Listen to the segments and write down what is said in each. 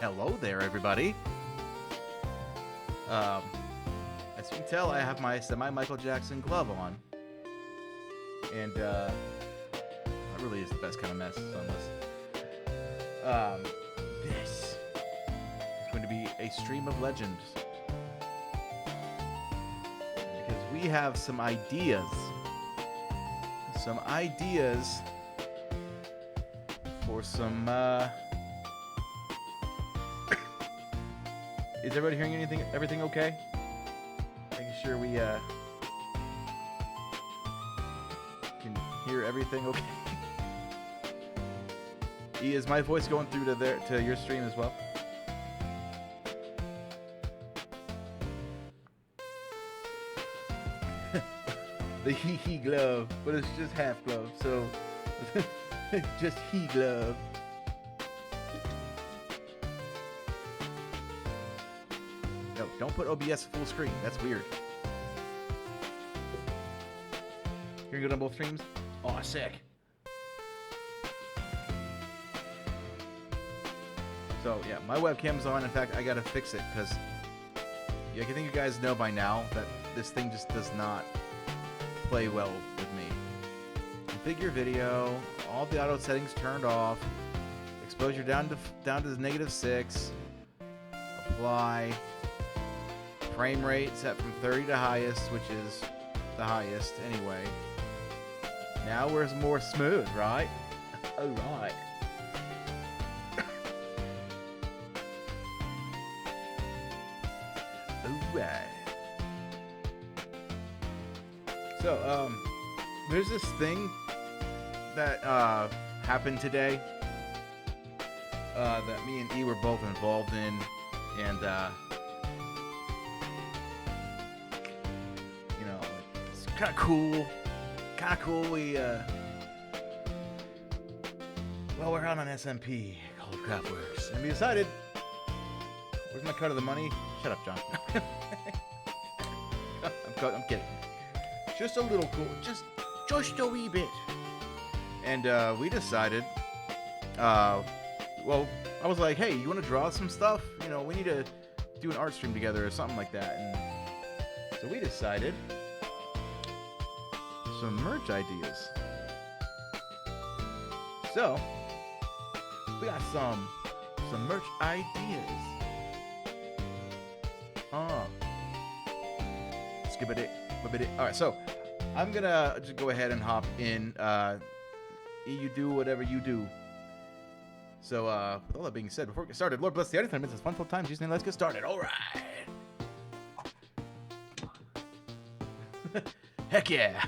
Hello there, everybody. As you can tell, I have my semi-Michael Jackson glove on. And, that really is the best kind of mess on this. This is going to be a stream of legends. Because we have some ideas. Some ideas for some, Is everybody hearing everything okay? Making sure we, can hear everything okay. Is my voice going through to your stream as well? The he glove, but it's just half glove, so just he glove. No, don't put OBS full screen. That's weird. You're good on both streams? Oh, sick. So yeah, my webcam's on. In fact, I gotta fix it because I think you guys know by now that this thing just does not play well with me. Configure video, all the auto settings turned off, exposure down to -6, apply, frame rate set from 30 to highest, which is the highest anyway. Now we're more smooth, right? All right. Alright. So, there's this thing that happened today that me and E were both involved in, and you know, it's kind of cool. We well, we're on an SMP called Craftworks, and we decided. Where's my cut of the money? Shut up, John. I'm kidding. Just a little cool. Just a wee bit. And we decided, well, I was like, hey, you want to draw some stuff? You know, we need to do an art stream together or something like that. And so we decided some merch ideas. So we got some merch ideas. Skip-a-dick. Alright, so I'm gonna just go ahead and hop in. You do whatever you do. So, with all that being said, before we get started, Lord bless the editor. It's fun full times. Let's get started. Alright. Heck yeah.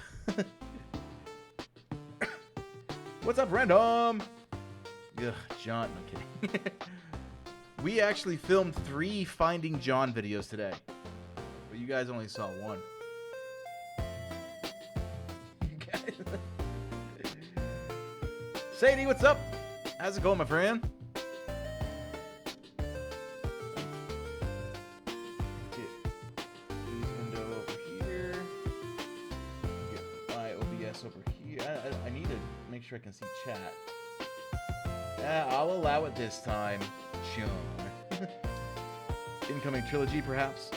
What's up, random? Ugh, John. I'm kidding. We actually filmed 3 Finding John videos today. But you guys only saw 1. Sadie, what's up? How's it going, my friend? Get this window over here. Get my OBS over here. I need to make sure I can see chat. I'll allow it this time, John. Incoming trilogy, perhaps?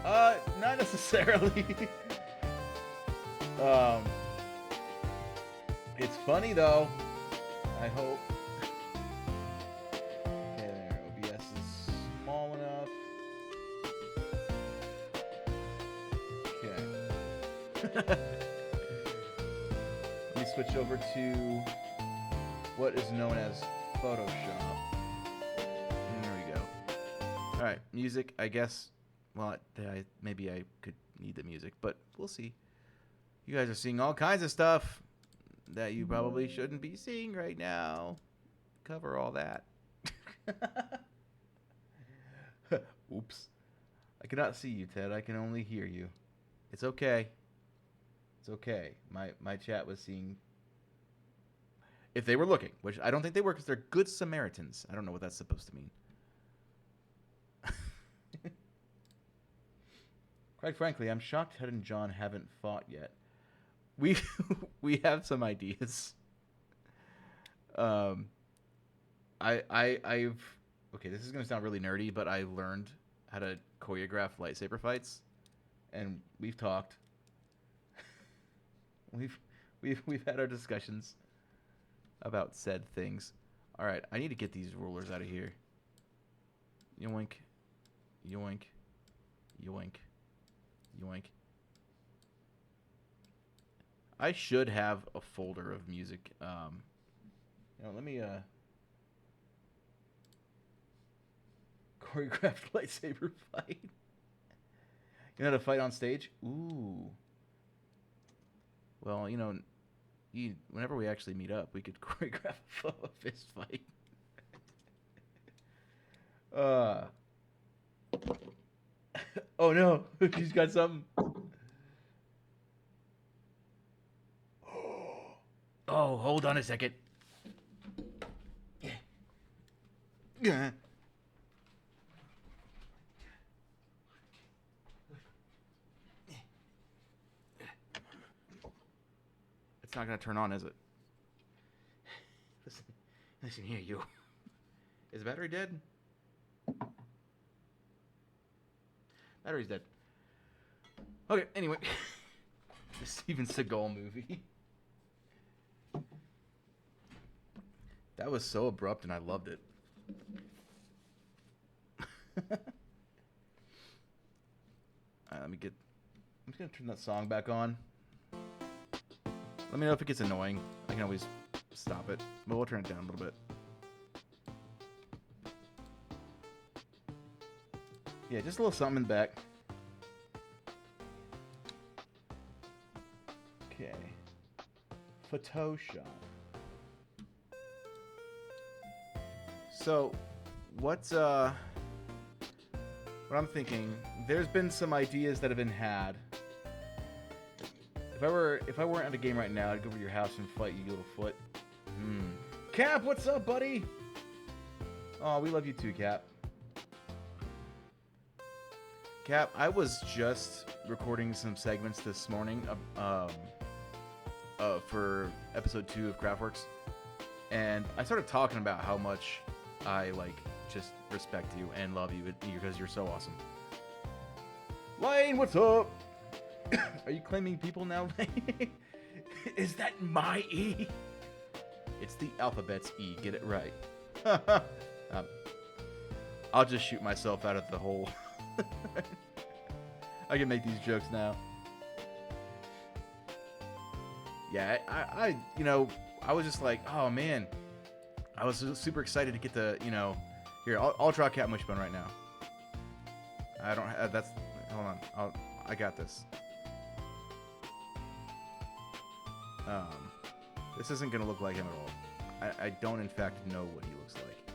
Not necessarily. It's funny though. I hope. Okay, there. OBS is small enough. Okay. Let me switch over to what is known as Photoshop. There we go. Alright, music, I guess. Well, maybe I could need the music, but we'll see. You guys are seeing all kinds of stuff that you probably shouldn't be seeing right now. Cover all that. Oops. I cannot see you, Ted. I can only hear you. It's okay. It's okay. My chat was seeing... If they were looking, which I don't think they were because they're good Samaritans. I don't know what that's supposed to mean. Quite frankly, I'm shocked Ted and John haven't fought yet. We have some ideas. I've Okay, this is gonna sound really nerdy, but I learned how to choreograph lightsaber fights, and we've talked. We've had our discussions about said things. All right, I need to get these rulers out of here. Yoink, yoink, yoink, yoink. I should have a folder of music. Let me choreographed lightsaber fight. You know how to fight on stage? Ooh. Well, whenever we actually meet up, we could choreograph a fist fight. Oh no, he's got something. Oh, hold on a second. Yeah. It's not gonna turn on, is it? Listen here, you. Is the battery dead? Battery's dead. Okay, anyway. The Steven Seagal movie. That was so abrupt and I loved it. I'm just gonna turn that song back on. Let me know if it gets annoying. I can always stop it, but we'll turn it down a little bit. Yeah, just a little something in the back. Okay. Photoshop. So, what I'm thinking, there's been some ideas that have been had. If I weren't at a game right now, I'd go over to your house and fight you, little foot. Cap, what's up, buddy? Oh, we love you too, Cap. Cap, I was just recording some segments this morning for episode 2 of Craftworks, and I started talking about how much I just respect you and love you because you're so awesome. Lane, what's up? Are you claiming people now, Lane? Is that my E? It's the alphabet's E. Get it right. I'll just shoot myself out of the hole. I can make these jokes now. Yeah, I was just like, oh man, I was super excited to get the, here, I'll draw Cat Mushbone right now. I don't have, hold on, I got this. This isn't gonna look like him at all. I don't in fact know what he looks like.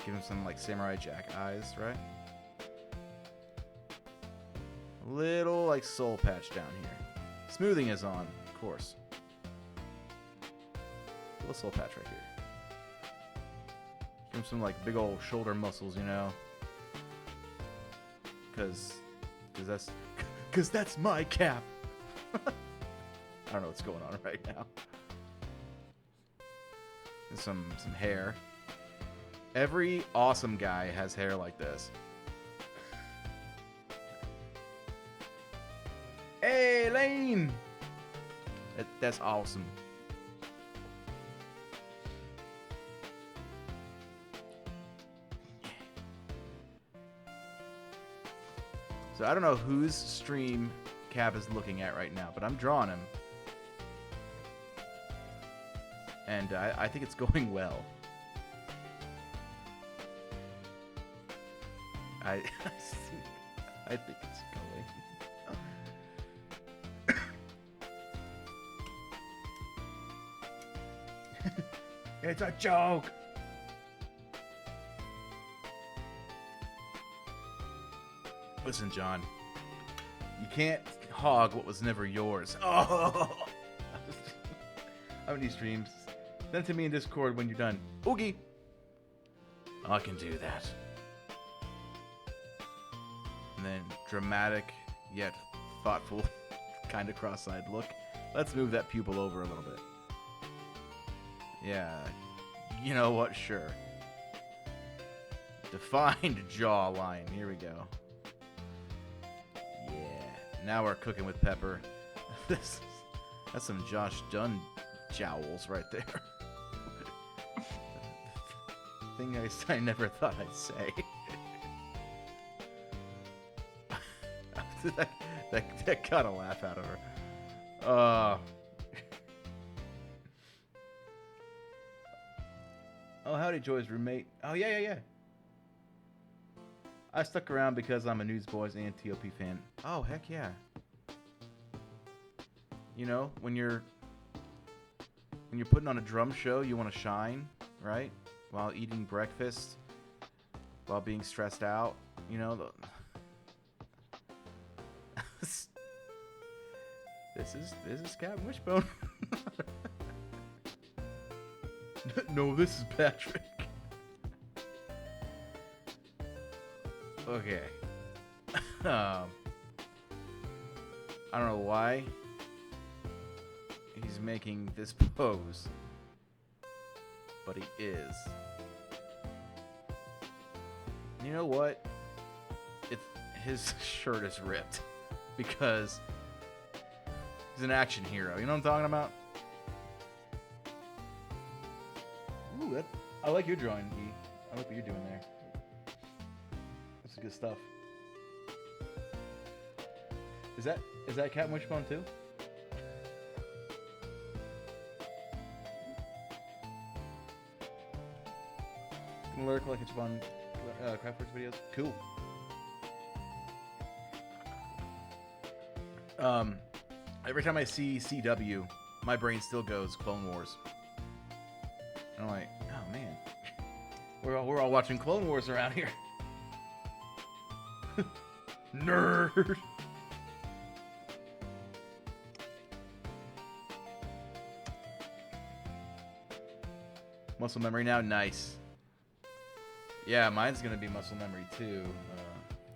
Give him some Samurai Jack eyes, right? A little soul patch down here. Smoothing is on, of course. A little soul patch right here. Give him some big old shoulder muscles, Cause that's my Cap. I don't know what's going on right now. And some hair. Every awesome guy has hair like this. Hey, Lane! That's awesome. So I don't know whose stream Cap is looking at right now, but I'm drawing him. And I think it's going well. I think it's going. It's a joke! Listen, John. You can't hog what was never yours. Oh! How many streams? Send it to me in Discord when you're done. Oogie! I can do that. And then dramatic, yet thoughtful, kind of cross-eyed look. Let's move that pupil over a little bit. Yeah. You know what? Sure. Defined jawline. Here we go. Yeah. Now we're cooking with pepper. That's some Josh Dunn jowls right there. Thing I never thought I'd say. that got a laugh out of her. Oh, howdy, Joy's roommate. Oh, yeah. I stuck around because I'm a Newsboys and TOP fan. Oh, heck yeah. You know, when you're putting on a drum show, you want to shine, right? While eating breakfast, while being stressed out, you know. This is Captain Wishbone. No, this is Patrick. Okay. I don't know why he's making this pose, but he is. You know what? His shirt is ripped because he's an action hero. You know what I'm talking about? Ooh, I like your drawing, E. I like what you're doing there. That's good stuff. Is that Captain Wishbone too? Gonna lurk like it's on Craftworks videos. Cool. Every time I see CW, my brain still goes Clone Wars. And I'm like, oh man, we're all watching Clone Wars around here. Nerd. Muscle memory now, nice. Yeah, mine's gonna be muscle memory too,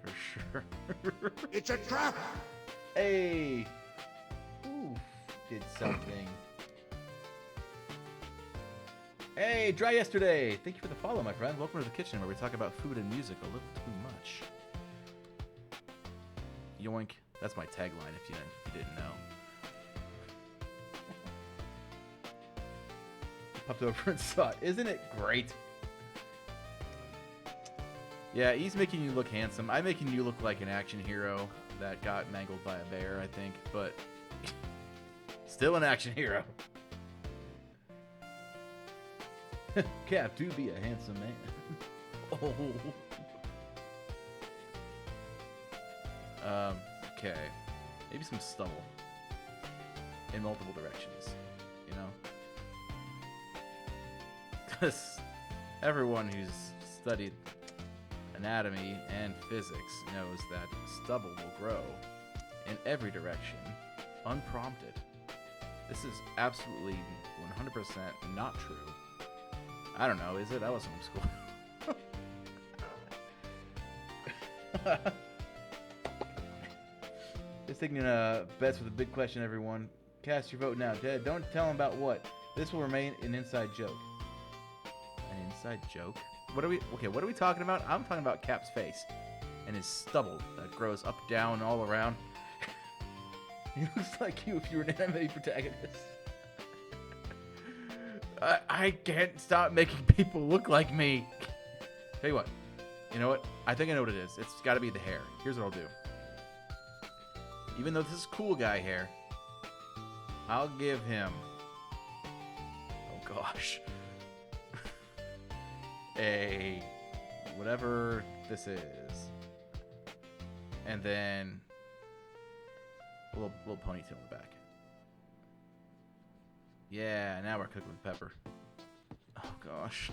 for sure. It's a trap. Hey, ooh, did something. Hey, Dry Yesterday! Thank you for the follow, my friend. Welcome to the kitchen where we talk about food and music a little too much. Yoink. That's my tagline if you didn't know. Popped over and saw it. Isn't it great? Yeah, he's making you look handsome. I'm making you look like an action hero that got mangled by a bear, I think. But still an action hero. Cap, do be a handsome man. Oh. Okay. Maybe some stubble. In multiple directions. You know? Because everyone who's studied anatomy and physics knows that stubble will grow in every direction, unprompted. This is absolutely 100% not true. I don't know, is it? I was homeschooled. Just taking bets with a big question, everyone. Cast your vote now. Dad, don't tell him about what. This will remain an inside joke. An inside joke? What are we talking about? I'm talking about Cap's face and his stubble that grows up, down, all around. He looks like you if you were an anime protagonist. I can't stop making people look like me. Tell you what. You know what? I think I know what it is. It's got to be the hair. Here's what I'll do. Even though this is cool guy hair, I'll give him... Oh, gosh. A... whatever this is. And then... a little ponytail in the back. Yeah, now we're cooking with pepper. Oh, gosh.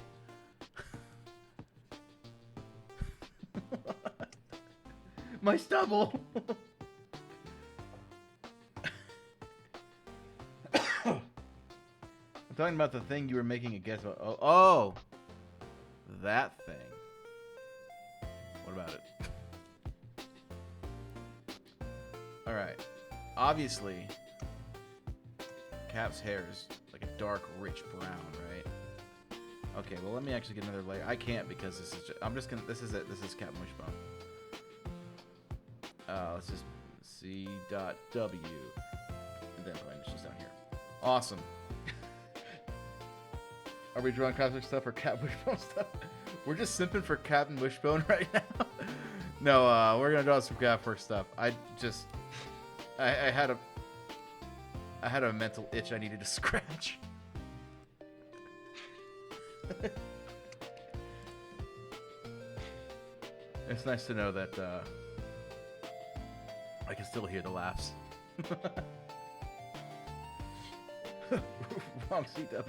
My stubble! I'm talking about the thing you were making a guess about. Oh! That thing. What about it? Alright. Obviously... Cap's hair is like a dark, rich brown, right? Okay, well let me actually get another layer. I can't because this is just, I'm just gonna, this is it. This is Captain Wishbone. Let's just C.W. And then it's just down here. Awesome. Are we drawing Craftworks stuff or Captain Wishbone stuff? We're just simping for Captain Wishbone right now. No, we're gonna draw some Craftworks stuff. I had a mental itch I needed to scratch. It's nice to know that I can still hear the laughs. Wrong CW.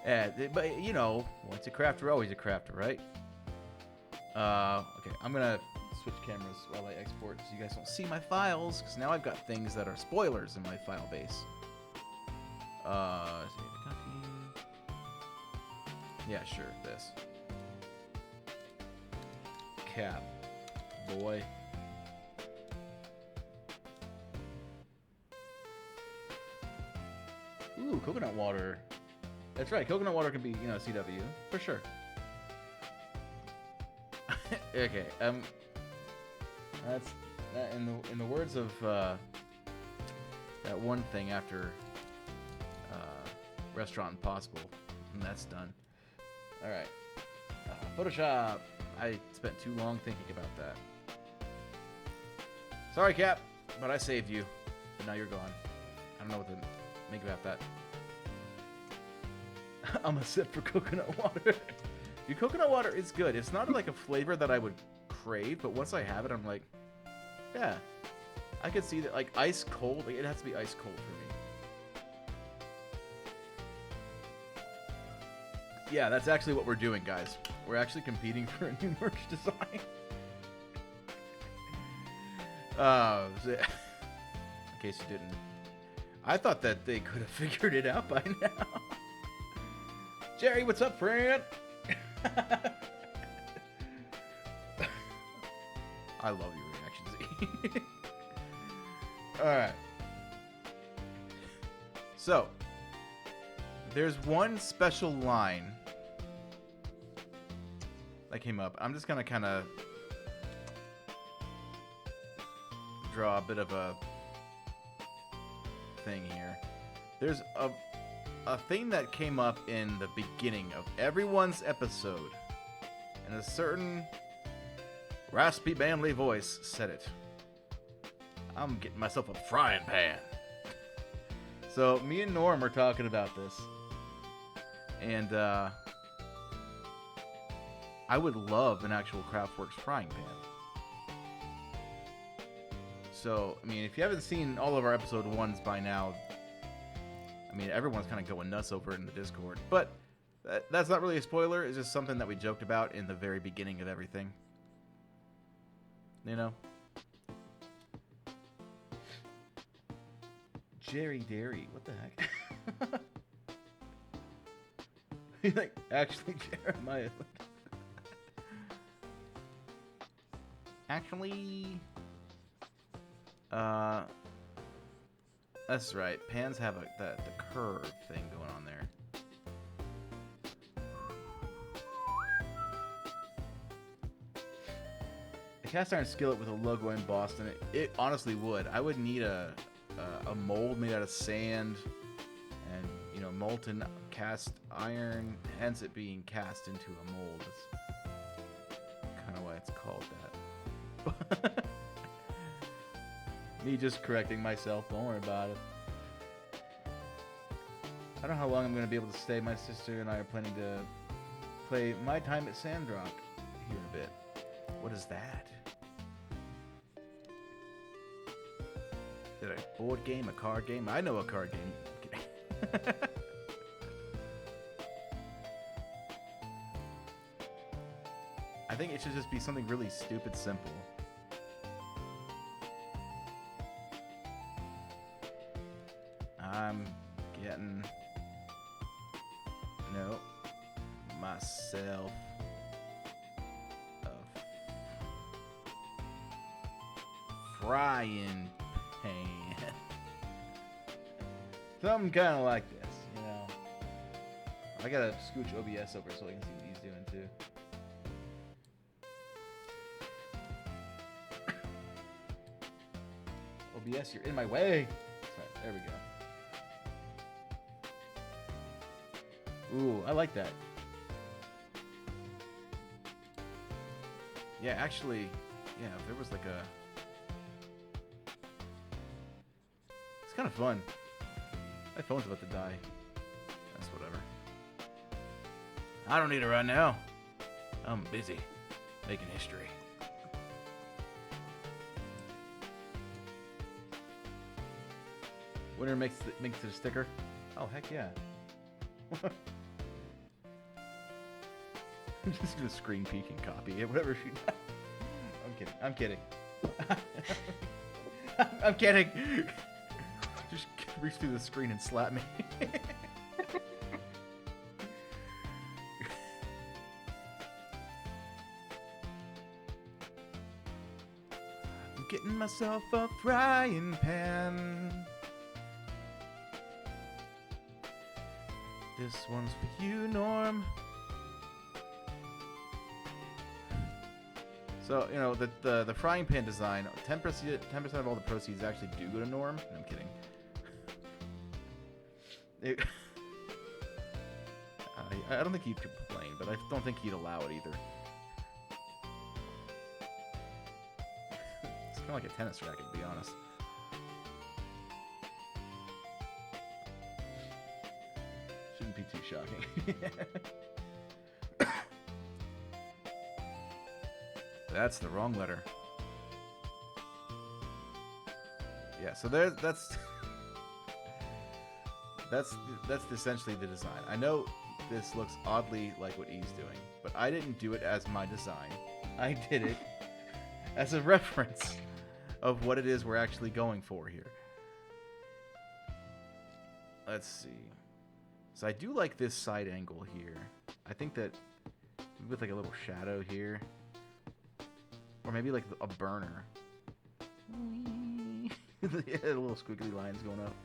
Yeah, but you know, once a crafter, always a crafter, right? Okay, I'm gonna switch cameras while I export so you guys don't see my files, because now I've got things that are spoilers in my file base. Yeah, sure, this. Cap. Boy. Ooh, coconut water. That's right, coconut water can be, you know, CW, for sure. Okay, that's in the words of that one thing after Restaurant Impossible, and that's done. All right, Photoshop. I spent too long thinking about that. Sorry, Cap, but I saved you, but now you're gone. I don't know what to make about that. I'm a sip for coconut water. Dude, coconut water is good. It's not like a flavor that I would crave, but once I have it, I'm like, yeah, I could see that. Like ice cold, like, it has to be ice cold for me. Yeah, that's actually what we're doing, guys. We're actually competing for a new merch design. In case you didn't, I thought that they could have figured it out by now. Jerry, what's up, friend? I love your reactions. Alright. So, there's one special line that came up. I'm just gonna kind of draw a bit of a thing here. There's a thing that came up in the beginning of everyone's episode, and a certain raspy, manly voice said it. I'm getting myself a frying pan. So me and Norm are talking about this, and I would love an actual Craftworks frying pan. So, I mean, if you haven't seen all of our episode 1s by now, I mean, everyone's kind of going nuts over it in the Discord. But that's not really a spoiler. It's just something that we joked about in the very beginning of everything. You know? Jerry Dairy. What the heck? Like, actually, Jeremiah. Actually... that's right. Pans have the curve thing going on there. A cast iron skillet with a logo embossed in it. It honestly would. I would need a mold made out of sand and, you know, molten cast iron, hence it being cast into a mold. That's kind of why it's called that. Me just correcting myself. Don't worry about it. I don't know how long I'm going to be able to stay. My sister and I are planning to play My Time at Sandrock here in a bit. What is that? Is it a board game? A card game? I know a card game. I think it should just be something really stupid simple. I'm getting myself a frying pan. Something kind of like this, you know. I gotta scooch OBS over so I can see what he's doing too. OBS, you're in my way. Sorry, there we go. Ooh, I like that. Yeah, actually, yeah, if there was like a... It's kind of fun. My phone's about to die. That's whatever. I don't need it right now. I'm busy making history. Winner makes it a sticker. Oh, heck yeah. I'm just gonna screen peek and copy it, whatever she does. I'm kidding. I'm kidding. Just reach through the screen and slap me. I'm getting myself a frying pan. This one's for you, Norm. So, you know, the frying pan design, 10% of all the proceeds actually do go to Norm. No, I'm kidding. I don't think he'd complain, but I don't think he'd allow it either. It's kind of like a tennis racket, to be honest. Shouldn't be too shocking. That's the wrong letter. Yeah, so that's essentially the design. I know this looks oddly like what he's doing, but I didn't do it as my design. I did it as a reference of what it is we're actually going for here. Let's see. So I do like this side angle here. I think that with like a little shadow here. Or maybe like a burner. Yeah, little squiggly lines going up.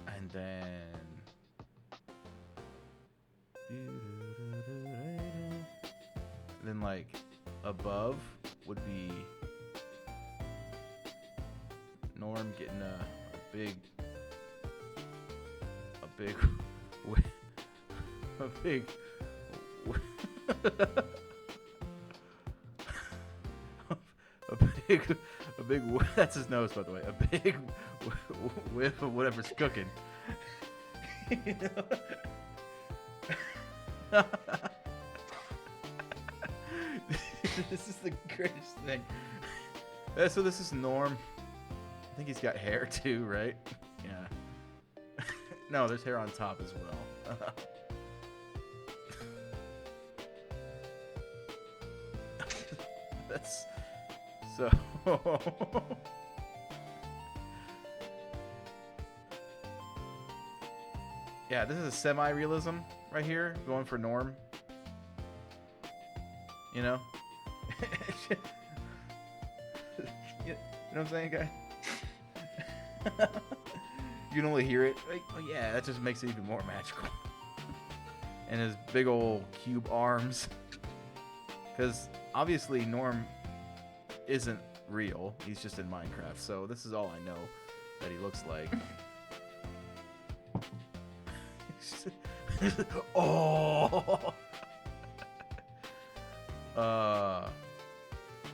And then like above would be Norm getting a big a big that's his nose, by the way. A big whiff of whatever's cooking. You know? This is the greatest thing. So this is Norm. I think he's got hair too, right? Yeah. No, there's hair on top as well. That's so. Yeah, this is a semi-realism right here, going for Norm. You know? You know what I'm saying, guy? You can only hear it. Like, oh yeah, that just makes it even more magical. And his big old cube arms. Because obviously Norm isn't real. He's just in Minecraft. So this is all I know that he looks like. Oh!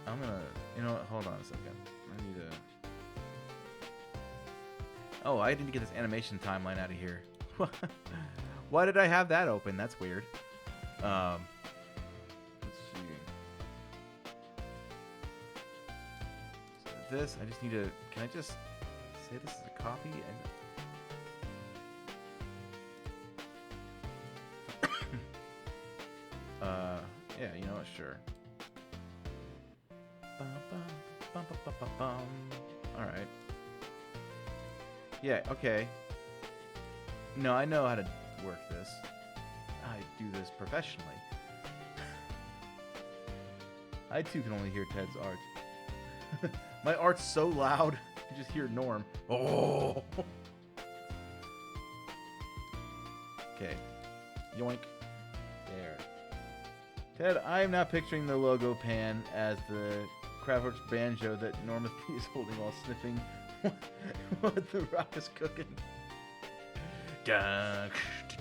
I'm gonna... You know what? Hold on a second. I need to... Oh, I need to get this animation timeline out of here. Why did I have that open? That's weird. Let's see. So this, I just need to... Can I just say this is a copy? Yeah, you know what? Sure. Alright. Yeah, okay. No, I know how to work this. I do this professionally. I too can only hear Ted's art. My art's so loud, you just hear Norm. Oh! Okay. Yoink. There. Ted, I am not picturing the logo pan as the Craftworks banjo that Norma P is holding while sniffing what the rock is cooking. Dun,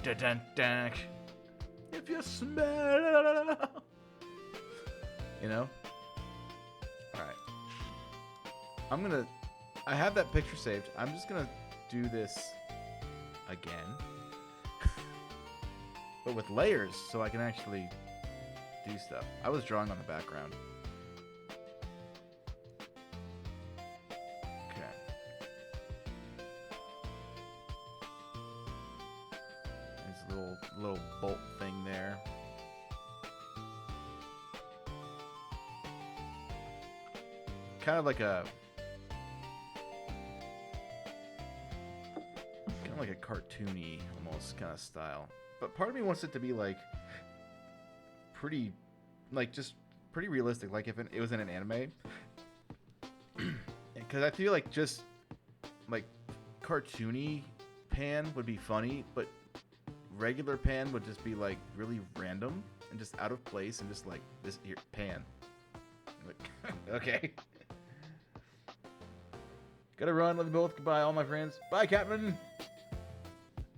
dun, dun, dun. If you smell, you know. All right. I have that picture saved. I'm just gonna do this again, but with layers, so I can actually do stuff. I was drawing on the background. Little bolt thing there. Kind of like a cartoony almost kind of style. But part of me wants it to be like pretty, like just pretty realistic. Like if it was in an anime. Because I feel like just like cartoony Pan would be funny, but regular Pan would just be like really random and just out of place and just like this here Pan. Like, okay. Gotta run. Love you both. Goodbye, all my friends. Bye, Captain.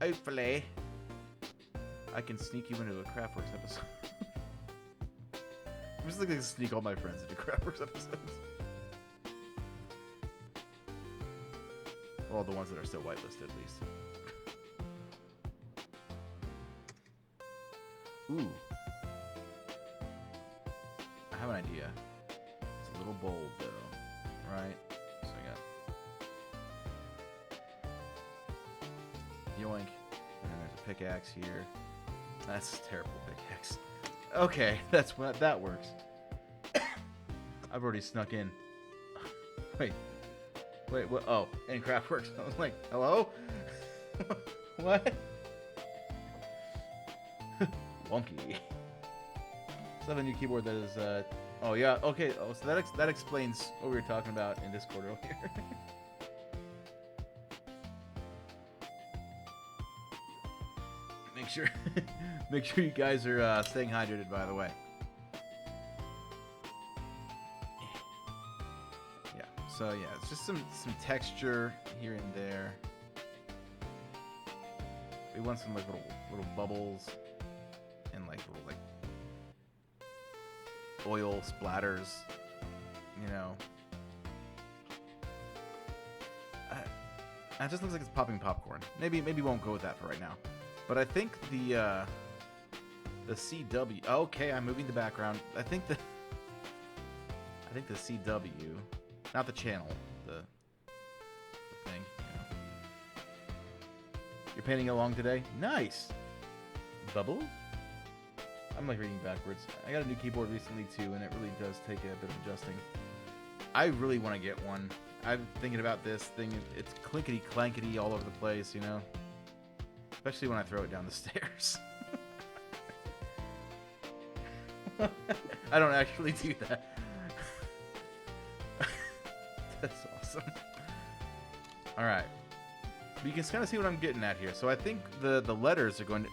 Hopefully, I can sneak you into a Craftworks episode. I'm just gonna sneak all my friends into Craftworks episodes. Well, the ones that are still whitelisted, at least. Ooh. I have an idea. It's a little bold, though. Right? So I got... Yoink. And then there's a pickaxe here. That's a terrible pickaxe. Okay, that's what that works. I've already snuck in. Wait, what? Oh, and Craftworks. I was like, hello? What? Wonky. So I have a new keyboard that is, oh yeah, okay. Oh, so that explains what we were talking about in Discord earlier. Make sure you guys are staying hydrated, by the way. Yeah. So yeah, it's just some texture here and there. We want some like little bubbles and like little like oil splatters, you know. It just looks like it's popping popcorn. Maybe won't go with that for right now. But I think the CW. Okay, I'm moving the background. I think the CW, not the channel, the thing. You know. You're painting along today? Nice. Bubble? I'm like reading backwards. I got a new keyboard recently too, and it really does take a bit of adjusting. I really want to get one. I'm thinking about this thing. It's clinkety clankety all over the place, you know. Especially when I throw it down the stairs. I don't actually do that. That's awesome. Alright. But you can kind of see what I'm getting at here. So I think the letters are going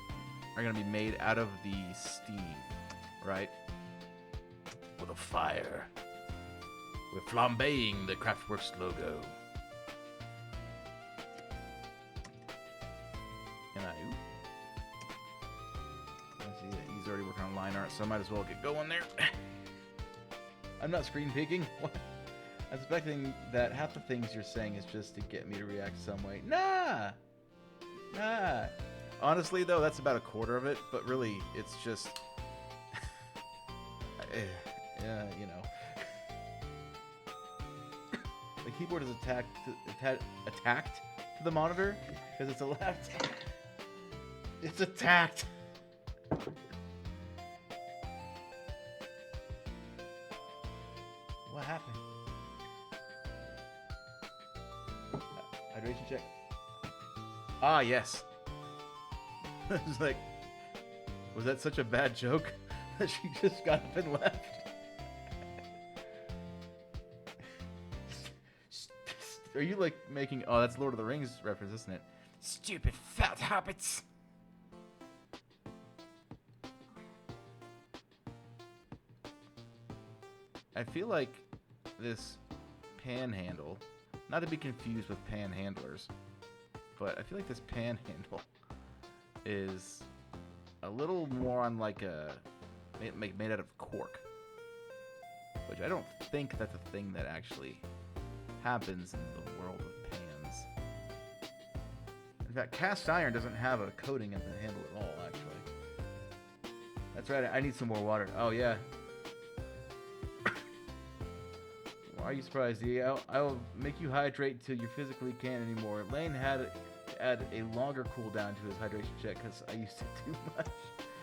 to be made out of the steam, right? With a fire. We're flambeing the Craftworks logo. He's already working on line art, so I might as well get going there. I'm not screen peeking. What? I'm suspecting that half the things you're saying is just to get me to react some way. Nah! Honestly, though, that's about a quarter of it, but really, it's just... yeah, you know. The keyboard is attacked to the monitor because it's a left. It's attacked. What happened? Hydration check. Ah, yes. It's like, was that such a bad joke that she just got up and left? Are you like making? Oh, that's Lord of the Rings reference, isn't it? Stupid fat hobbits. I feel like this panhandle, not to be confused with panhandlers, but I feel like this panhandle is a little more on like a made out of cork, which I don't think that's a thing that actually happens in the world of pans. In fact, cast iron doesn't have a coating in the handle at all, actually. That's right, I need some more water. Oh, yeah. Why are you surprised, D? I'll make you hydrate till you physically can't anymore. Lane had to add a longer cooldown to his hydration check because I used it too much.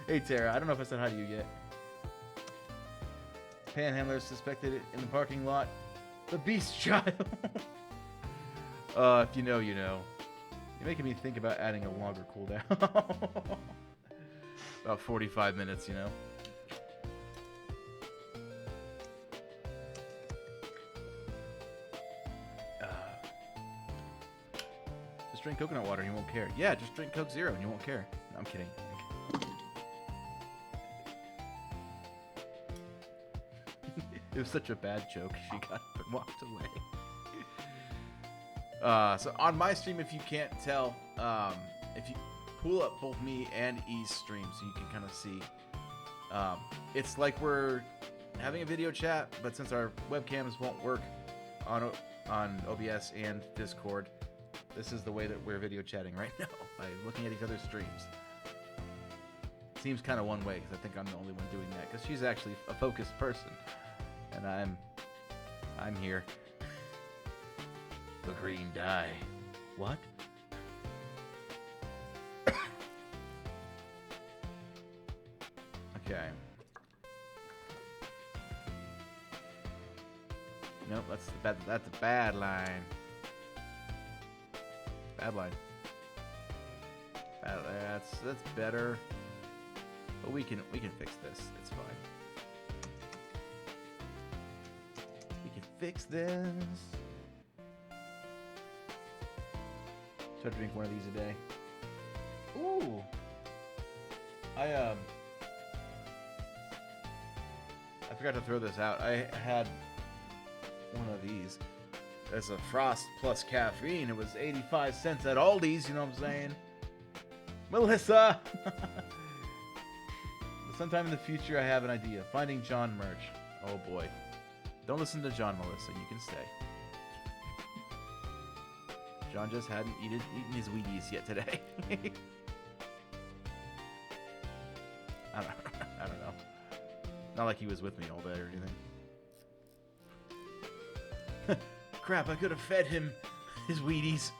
Hey, Tara, I don't know if I said hi to you yet. Panhandlers suspected it in the parking lot. The Beast Child. If you know, you know. You're making me think about adding a longer cooldown. About 45 minutes, you know. Just drink coconut water and you won't care. Yeah, just drink Coke Zero and you won't care. No, I'm kidding. It was such a bad joke. She got up and walked away. So on my stream, if you can't tell, if you pull up both me and E's stream so you can kind of see, it's like we're having a video chat, but since our webcams won't work on OBS and Discord, this is the way that we're video chatting right now, by looking at each other's streams. Seems kind of one way, because I think I'm the only one doing that, because she's actually a focused person. And I'm here. The green dye. What? Okay. Nope, that's a bad line. Bad line. That's better. But we can fix this. It's fine. Fix this. Try to drink one of these a day. Ooh. I forgot to throw this out. I had one of these. As a Frost plus caffeine. It was 85 cents at Aldi's, you know what I'm saying? Melissa! Sometime in the future I have an idea. Finding John merch. Oh boy. Don't listen to John, Melissa. You can stay. John just hadn't eaten his Wheaties yet today. I don't know. Not like he was with me all day or anything. Crap, I could have fed him his Wheaties.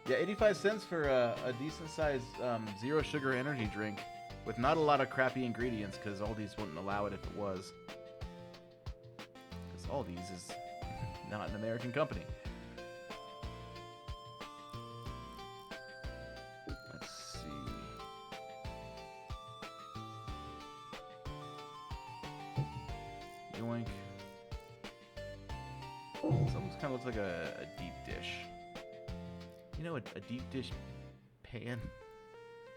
Yeah, 85 cents for a decent-sized zero sugar energy drink. With not a lot of crappy ingredients, because Aldi's wouldn't allow it if it was. Because Aldi's is not an American company. Let's see. Yoink. This almost kind of looks like a deep dish. You know, a deep dish pan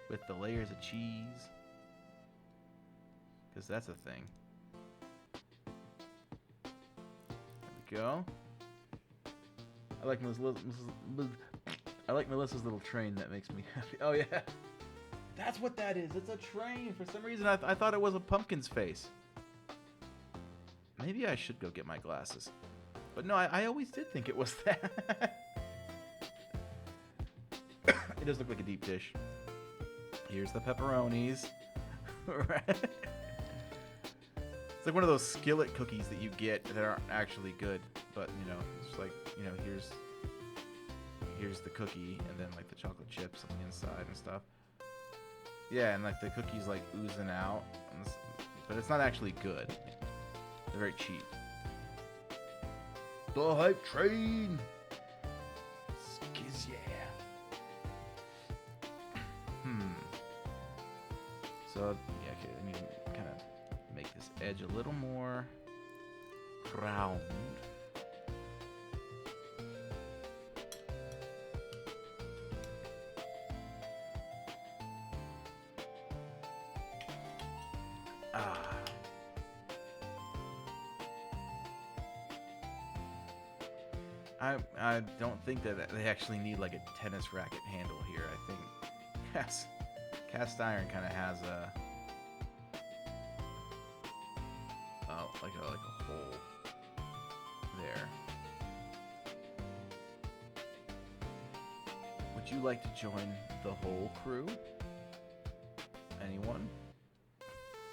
with the layers of cheese. Because that's a thing. There we go. I like Melissa's little train. That makes me happy. Oh yeah, that's what that is. It's a train. For some reason, I thought it was a pumpkin's face. Maybe I should go get my glasses. But no, I always did think it was that. It does look like a deep dish. Here's the pepperonis. Right. It's like one of those skillet cookies that you get that aren't actually good, but you know, it's like, you know, here's the cookie, and then like the chocolate chips on the inside and stuff. Yeah, and like the cookie's like oozing out, but it's not actually good. They're very cheap. The hype train. Skiz, yeah. So yeah, okay, I need to kind of make this edge a little more round. I don't think that they actually need like a tennis racket handle here. I think cast iron kind of has a like a hole there. Would you like to join the whole crew? Anyone?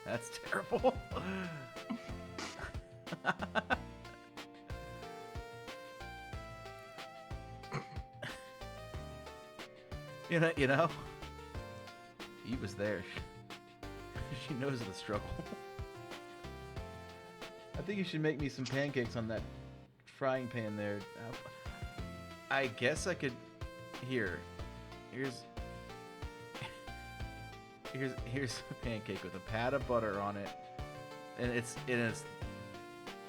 That's terrible. You know, Eve was there. She knows the struggle. I think you should make me some pancakes on that frying pan there. I guess I could. Here's a pancake with a pat of butter on it, and it's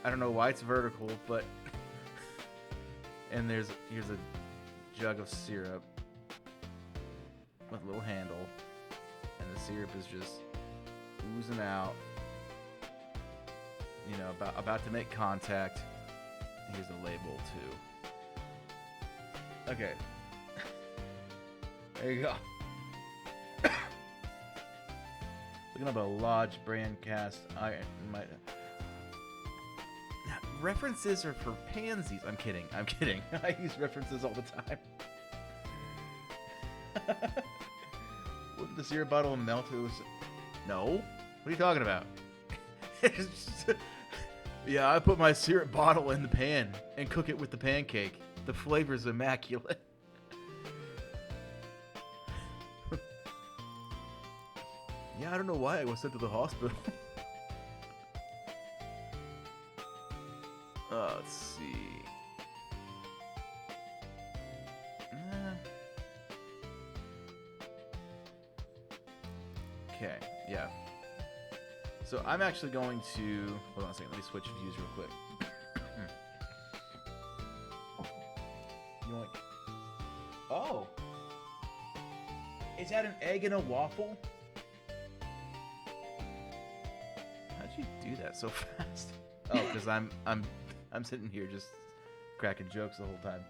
I don't know why it's vertical, but and here's a jug of syrup with a little handle, and the syrup is just oozing out. You know, about to make contact. Here's a label too. Okay. There you go. Looking up a Lodge brand cast iron. References are for pansies. I'm kidding. I use references all the time. Wouldn't the syrup bottle melt? No. What are you talking about? Yeah, I put my syrup bottle in the pan and cook it with the pancake. The flavor's immaculate. Yeah, I don't know why I was sent to the hospital. Let's see. Okay, yeah. So I'm actually going to... Hold on a second, let me switch views real quick. You want... Oh! Is that an egg and a waffle? How'd you do that so fast? Oh, because I'm sitting here just cracking jokes the whole time.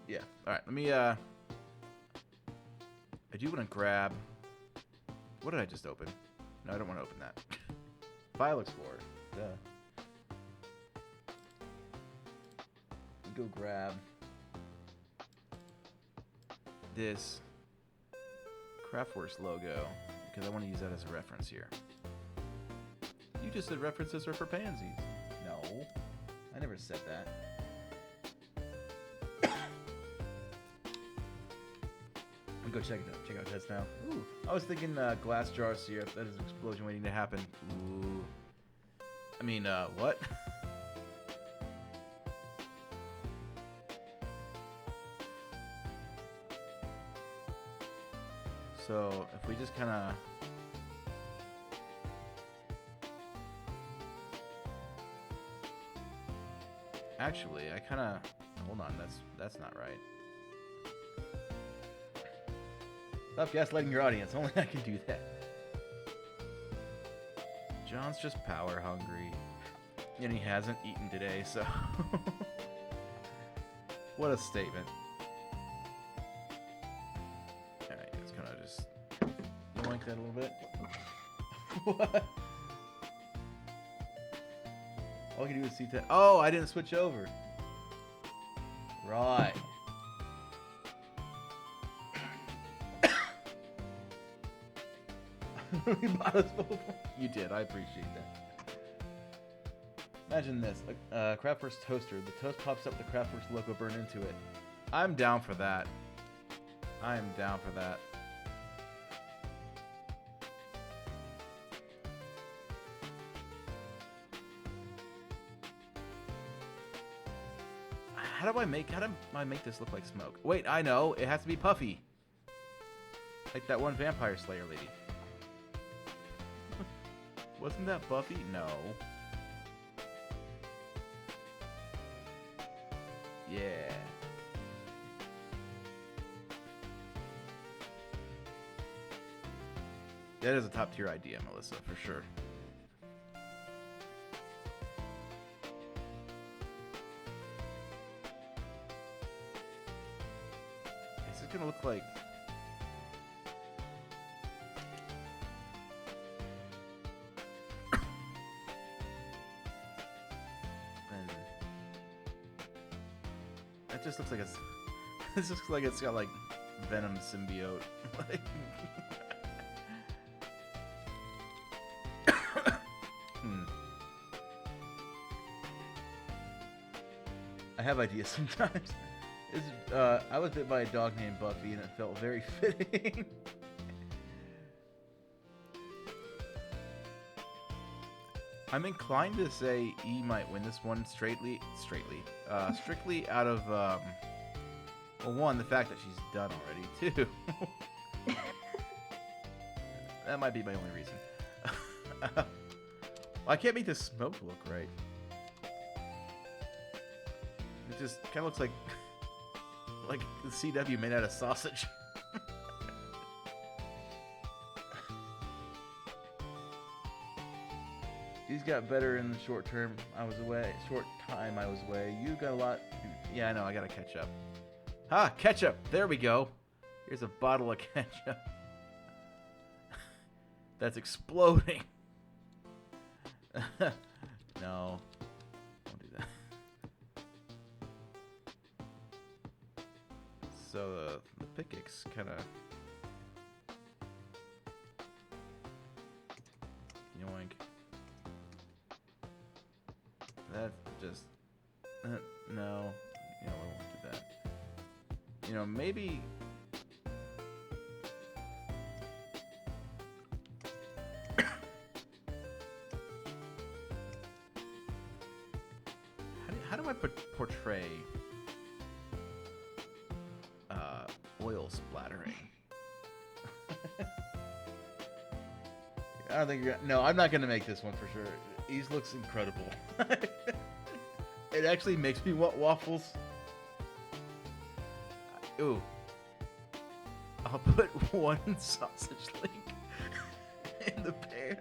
Yeah. All right. Let me. I do want to grab. What did I just open? No, I don't want to open that. File Explorer. Duh. Go grab this Craftworks logo because I want to use that as a reference here. You just said references are for pansies. No, I never said that. We go check out this now. Ooh, I was thinking glass jar syrup. That is an explosion waiting to happen. Ooh. I mean, what? So if we just kind of actually, I kind of hold on. That's not right. Stop gaslighting your audience. Only I can do that. John's just power hungry, and he hasn't eaten today. So what a statement. Like that a little bit. What? All I can do is see that. Oh, I didn't switch over. Right. We bought us both. You did. I appreciate that. Imagine this: a Craftworks toaster. The toast pops up. The Craftworks logo burned into it. I'm down for that. I am down for that. How do I make this look like smoke? Wait, I know. It has to be puffy. Like that one Vampire Slayer lady. Wasn't that Buffy? No. Yeah. That is a top tier idea, Melissa, for sure. gonna look like? And it just looks like it's. It looks like it's got like Venom symbiote. Like. I have ideas sometimes. I was bit by a dog named Buffy, and it felt very fitting. I'm inclined to say E might win this one strictly out of well, one, the fact that she's done already. Two, that might be my only reason. I can't make the smoke look right. It just kind of looks like the CW made out of sausage. He's got better in the short time I was away. You got a lot. Yeah, I know. I gotta catch up. Ha! Ketchup. There we go. Here's a bottle of ketchup. That's exploding. No. Don't do that. So the pickaxe kind of yoink. That just no. You know, I won't do that. You know, maybe. How do I portray oil splattering? I don't think you're. No, I'm not gonna make this one for sure. These looks incredible. It actually makes me want waffles. Ooh. I'll put one sausage link in the pan.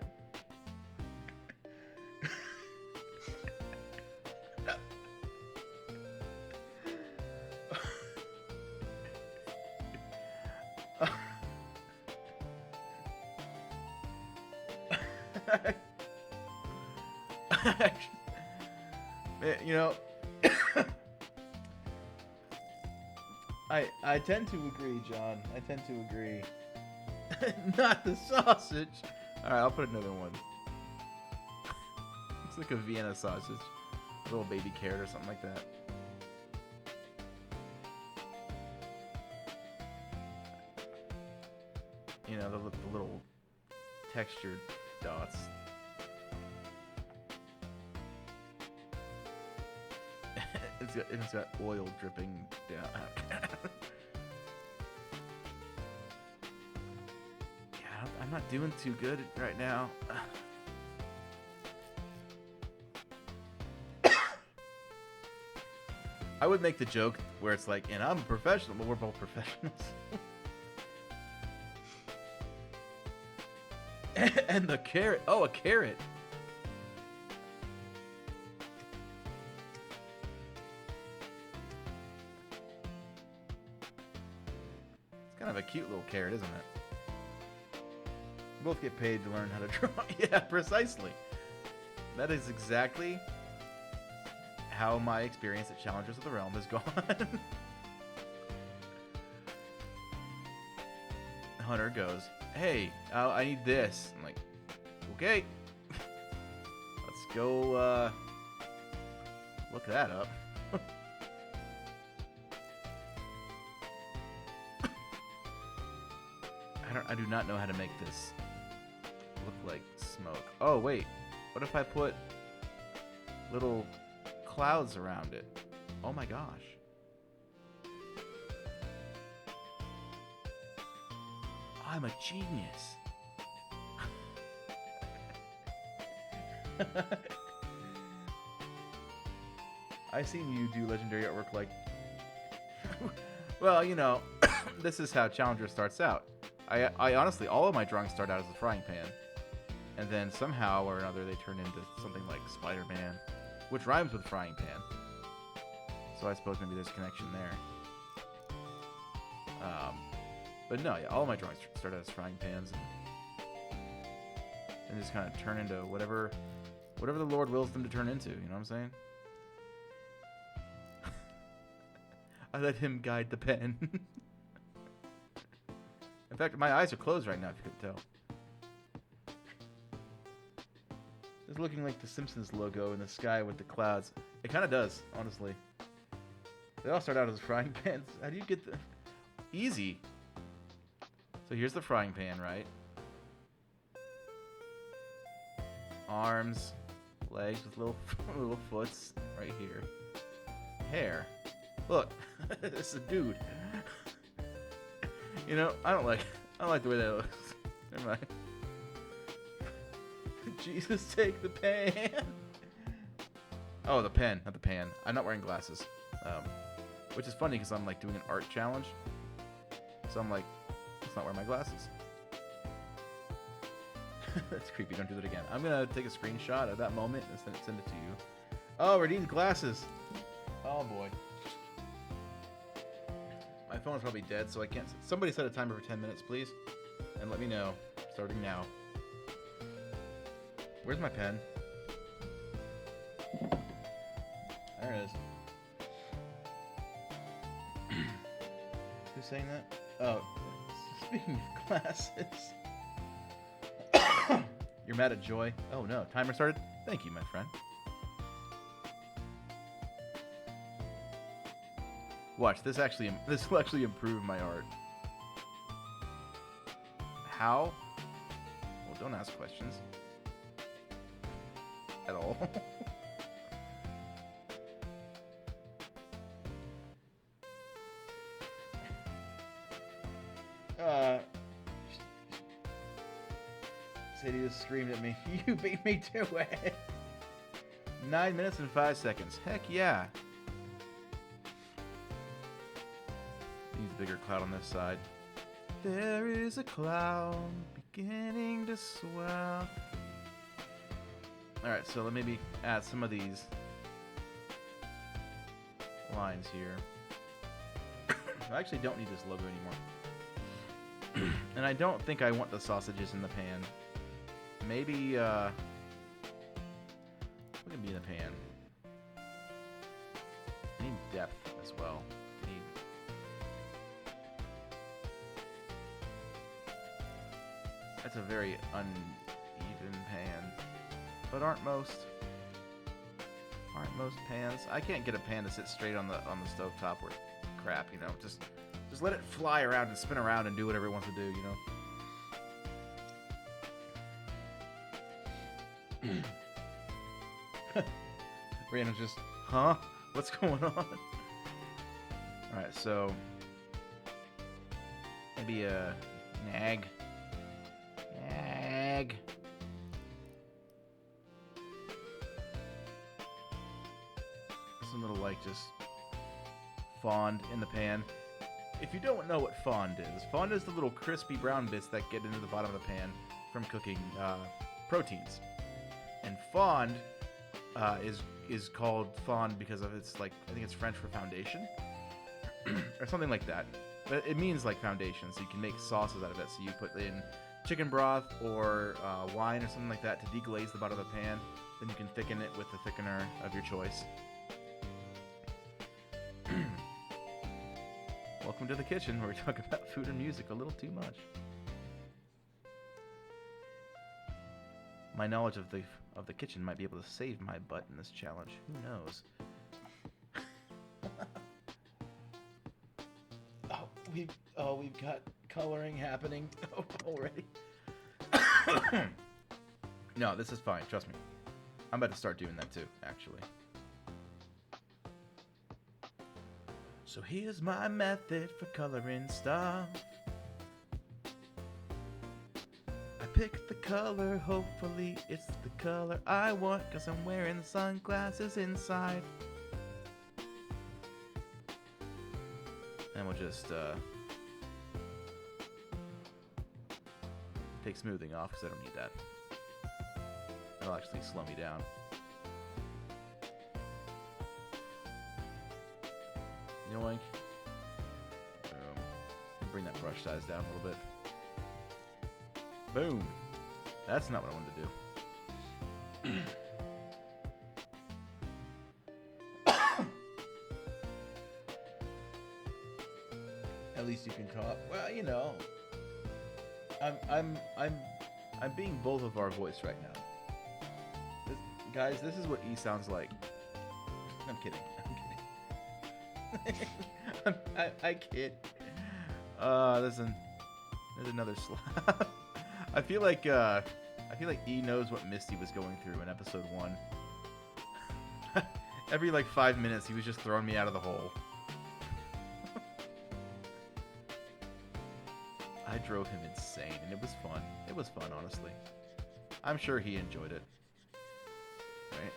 You know, I tend to agree, John. I tend to agree. Not the sausage. All right, I'll put another one. Looks like a Vienna sausage, a little baby carrot or something like that. You know, the little textured dots. It's got oil dripping down. Yeah, I'm not doing too good right now. I would make the joke where it's like, and I'm a professional, but we're both professionals. And the carrot. Oh, a carrot. Kind of a cute little carrot, isn't it? We both get paid to learn how to draw. Yeah, precisely. That is exactly how my experience at Challengers of the Realm has gone. Hunter goes, hey, I need this. I'm like, okay. Let's go look that up. I do not know how to make this look like smoke. Oh, wait. What if I put little clouds around it? Oh my gosh. I'm a genius. I've seen you do legendary artwork like... Well, you know, this is how Challenger starts out. I honestly, all of my drawings start out as a frying pan. And then somehow or another they turn into something like Spider-Man, which rhymes with frying pan. So I suppose maybe there's a connection there. But no, yeah, all of my drawings start as frying pans and just kind of turn into whatever the Lord wills them to turn into. You know what I'm saying? I let him guide the pen. In fact, my eyes are closed right now, if you couldn't tell. It's looking like the Simpsons logo in the sky with the clouds. It kind of does, honestly. They all start out as frying pans. How do you get the... Easy. So here's the frying pan, right? Arms, legs with little foots right here. Hair. Look, this is a dude. You know, I don't like the way that looks. Never mind. Jesus, take the pan. Oh, the pen, not the pan. I'm not wearing glasses, which is funny because I'm like doing an art challenge. So I'm like, let's not wear my glasses. That's creepy. Don't do that again. I'm gonna take a screenshot of that moment and send it to you. Oh, Radine's glasses. Oh boy. My phone is probably dead, so I can't. Somebody set a timer for 10 minutes, please, and let me know. Starting now. Where's my pen? There it is. Who's saying that? Oh, speaking of glasses. You're mad at Joy? Oh no, timer started? Thank you, my friend. Watch, this will actually improve my art. How? Well, don't ask questions. At all. Sadie just screamed at me. You beat me to it. 9 minutes and 5 seconds. Heck yeah. Needs a bigger cloud on this side. There is a cloud beginning to swell. Alright, so let me maybe add some of these lines here. I actually don't need this logo anymore. And I don't think I want the sausages in the pan. Maybe, what can be in the pan? I need depth as well. That's a very uneven pan. But aren't most pans? I can't get a pan to sit straight on the stovetop or crap, you know. Just let it fly around and spin around and do whatever it wants to do, you know. Random just, huh? What's going on? Alright, so maybe a nag. Some little like just fond in the pan. If you don't know what fond is the little crispy brown bits that get into the bottom of the pan from cooking proteins. And fond is called fond because of its like, I think it's French for foundation or something like that. But it means like foundation, so you can make sauces out of it. So you put in chicken broth or wine or something like that to deglaze the bottom of the pan. Then you can thicken it with the thickener of your choice. Welcome to the kitchen, where we talk about food and music a little too much. My knowledge of the kitchen might be able to save my butt in this challenge. Who knows? We've got coloring happening already. No, this is fine. Trust me. I'm about to start doing that too, actually. So here's my method for coloring stuff. I pick the color, hopefully it's the color I want, 'cause I'm wearing sunglasses inside. And we'll just take smoothing off, because I don't need that. That'll actually slow me down. Yoink. Boom. bring that brush size down a little bit. Boom. That's not what I wanted to do. At least you can talk. Well, you know, I'm being both of our voice right now. Guys, this is what E sounds like. I'm kidding. I kid. There's another slap. I feel like E knows what Misty was going through in episode 1. Every like 5 minutes, he was just throwing me out of the hole. I drove him insane, and it was fun. It was fun, honestly. I'm sure he enjoyed it. Right?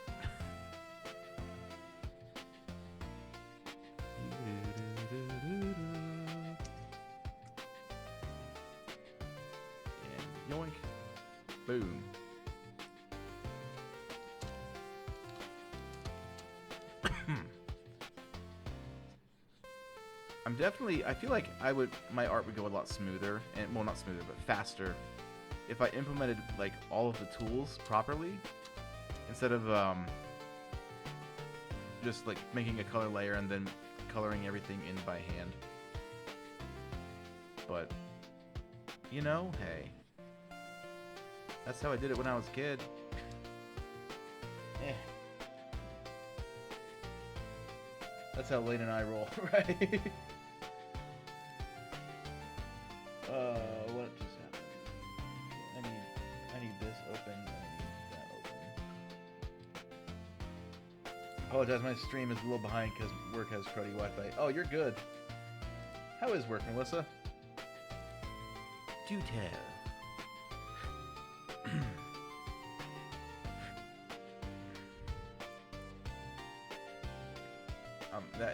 And yoink. Boom. I feel like my art would go a lot smoother, and well, not smoother, but faster, if I implemented like all of the tools properly, instead of just like making a color layer and then coloring everything in by hand. But, you know, hey, that's how I did it when I was a kid. That's how Lane and I roll, right? What just happened? I need this open. I need that open. Apologize, my stream is a little behind because work has cruddy Wi-Fi. Oh, you're good. How is work, Melissa? Do tell.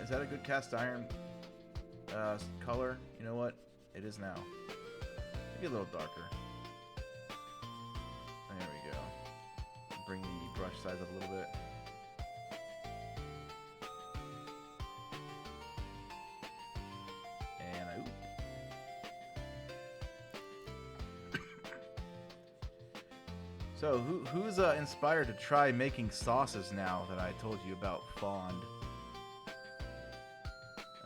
Is that a good cast iron color? You know what? It is now. Maybe a little darker. There we go. Bring the brush size up a little bit. And So who's inspired to try making sauces now that I told you about Fond?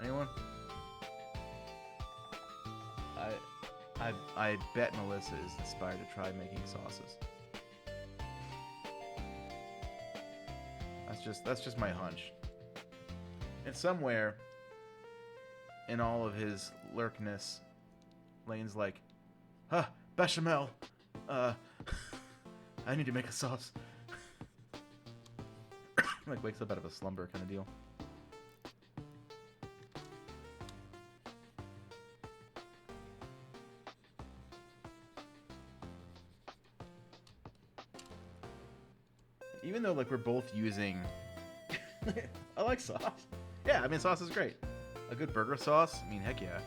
Anyone? I bet Melissa is inspired to try making sauces. That's just my hunch. And somewhere in all of his lurkness, Lane's like, bechamel. I need to make a sauce. Like wakes up out of a slumber kind of deal. Even though like we're both using I like sauce. Yeah, I mean sauce is great. A good burger sauce, I mean heck yeah.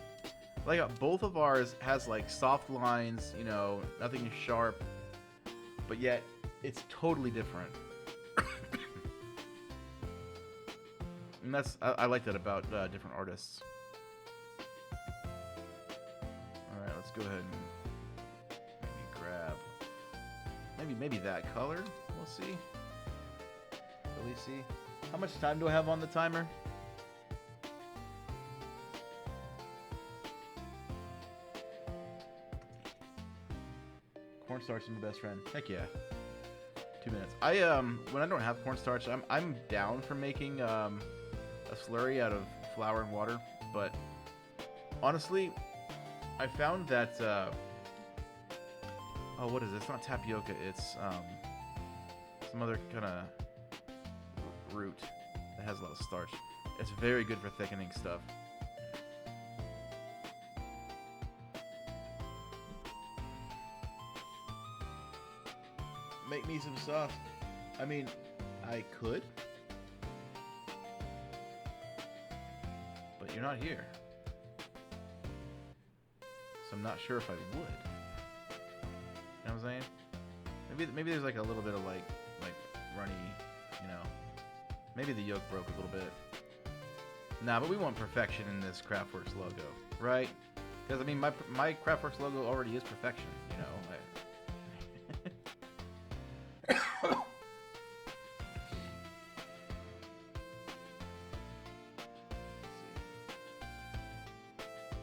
Like both of ours has like soft lines, you know, nothing is sharp, but yet it's totally different. And I like that about different artists. All right, let's go ahead and maybe grab maybe that color. We'll see. Will we see? How much time do I have on the timer? Cornstarch is my best friend. Heck yeah. 2 minutes. When I don't have cornstarch, I'm down for making a slurry out of flour and water, but honestly, I found that oh, what is it? It's not tapioca, it's some other kind of root that has a lot of starch. It's very good for thickening stuff. Make me some sauce. I mean, I could, but you're not here, so I'm not sure if I would. You know what I'm saying? Maybe there's like a little bit of like runny, you know. Maybe the yolk broke a little bit. Nah, but we want perfection in this Craftworks logo, right? Because I mean, my Craftworks logo already is perfection. You know.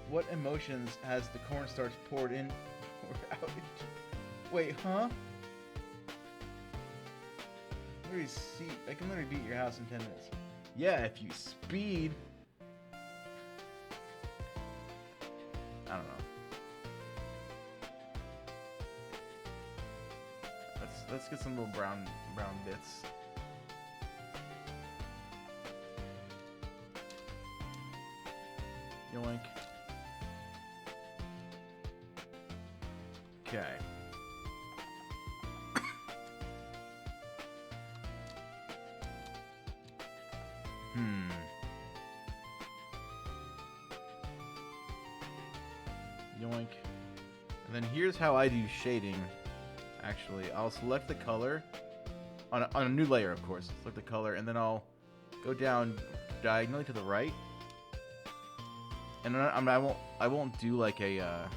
What emotions has the cornstarch poured in or out? Wait, huh? I can literally beat your house in 10 minutes. Yeah, if you speed. I don't know. Let's get some little brown bits. Yoink. Okay. Yoink. And then here's how I do shading. Actually, I'll select the color on a new layer, of course. Select the color, and then I'll go down diagonally to the right. And I won't do like a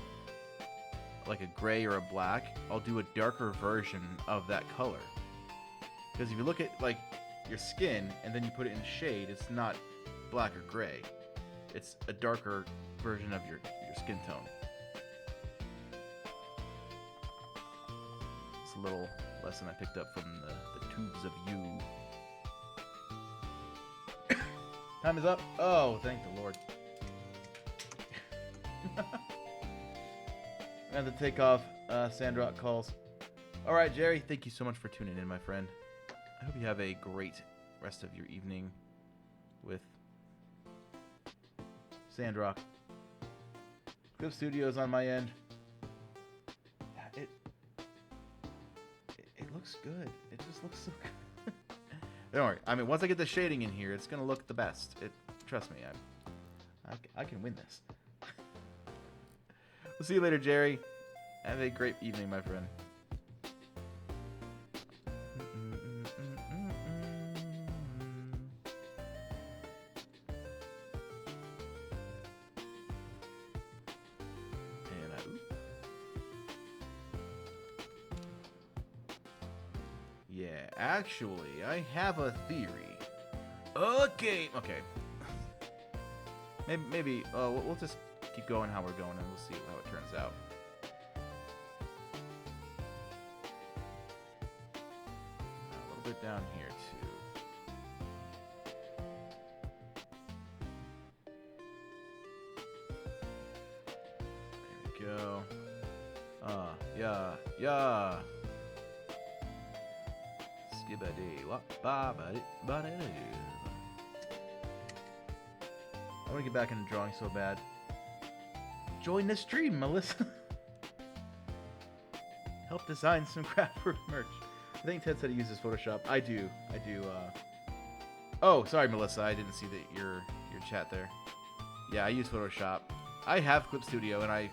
gray or a black. I'll do a darker version of that color. Because if you look at like your skin and then you put it in shade, it's not black or gray. It's a darker version of your skin tone. It's a little lesson I picked up from the tubes of you. Time is up. Oh, thank the Lord. I have to take off. Sandrock calls. Alright, Jerry, thank you so much for tuning in, my friend. I hope you have a great rest of your evening with Sandrock. Clip Studios on my end. It looks good. It just looks so good. Don't worry. I mean, once I get the shading in here, it's gonna look the best. Trust me. I can win this. We'll see you later, Jerry. Have a great evening, my friend. Yeah, actually, I have a theory. Okay. Maybe. We'll just keep going how we're going, and we'll see how it turns out. A little bit down here too. There we go. Yeah. Skibbity wop ba-ba-dee. I want to get back into drawing so bad. Join the stream, Melissa. Help design some Craftworks merch. I think Ted said he uses Photoshop. I do. Oh, sorry, Melissa. I didn't see your chat there. Yeah, I use Photoshop. I have Clip Studio, and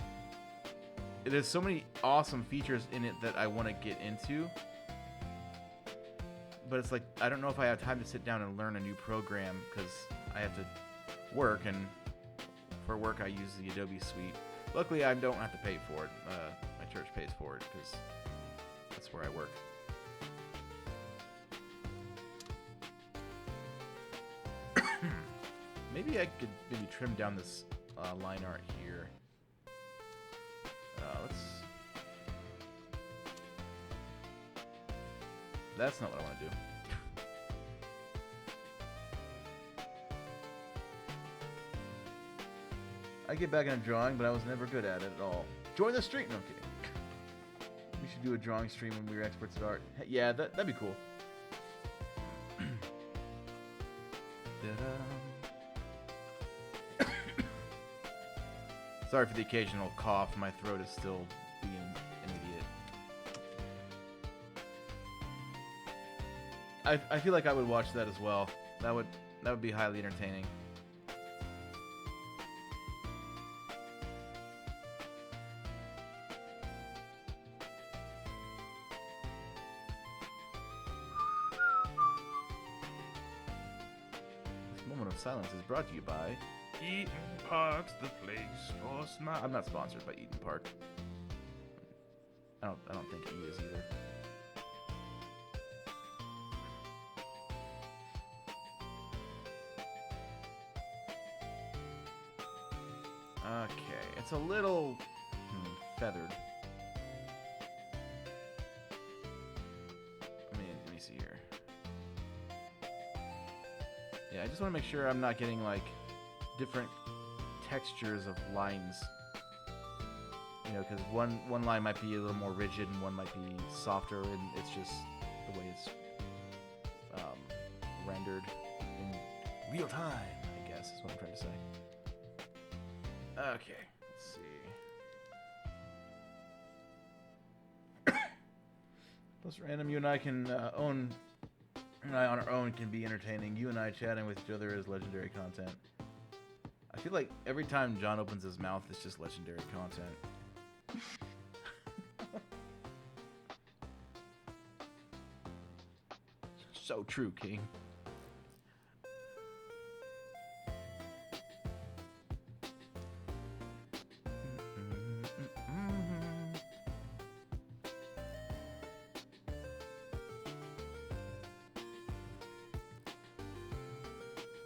there's so many awesome features in it that I want to get into. But it's like, I don't know if I have time to sit down and learn a new program because I have to work, and for work I use the Adobe Suite. Luckily, I don't have to pay for it. My church pays for it because that's where I work. Maybe I could trim down this line art here. That's not what I want to do. I get back into drawing, but I was never good at it at all. Join the stream. No, I'm kidding. We should do a drawing stream when we were experts at art. Yeah, that'd be cool. Sorry for the occasional cough. My throat is still being an idiot. I feel like I would watch that as well. That would be highly entertaining. This moment of silence is brought to you by Eaton Park's the place for smile. I'm not sponsored by Eaton Park. I don't think he is either. Okay, it's a little feathered. Let me see here. Yeah, I just want to make sure I'm not getting like different textures of lines. You know, because one line might be a little more rigid and one might be softer, and it's just the way it's rendered in real time, I guess is what I'm trying to say. Okay, let's see. Plus random, you and I can on our own can be entertaining. You and I chatting with each other is legendary content. I feel like every time John opens his mouth, it's just legendary content. So true, King.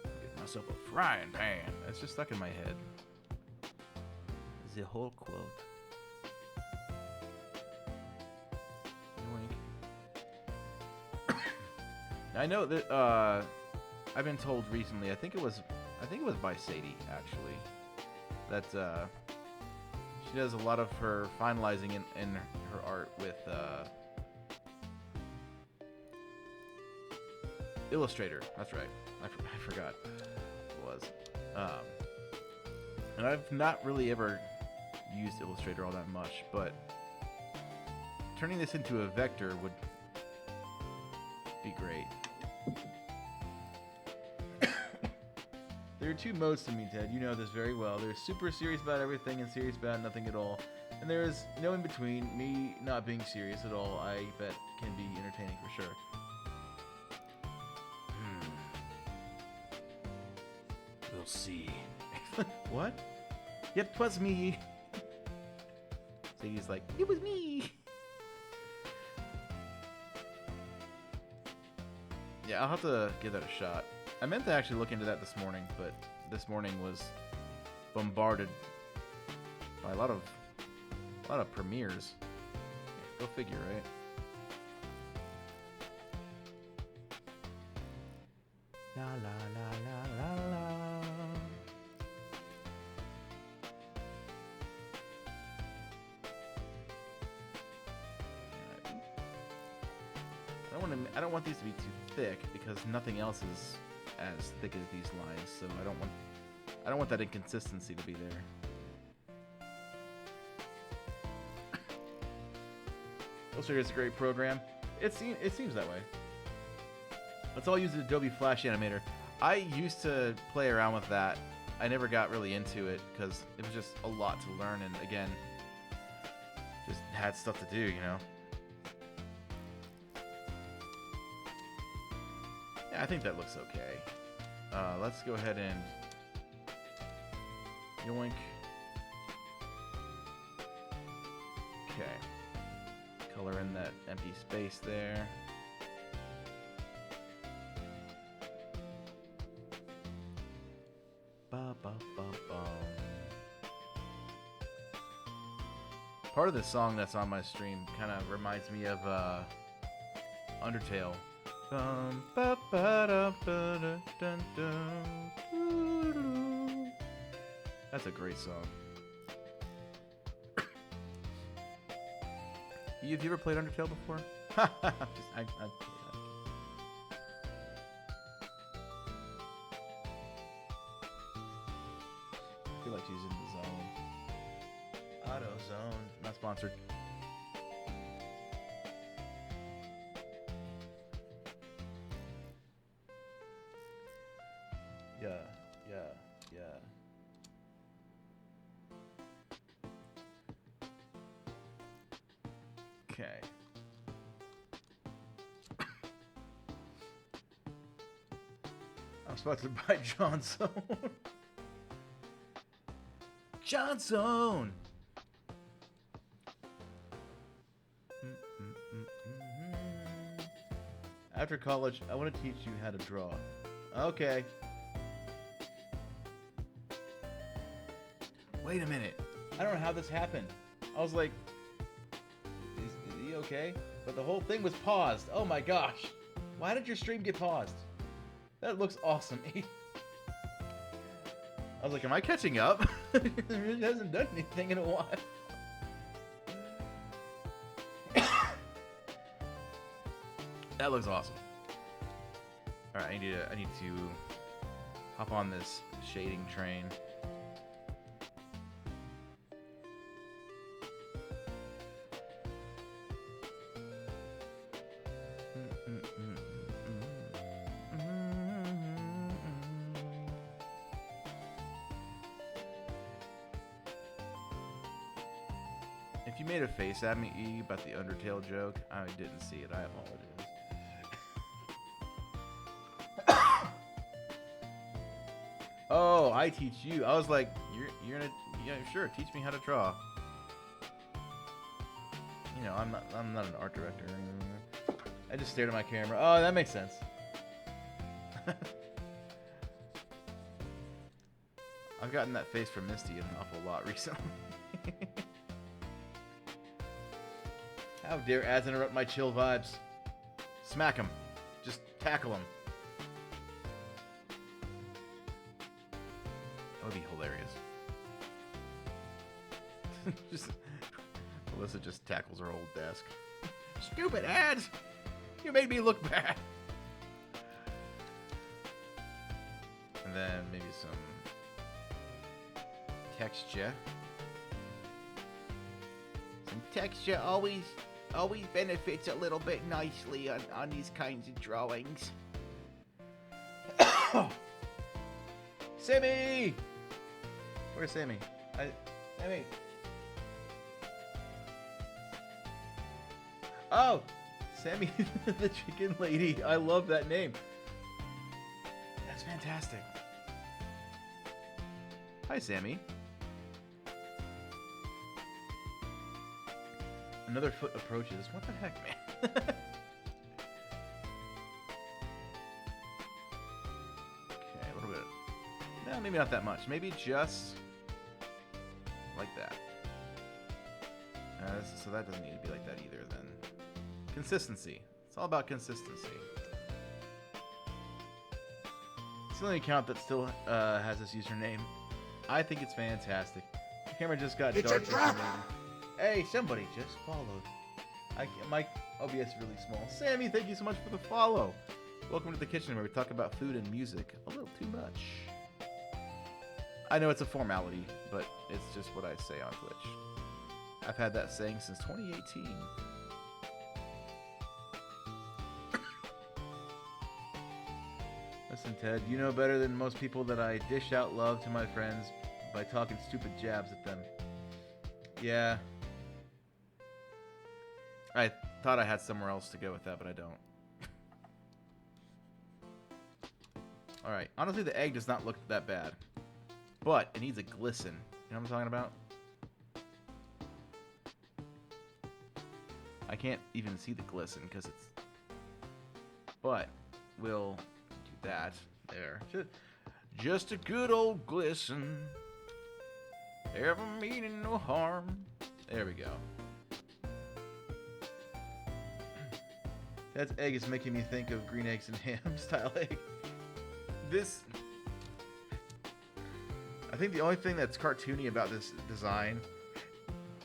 Get myself a frying pan. It's just stuck in my head. The whole quote. I know that I've been told recently. I think it was by Sadie actually that she does a lot of her finalizing in her art with Illustrator. That's right. I forgot what it was. And I've not really ever used Illustrator all that much, but turning this into a vector would be great. There are two modes to me, Ted. You know this very well. There's super serious about everything and serious about nothing at all. And there is no in between. Me not being serious at all, I bet can be entertaining for sure. We'll see. What? Yep, 'twas me. Sadie's like, it was me. Yeah, I'll have to give that a shot. I meant to actually look into that this morning, but this morning was bombarded by a lot of premieres. Go figure, right? La la la la la la. I don't want these to be too thick because nothing else is as thick as these lines, so I don't want that inconsistency to be there. Illustrator is a great program. It seems that way. Let's all use Adobe Flash Animator. I used to play around with that. I never got really into it because it was just a lot to learn, and again, just had stuff to do, you know. I think that looks okay. Let's go ahead and yoink. Okay. Color in that empty space there. Ba, ba, ba, bum. Part of the song that's on my stream kind of reminds me of Undertale. That's a great song. Have you ever played Undertale before? I feel like she's in the zone. Auto Zone, not sponsored. Yeah. Okay. I'm sponsored by John Zone. Johnson! After college, I want to teach you how to draw. Okay. Wait a minute. I don't know how this happened. I was like, is he okay? But the whole thing was paused. Oh my gosh. Why did your stream get paused? That looks awesome. I was like, am I catching up? It hasn't done anything in a while. That looks awesome. All right, I need to hop on this shading train. If you made a face at me, E, about the Undertale joke, I didn't see it. I apologize. Oh, I teach you. I was like, you're gonna, yeah, sure, teach me how to draw. You know, I'm not an art director or anything. I just stared at my camera. Oh, that makes sense. I've gotten that face from Misty an awful lot recently. How dare ads interrupt my chill vibes? Smack him. Just tackle him. That would be hilarious. Just Alyssa just tackles her old desk. Stupid ads! You made me look bad. And then maybe some texture. Some texture always benefits a little bit nicely on these kinds of drawings. Sammy! Where's Sammy? Sammy. Oh! Sammy the Chicken Lady. I love that name. That's fantastic. Hi, Sammy. Another foot approaches. What the heck, man? Okay, a little bit. No, maybe not that much. Maybe just like that. So that doesn't need to be like that either, then. Consistency. It's all about consistency. It's the only account that still has this username. I think it's fantastic. The camera just got dark. It's a trap! Hey, somebody just followed. My OBS is really small. Sammy, thank you so much for the follow. Welcome to the kitchen where we talk about food and music a little too much. I know it's a formality, but it's just what I say on Twitch. I've had that saying since 2018. Listen, Ted, you know better than most people that I dish out love to my friends by talking stupid jabs at them. Yeah. I thought I had somewhere else to go with that, but I don't. Alright, honestly the egg does not look that bad. But it needs a glisten. You know what I'm talking about? I can't even see the glisten because it's... But we'll do that. There. Just a good old glisten. Ever meaning no harm. There we go. That egg is making me think of green eggs and ham style egg. This... I think the only thing that's cartoony about this design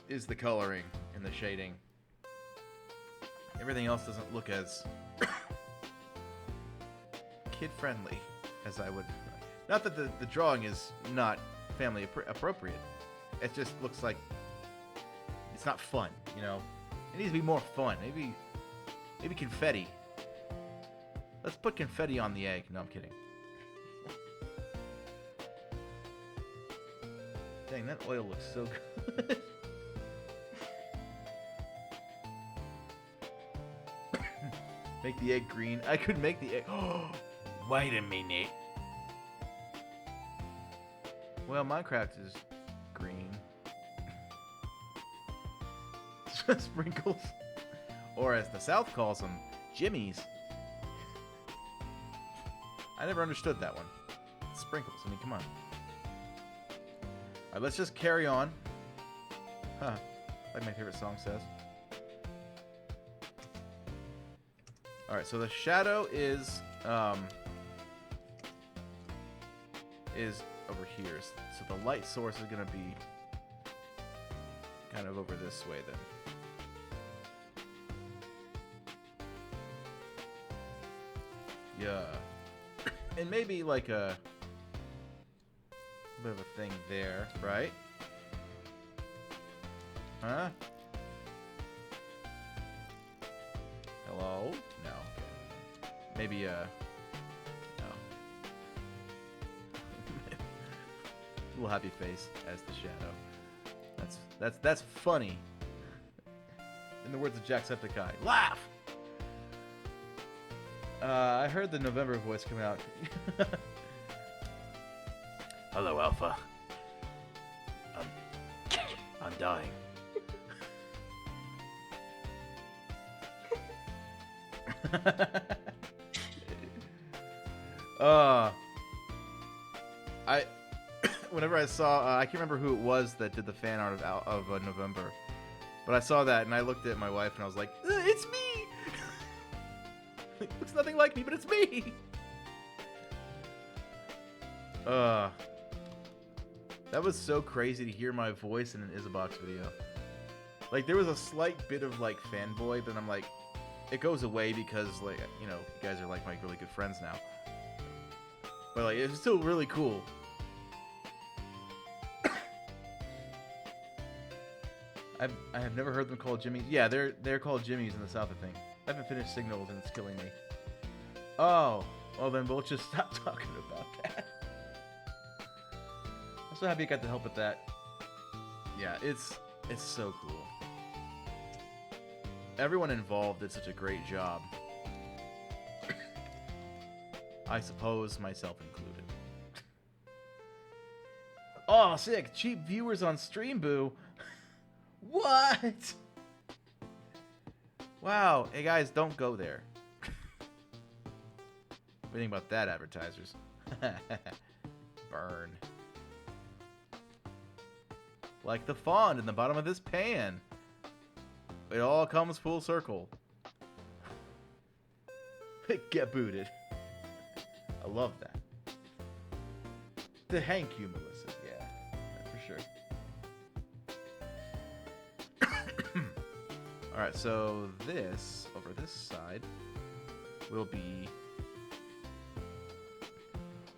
is the coloring and the shading. Everything else doesn't look as kid-friendly as I would... Not that the drawing is not family appropriate. It just looks like it's not fun, you know? It needs to be more fun. Maybe confetti. Let's put confetti on the egg. No, I'm kidding. Dang, that oil looks so good. Make the egg green. I could make the egg... Wait a minute. Well, Minecraft is green. Sprinkles. Or as the South calls them, Jimmies. I never understood that one. Sprinkles, I mean, come on. Alright, let's just carry on. Huh. Like my favorite song says. Alright, so the shadow is over here. So the light source is gonna be kind of over this way then. Yeah. And maybe like a bit of a thing there, right? Huh? Hello? No. Okay. Maybe no. Little happy face as the shadow. That's funny. In the words of Jacksepticeye, laugh. I heard the November voice come out. Hello, Alpha. I'm dying. Whenever I saw, I can't remember who it was that did the fan art of November, but I saw that and I looked at my wife and I was like, "It's me." Looks nothing like me, but it's me. That was so crazy to hear my voice in an Isabox video. Like, there was a slight bit of like fanboy, but I'm like, it goes away because, like, you know, you guys are like my really good friends now. But like, it's still really cool. I have never heard them called Jimmies. Yeah, they're called Jimmies in the South, I think. I haven't finished Signals and it's killing me. Oh, well then we'll just stop talking about that. I'm so happy I got to help with that. Yeah, it's so cool. Everyone involved did such a great job. I suppose myself included. Oh, sick! Cheap viewers on Stream Boo. What? Wow. Hey guys, don't go there. What do you think about that, advertisers? Burn. Like the font in the bottom of this pan. It all comes full circle. Get booted. I love that. The Hank you, Melissa. Yeah, for sure. Alright, so this, over this side, will be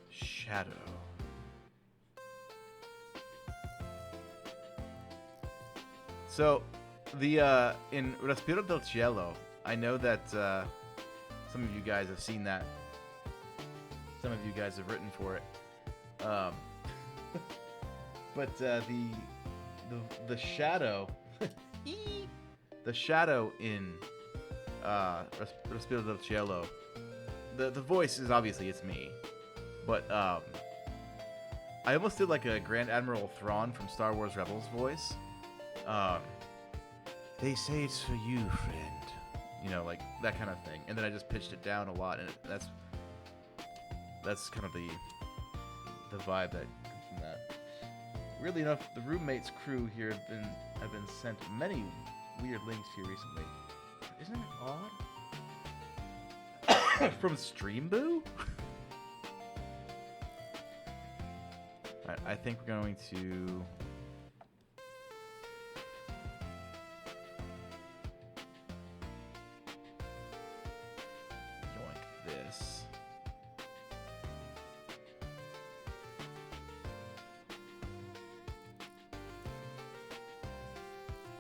shadow. So, the, in Respiro del Cielo, I know that, some of you guys have seen that. Some of you guys have written for it. But, the shadow... The shadow in Respiro del Cielo, the voice is obviously it's me, but I almost did like a Grand Admiral Thrawn from Star Wars Rebels voice. They say it's for you, friend. You know, like that kind of thing. And then I just pitched it down a lot, and that's kind of the vibe that comes from that. Weirdly enough, the roommates crew here have been sent many weird links here recently. Isn't it odd? From Streamboo? Alright, I think we're going to join this.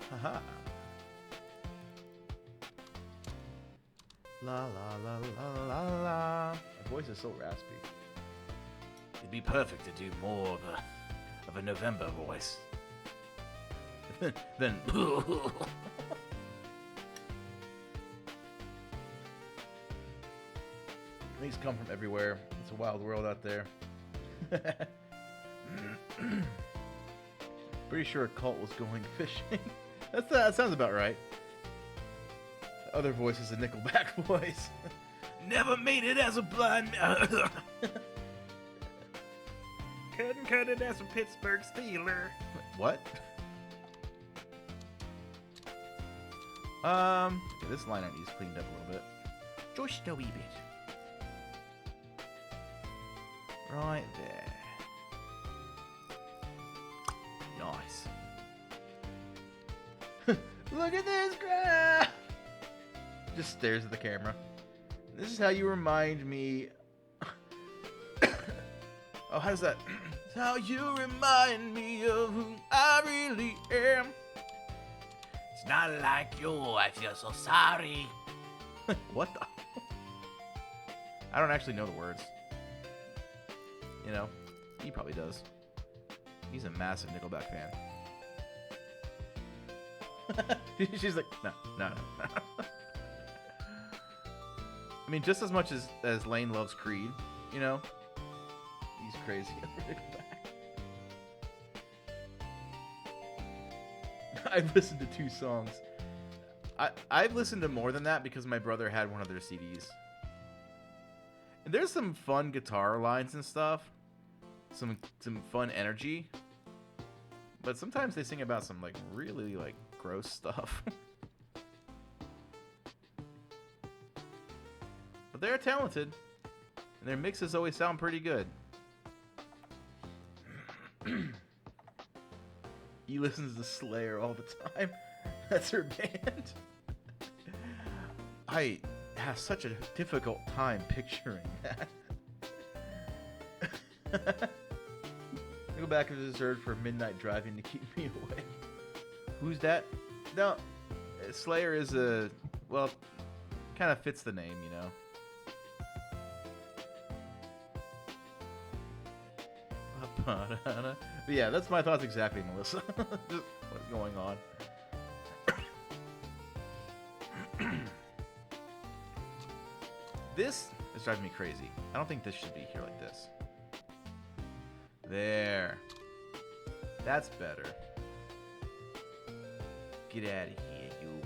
Haha. La la la la la la. My voice is so raspy. It'd be perfect to do more of a November voice. Then things come from everywhere. It's a wild world out there. Pretty sure a cult was going fishing. That sounds about right. The other voice is a Nickelback voice. Never made it as a blind man. Couldn't cut it as a Pittsburgh Steeler. What? Okay, this line I need cleaned up a little bit. Just a wee bit. Right there. Nice. Look at this graph! Just stares at the camera. This is how you remind me. Oh, how does that? It's how you remind me of who I really am. It's not like you, I feel so sorry. What the? I don't actually know the words. You know, he probably does. He's a massive Nickelback fan. She's like, no. I mean, just as much as Lane loves Creed, you know, he's crazy over Nickelback. I've listened to 2 songs. I've listened to more than that because my brother had one of their CDs. And there's some fun guitar lines and stuff. Some fun energy. But sometimes they sing about some like really like gross stuff. But they're talented. And their mixes always sound pretty good. He listens to Slayer all the time. That's her band. I have such a difficult time picturing that. Go back and reserved for midnight driving to keep me awake. Who's that? No, Slayer is a, well, kind of fits the name, you know. But yeah, that's my thoughts exactly, Melissa. Just what's going on. This is driving me crazy. I don't think this should be here like this. There. That's better. Get out of here, you.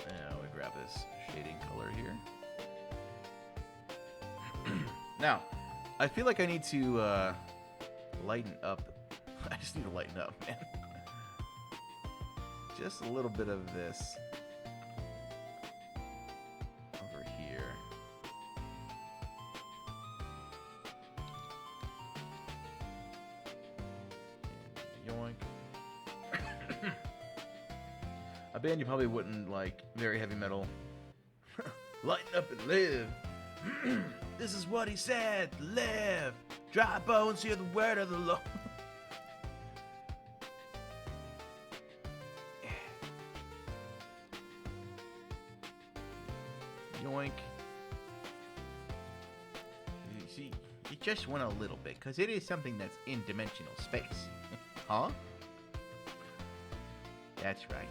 Now we grab this shading color here. Now, I feel like I need to lighten up. I just need to lighten up, man. Just a little bit of this over here. And yoink. A band you probably wouldn't like, very heavy metal. Lighten up and live. This is what he said. Live. Dry bones hear the word of the Lord. Yoink. You see, it just went a little bit, because it is something that's in dimensional space. Huh? That's right.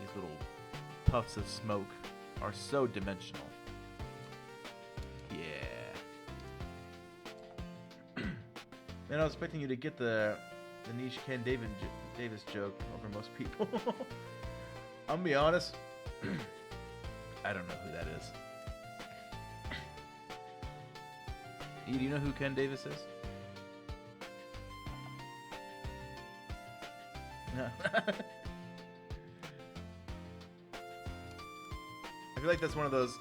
These little puffs of smoke are so dimensional. Yeah. Man, I was expecting you to get the niche Ken Davis joke over most people. I'm gonna be honest. I don't know who that is. E, do you know who Ken Davis is? No. I feel like that's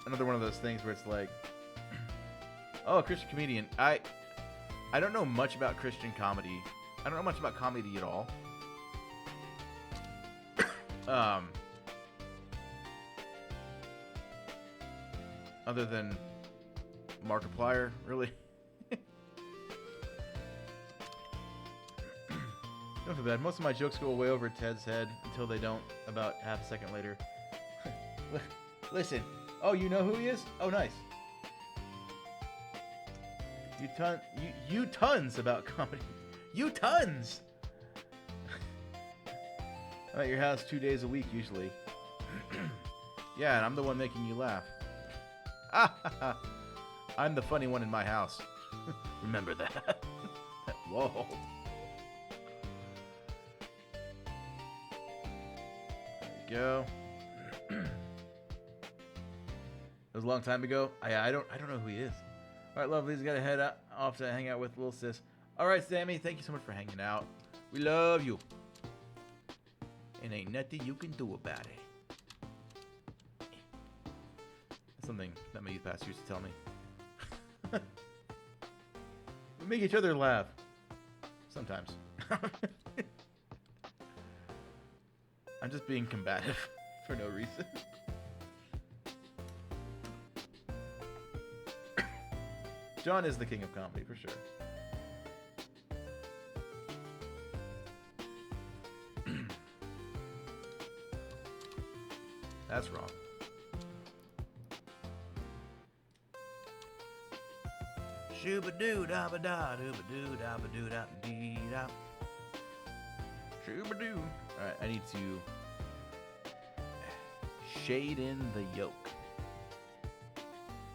another one of those things where it's like, oh, a Christian comedian. I don't know much about Christian comedy. I don't know much about comedy at all. Other than Markiplier, really. Don't feel bad. Most of my jokes go way over Ted's head until they don't about half a second later. Listen. Oh, you know who he is? Oh, nice. You tons about comedy. You tons. I'm at your house 2 days a week usually. Yeah, and I'm the one making you laugh. I'm the funny one in my house. Remember that. Whoa. There we go. It was a long time ago. I don't know who he is. All right, lovelies, got to head off to hang out with little sis. All right, Sammy, thank you so much for hanging out. We love you. And ain't nothing you can do about it. That's something that my youth pastor used to tell me. We make each other laugh. Sometimes. I'm just being combative for no reason. John is the king of comedy, for sure. That's wrong. Shooba-doo, da-ba-da, dooba-doo, da-ba-doo, da-dee-da. Shooba-doo. Alright, I need to shade in the yolk.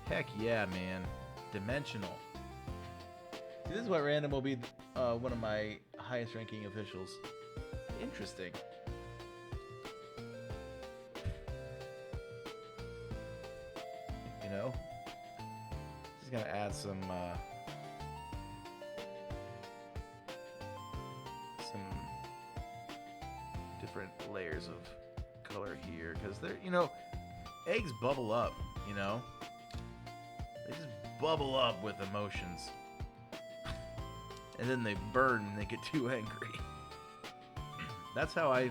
Heck yeah, man. Dimensional. See, this is why Random will be one of my highest ranking officials. Interesting. You know? Just gonna add some different layers of color here, because they're, you know, eggs bubble up, you know? They just bubble up with emotions. And then they burn and they get too angry. That's how I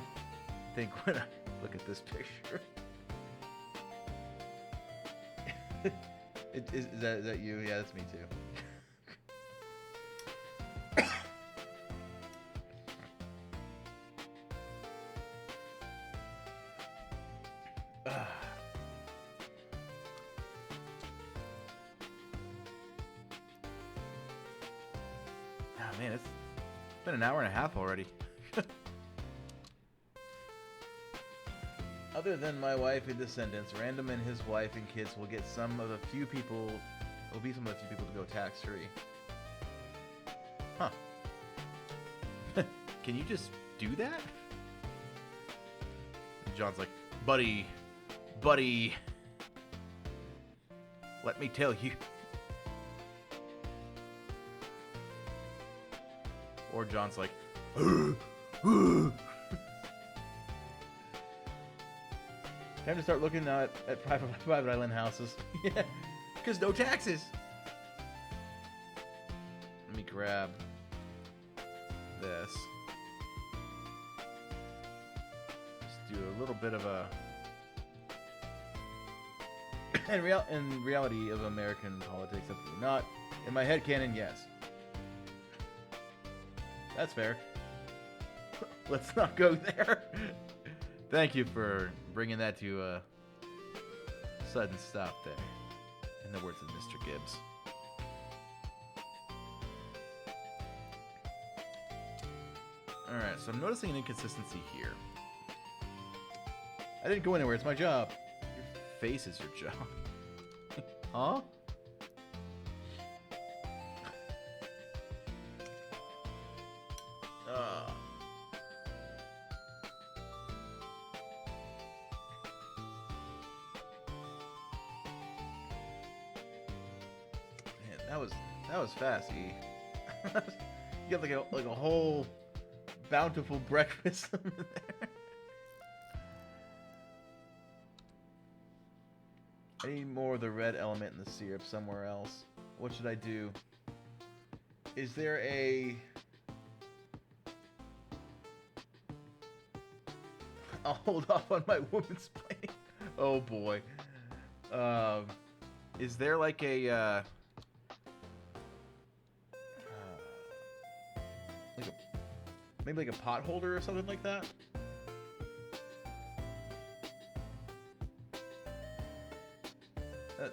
think when I look at this picture. Is that you? Yeah, that's me too. Oh man, it's been an hour and a half already. Other than my wife and descendants, Random and his wife and kids will get some of the few people. Will be some of the few people to go tax-free. Huh? Can you just do that? And John's like, buddy, let me tell you. Or John's like, time to start looking at private island houses. Yeah, because no taxes. Let me grab this. Just do a little bit of a in reality of American politics. Absolutely not. In my headcanon, yes. That's fair. Let's not go there. Thank you for bringing that to a sudden stop there. In the words of Mr. Gibbs. Alright, so I'm noticing an inconsistency here. I didn't go anywhere, it's my job. Your face is your job. Huh? That was fast, E. You got like a whole bountiful breakfast in there. I need more of the red element in the syrup somewhere else. What should I do? Is there a... I'll hold off on my woman's plate. Oh boy. Is there like a... maybe like a pot holder or something like that?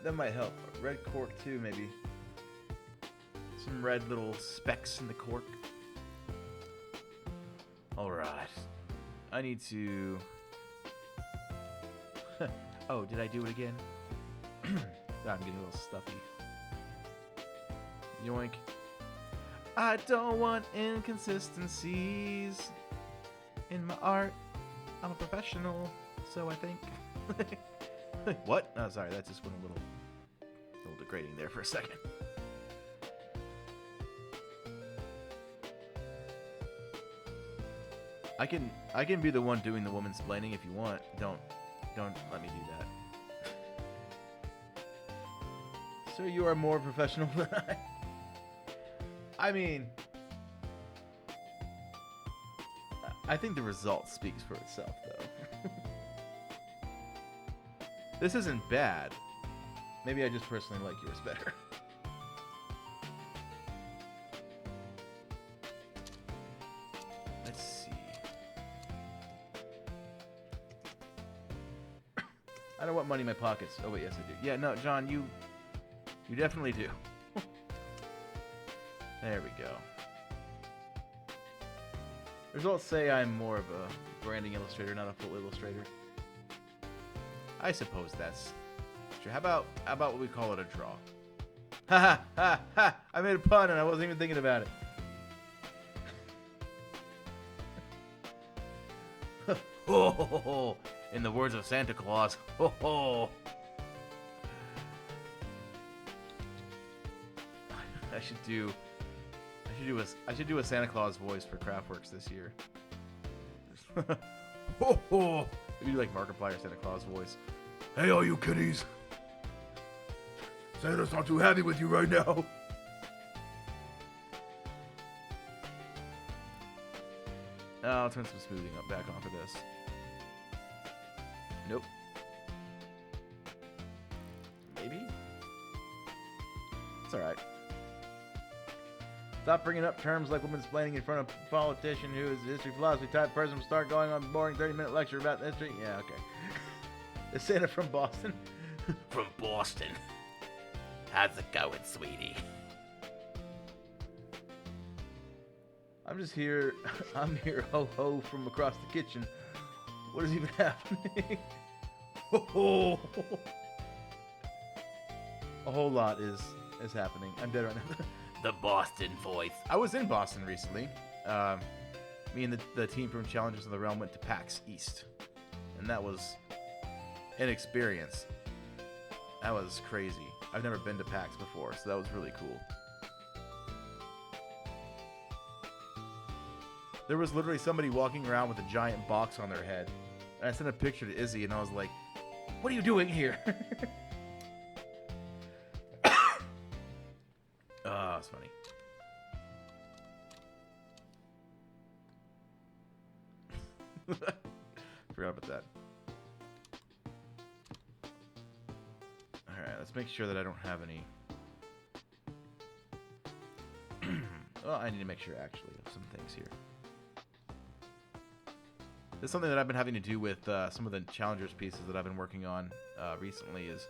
That might help. A red cork too, maybe. Some red little specks in the cork. Alright. I need to... Oh, did I do it again? I'm getting a little stuffy. Yoink. I don't want inconsistencies in my art. I'm a professional, so I think. What? Oh, sorry, that just went a little degrading there for a second. I can be the one doing the woman-splaining if you want. Don't let me do that. Sir, you are more professional than I. I mean, I think the result speaks for itself, though. This isn't bad. Maybe I just personally like yours better. Let's see. I don't want money in my pockets. Oh wait, yes I do. Yeah, no, John, you definitely do. There we go. Results say I'm more of a branding illustrator, not a full illustrator. I suppose that's true. How about what we call it a draw? Ha ha ha ha! I made a pun and I wasn't even thinking about it. Ho ho ho! In the words of Santa Claus, ho ho! I should do a Santa Claus voice for Craftworks this year. Ho ho! Maybe like Markiplier Santa Claus voice. Hey, all you kiddies! Santa's not too happy with you right now. I'll turn some smoothing up back on for this. Nope. Maybe? It's alright. Stop bringing up terms like woman-splaining in front of a politician who is a history philosophy type person will start going on a boring 30-minute lecture about history. Yeah, okay. Is Santa from Boston? From Boston. How's it going, sweetie? I'm just here. I'm here, ho ho, from across the kitchen. What is even happening? Ho ho! A whole lot is happening. I'm dead right now. The Boston voice. I was in Boston recently. Me and the team from Challengers of the Realm went to PAX East, and that was an experience. That was crazy. I've never been to PAX before, so that was really cool. There was literally somebody walking around with a giant box on their head. And I sent a picture to Izzy, and I was like, what are you doing here? Oh, it's funny. Forgot about that. Alright, let's make sure that I don't have any... Well, I need to make sure, actually, of some things here. This is something that I've been having to do with some of the Challengers pieces that I've been working on recently is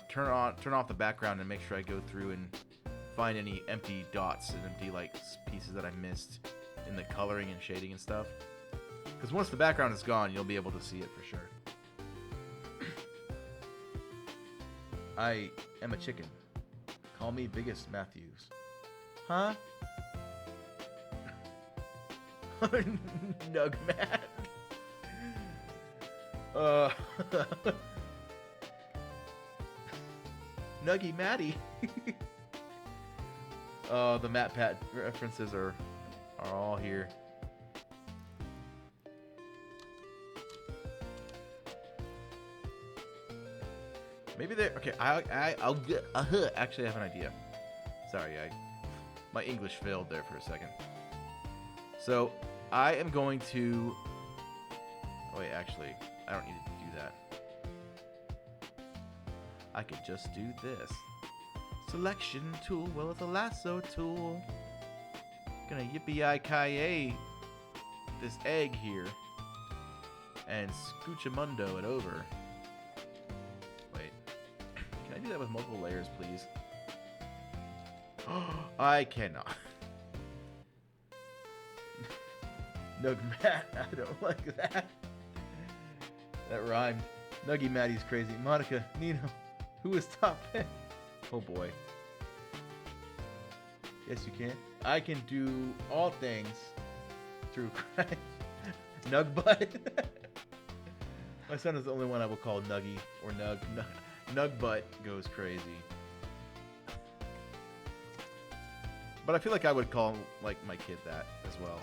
turn off the background and make sure I go through and find any empty dots and empty like pieces that I missed in the coloring and shading and stuff. Because once the background is gone, you'll be able to see it for sure. I am a chicken. Call me Biggest Matthews. Huh? Nugmat. Nuggy Matty. The Matt Pat references are all here. Maybe they're okay. I'll get. Actually, I have an idea. Sorry, my English failed there for a second. So I am going to. Oh wait, actually, I don't need to do that. I could just do this. Selection tool. Well, it's a lasso tool. Gonna yippee-ki-yay this egg here and scoochamundo it over. Wait, can I do that with multiple layers, please? I cannot. Nugmat, I don't like that. That rhymed. Nuggy Matty's crazy. Monica, Nino, who is top 10? Oh boy. Yes, you can. I can do all things through Christ. Nug butt. My son is the only one I will call Nuggy or Nug. Nug butt goes crazy. But I feel like I would call like my kid that as well.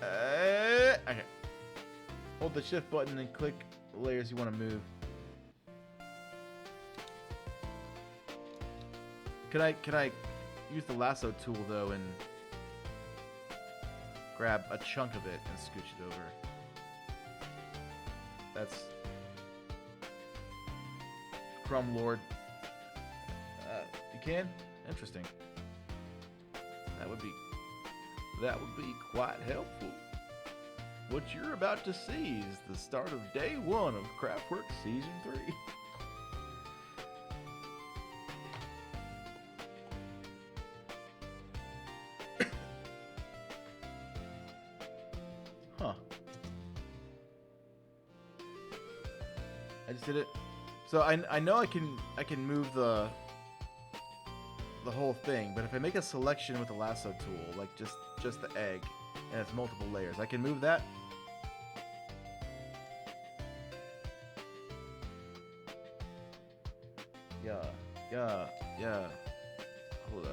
Okay. Hold the shift button and click layers you want to move. Can I use the lasso tool though and grab a chunk of it and scooch it over? That's Crumb Lord. You can? Interesting. That would be quite helpful. What you're about to see is the start of day 1 of Craftworks Season 3. Huh. I just did it. So I know I can move the whole thing, but if I make a selection with the lasso tool, like just the egg, and it's multiple layers, I can move that. Yeah. Hold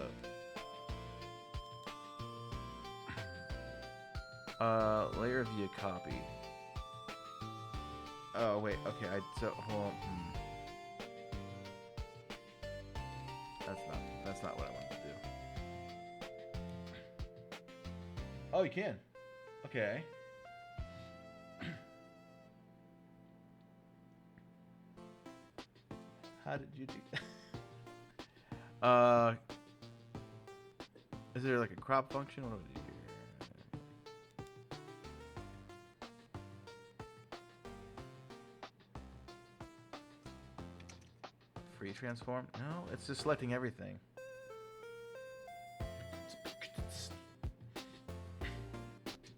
up. Layer via copy. Oh wait, okay. Hold on. That's not what I wanted to do. Oh, you can. Okay. How did you do that? Is there like a crop function? What do we do here? Free transform? No, it's just selecting everything.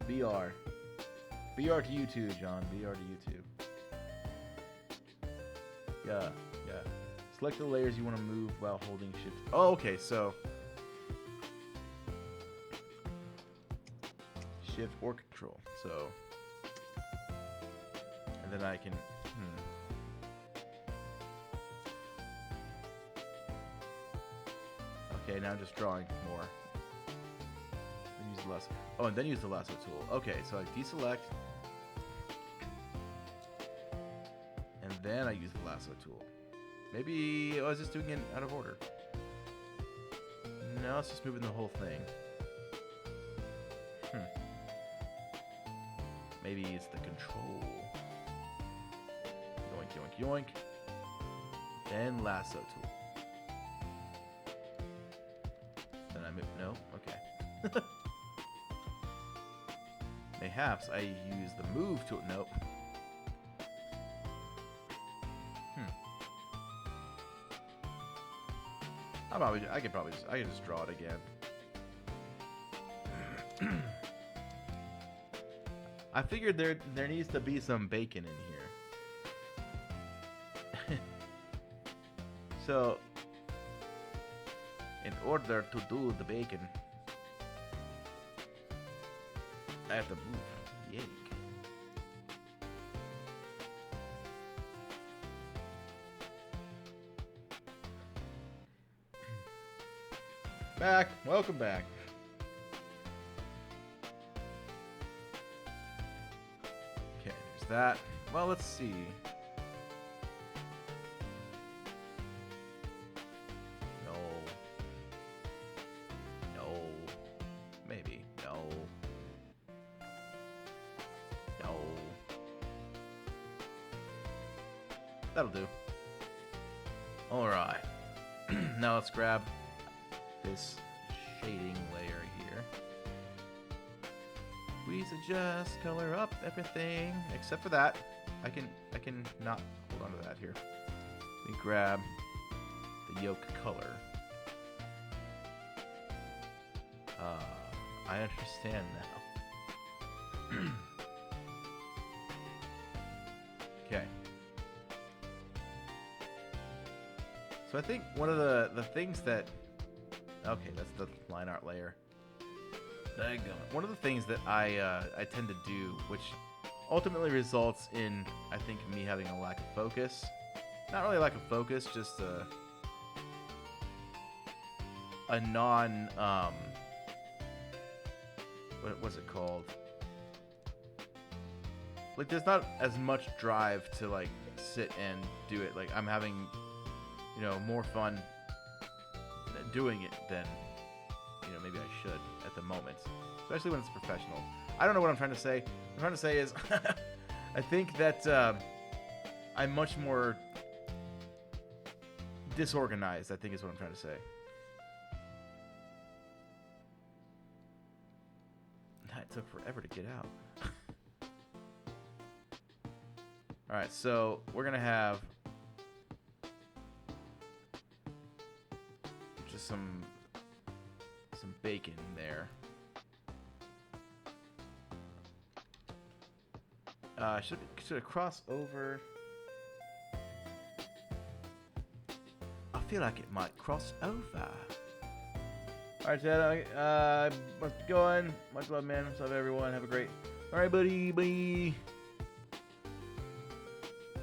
BR. BR to you too, John. BR to you too. Yeah. Select the layers you want to move while holding shift. Oh, okay, so shift or control. So, and then I can. Okay, now I'm just drawing more. Then use the lasso. Oh, and then use the lasso tool. Okay, so I deselect, and then I use the lasso tool. Maybe I was just doing it out of order. No, it's just moving the whole thing. Maybe it's the control. Yoink, yoink, yoink. Then lasso tool. Then I move. No? Okay. Mayhaps I use the move tool. Nope. I could just draw it again. I figured there needs to be some bacon in here. So, in order to do the bacon, I have to move the egg. Back. Welcome back. Okay, there's that. Well, let's see. No. Maybe. No. That'll do. Alright. Now let's grab this shading layer here. Please adjust, color up everything except for that. I can not hold on to that here. Let me grab the yolk color. I understand now. Okay. So I think one of the things that... Okay, that's the line art layer. One of the things that I tend to do, which ultimately results in, I think, me having a lack of focus. Not really a lack of focus, just a non... what's it called? Like, there's not as much drive to, like, sit and do it. Like, I'm having, you know, more fun doing it than, you know, maybe I should at the moment. Especially when it's professional. I don't know what I'm trying to say. What I'm trying to say is, I think that I'm much more disorganized, I think is what I'm trying to say. That took forever to get out. Alright, so we're going to have just some bacon there. Should I cross over? I feel like it might cross over. Alright, Ted, what's going? Much love, man. What's up, everyone? Have a great... Alright, buddy. Bye.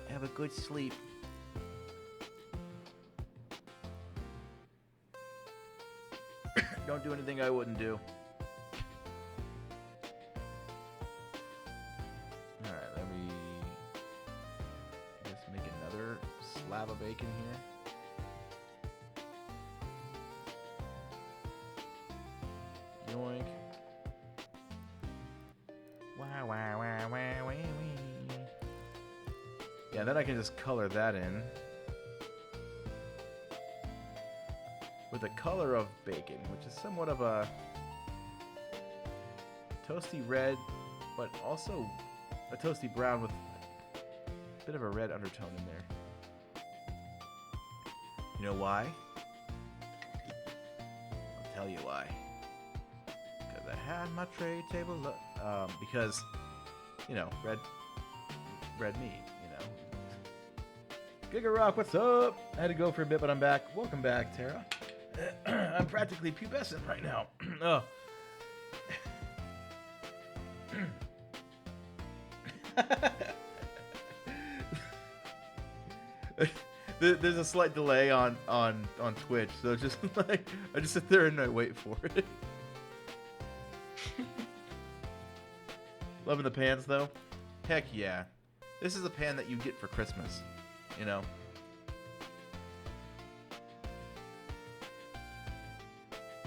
Have a good sleep. Don't do anything I wouldn't do. Alright, let me just make another slab of bacon here. Yoink. Wow, wow, wow, wow, wow. Yeah, then I can just color that in with the color of bacon, which is somewhat of a toasty red, but also a toasty brown with a bit of a red undertone in there. You know why? I'll tell you why. Because I had my tray table up. Because, you know, red meat. Giga Rock, what's up? I had to go for a bit, but I'm back. Welcome back, Tara. I'm practically pubescent right now. Oh. There's a slight delay on Twitch, so just like I just sit there and I wait for it. Loving the pans though? Heck yeah. This is a pan that you get for Christmas. You know,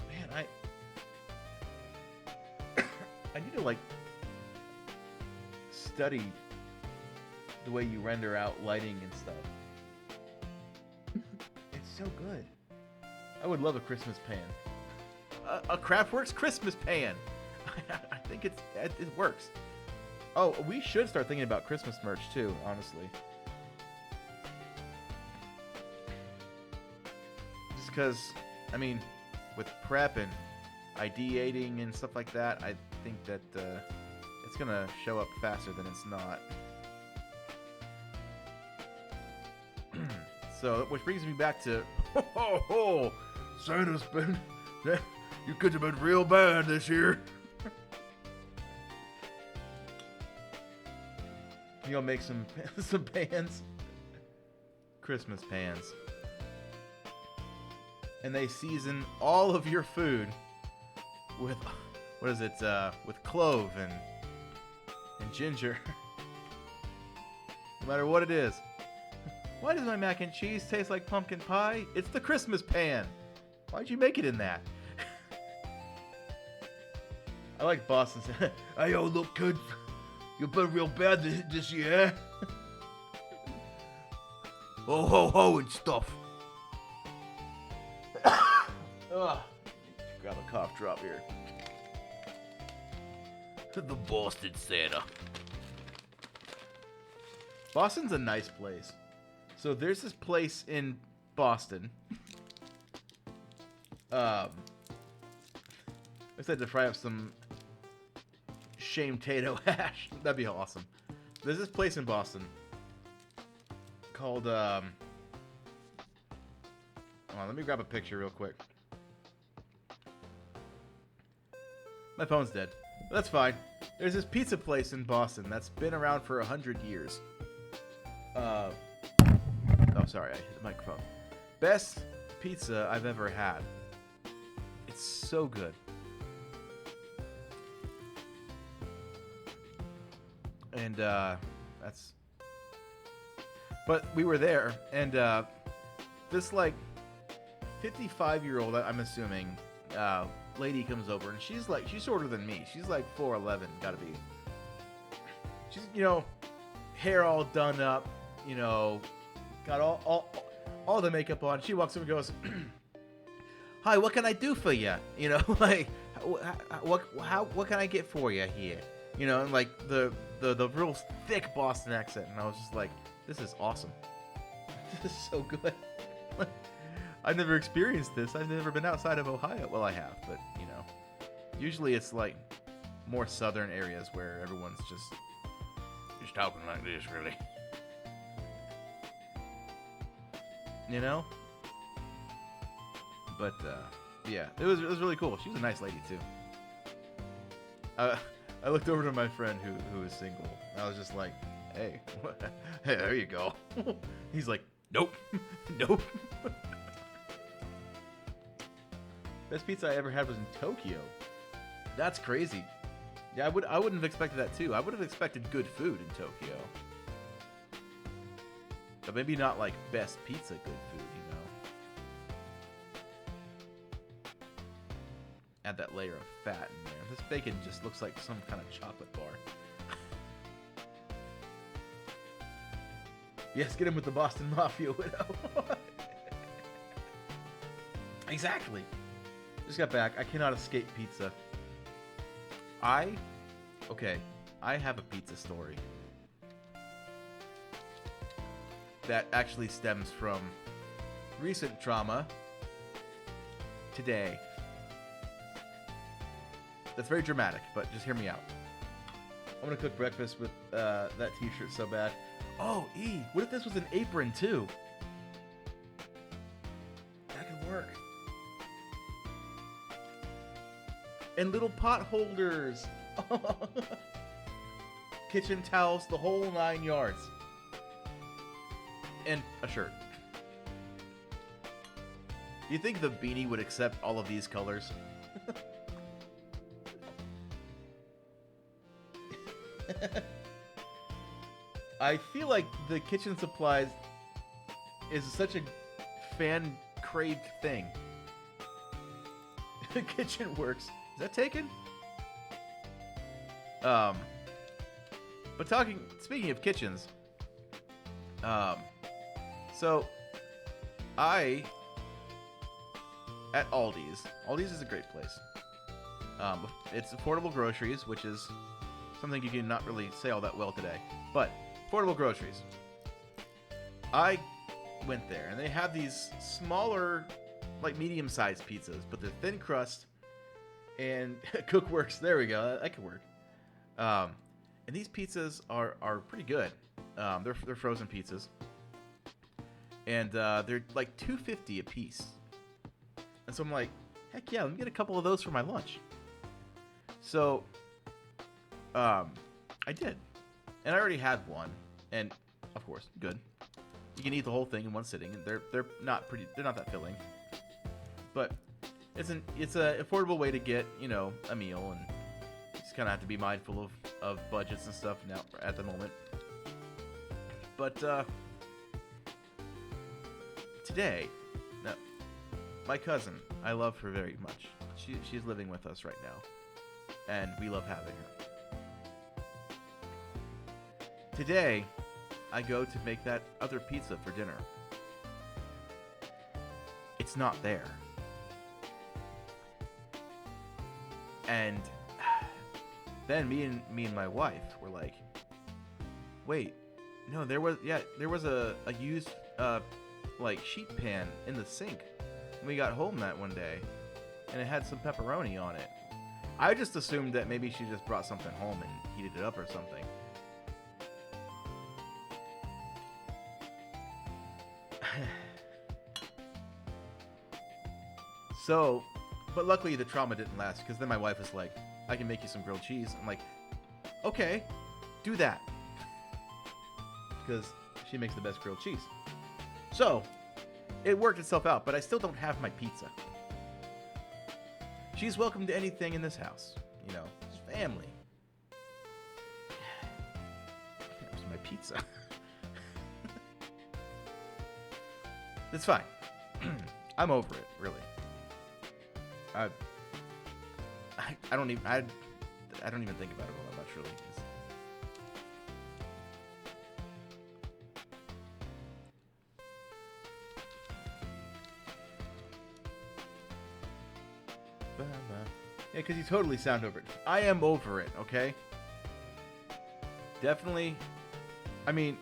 man, I need to like study the way you render out lighting and stuff. It's so good. I would love a Christmas pan, a Craftworks Christmas pan. I think it works. Oh, we should start thinking about Christmas merch too, honestly. Because, I mean, with prep and ideating and stuff like that, I think that it's going to show up faster than it's not. So, which brings me back to, Santa's been, you could have been real bad this year. You gonna make some pans? Christmas pans. And they season all of your food with, what is it, with clove and ginger. No matter what it is. Why does my mac and cheese taste like pumpkin pie? It's the Christmas pan. Why'd you make it in that? I like Boston. Hey, yo, look, kid. You've been real bad this year. Ho, ho, ho, and stuff. Grab a cough drop here. The Boston Santa. Boston's a nice place. So there's this place in Boston. I said to fry up some shame tato hash. That'd be awesome. There's this place in Boston called Hold on, let me grab a picture real quick. My phone's dead. That's fine. There's this pizza place in Boston that's been around for 100 years. Oh, sorry, I hit the microphone. Best pizza I've ever had. It's so good. And, that's... But we were there, and, this, like, 55-year-old, I'm assuming, lady comes over, and she's shorter than me. She's like 4'11", gotta be. She's, you know, hair all done up, you know, got all the makeup on. She walks over and goes, "Hi, what can I do for you?" You know, like, what can I get for you here? You know, and like the real thick Boston accent, and I was just like, this is awesome. This is so good. I've never experienced this. I've never been outside of Ohio. Well, I have, but, you know, usually it's like more southern areas where everyone's just talking like this, really. You know? But, yeah, it was really cool. She was a nice lady, too. I looked over to my friend who is single. I was just like, hey, hey, there you go. He's like, nope, nope. Best pizza I ever had was in Tokyo. That's crazy. Yeah, I wouldn't have expected that too. I would have expected good food in Tokyo. But maybe not like best pizza good food, you know. Add that layer of fat in there. This bacon just looks like some kind of chocolate bar. Yes, get him with the Boston Mafia widow. Exactly. Just got back. I cannot escape pizza. Okay, I have a pizza story that actually stems from recent trauma today. That's very dramatic, but just hear me out. I'm gonna cook breakfast with that t-shirt so bad. Oh, what if this was an apron too? That could work. And little pot holders. Kitchen towels, the whole 9 yards. And a shirt. Do you think the beanie would accept all of these colors? I feel like the kitchen supplies is such a fan-craved thing. Kitchen Works. Is that taken? But speaking of kitchens, so at Aldi's is a great place. It's affordable groceries, which is something you can not really say all that well today, but affordable groceries. I went there, and they have these smaller, like medium-sized pizzas, but they're thin crust, and Cookworks, there we go, that could work. And these pizzas are pretty good. They're frozen pizzas, and they're like $2.50 a piece. And so I'm like, heck yeah, let me get a couple of those for my lunch. So, I did, and I already had one, and of course, good. You can eat the whole thing in one sitting, and they're not that filling, but it's an affordable way to get, you know, a meal, and you just kind of have to be mindful of budgets and stuff now at the moment. But today, now, my cousin, I love her very much. She's living with us right now, and we love having her. Today, I go to make that other pizza for dinner. It's not there. And then me and my wife were like, wait, no, there was a used like sheet pan in the sink when we got home that one day, and it had some pepperoni on it. I just assumed that maybe she just brought something home and heated it up or something. So, but luckily the trauma didn't last, because then my wife was like, I can make you some grilled cheese. I'm like, okay, do that. Because she makes the best grilled cheese. So, it worked itself out, but I still don't have my pizza. She's welcome to anything in this house. You know, it's family. There's my pizza. It's fine. I'm over it, really. I don't even think about it all that much, really. Yeah, because you totally sound over it. I am over it, okay? Definitely. I mean,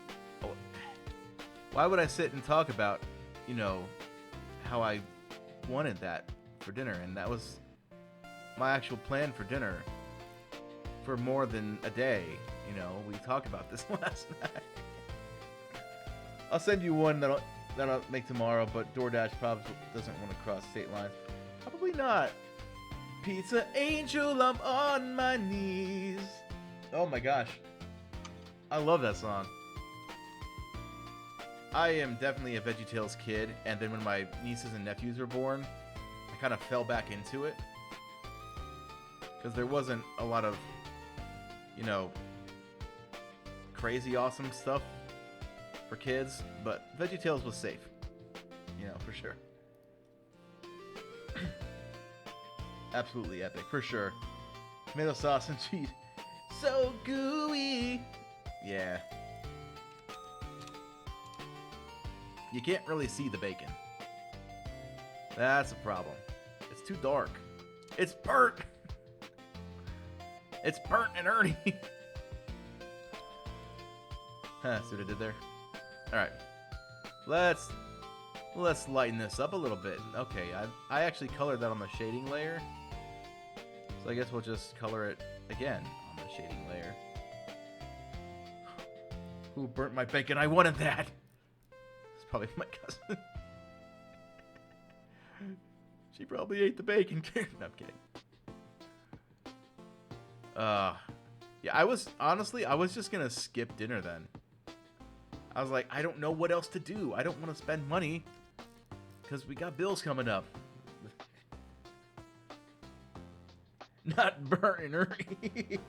why would I sit and talk about, you know, how I wanted that for dinner? And that was my actual plan for dinner for more than a day. You know, we talked about this last night. I'll send you one that I'll make tomorrow, but DoorDash probably doesn't want to cross state lines. Probably not. Pizza Angel, I'm on my knees. Oh my gosh. I love that song. I am definitely a VeggieTales kid, and then when my nieces and nephews were born, I kind of fell back into it. Because there wasn't a lot of, you know, crazy awesome stuff for kids, but VeggieTales was safe. You know, for sure. Absolutely epic, for sure. Tomato sauce and cheese. So gooey. Yeah. You can't really see the bacon. That's a problem. It's too dark. It's burnt. It's burnt and Ernie. Huh, see what I did there? Alright. Let's lighten this up a little bit. Okay, I actually colored that on the shading layer. So I guess we'll just color it again on the shading layer. Who burnt my bacon? I wanted that! It's probably my cousin. She probably ate the bacon. No, I'm kidding. Yeah, I was just gonna skip dinner then. I was like, I don't know what else to do. I don't want to spend money because we got bills coming up. Not burnt and Ernie.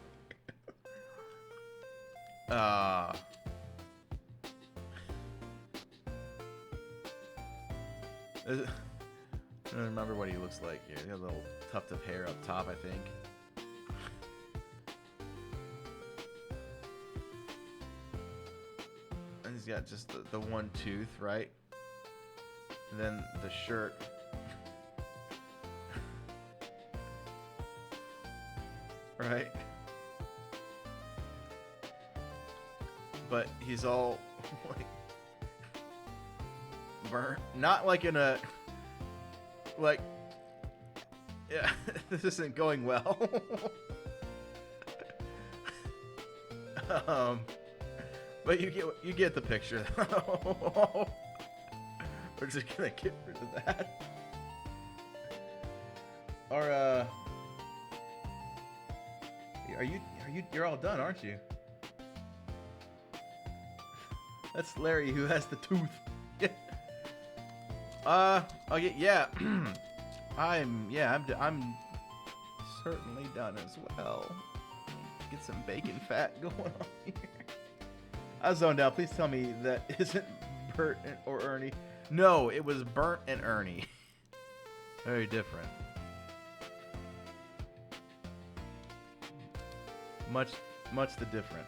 I don't remember what he looks like here. He has a little tuft of hair up top, I think. And he's got just the one tooth, right? And then the shirt. Right? But he's all like burnt. Not like in a like, yeah, this isn't going well. But you get the picture. We're just gonna get rid of that. Or you're all done, aren't you? That's Larry who has the tooth. Okay, yeah. I'm certainly done as well. Get some bacon fat going on here. I zoned out. Please tell me that isn't Bert or Ernie. No, it was Burnt and Ernie. Very different. Much the different.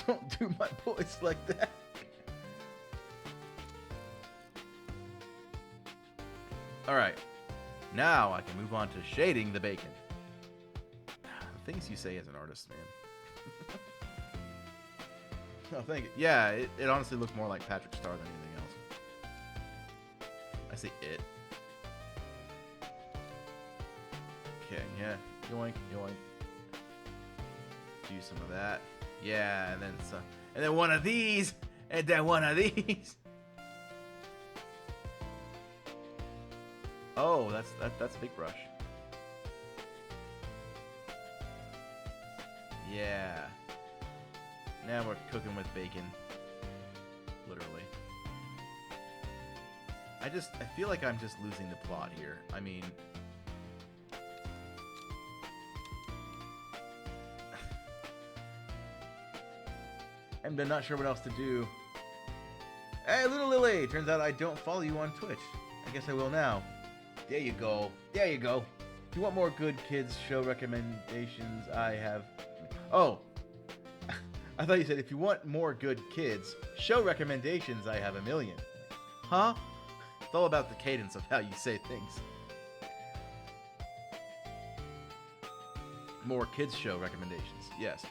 Don't do my voice like that. Alright, now I can move on to shading the bacon. The things you say as an artist, man. Oh, thank you. Yeah, it honestly looked more like Patrick Star than anything else. I say it. Okay, yeah. Yoink, yoink. Do some of that. Yeah, and then some. And then one of these. And then one of these. Oh, that's big brush. Yeah. Now we're cooking with bacon. Literally. I feel like I'm just losing the plot here. I mean, I'm not sure what else to do. Hey, Little Lily! Turns out I don't follow you on Twitch. I guess I will now. There you go. There you go. If you want more good kids show recommendations, I have... Oh! I thought you said, if you want more good kids show recommendations, I have a million. Huh? It's all about the cadence of how you say things. More kids show recommendations. Yes.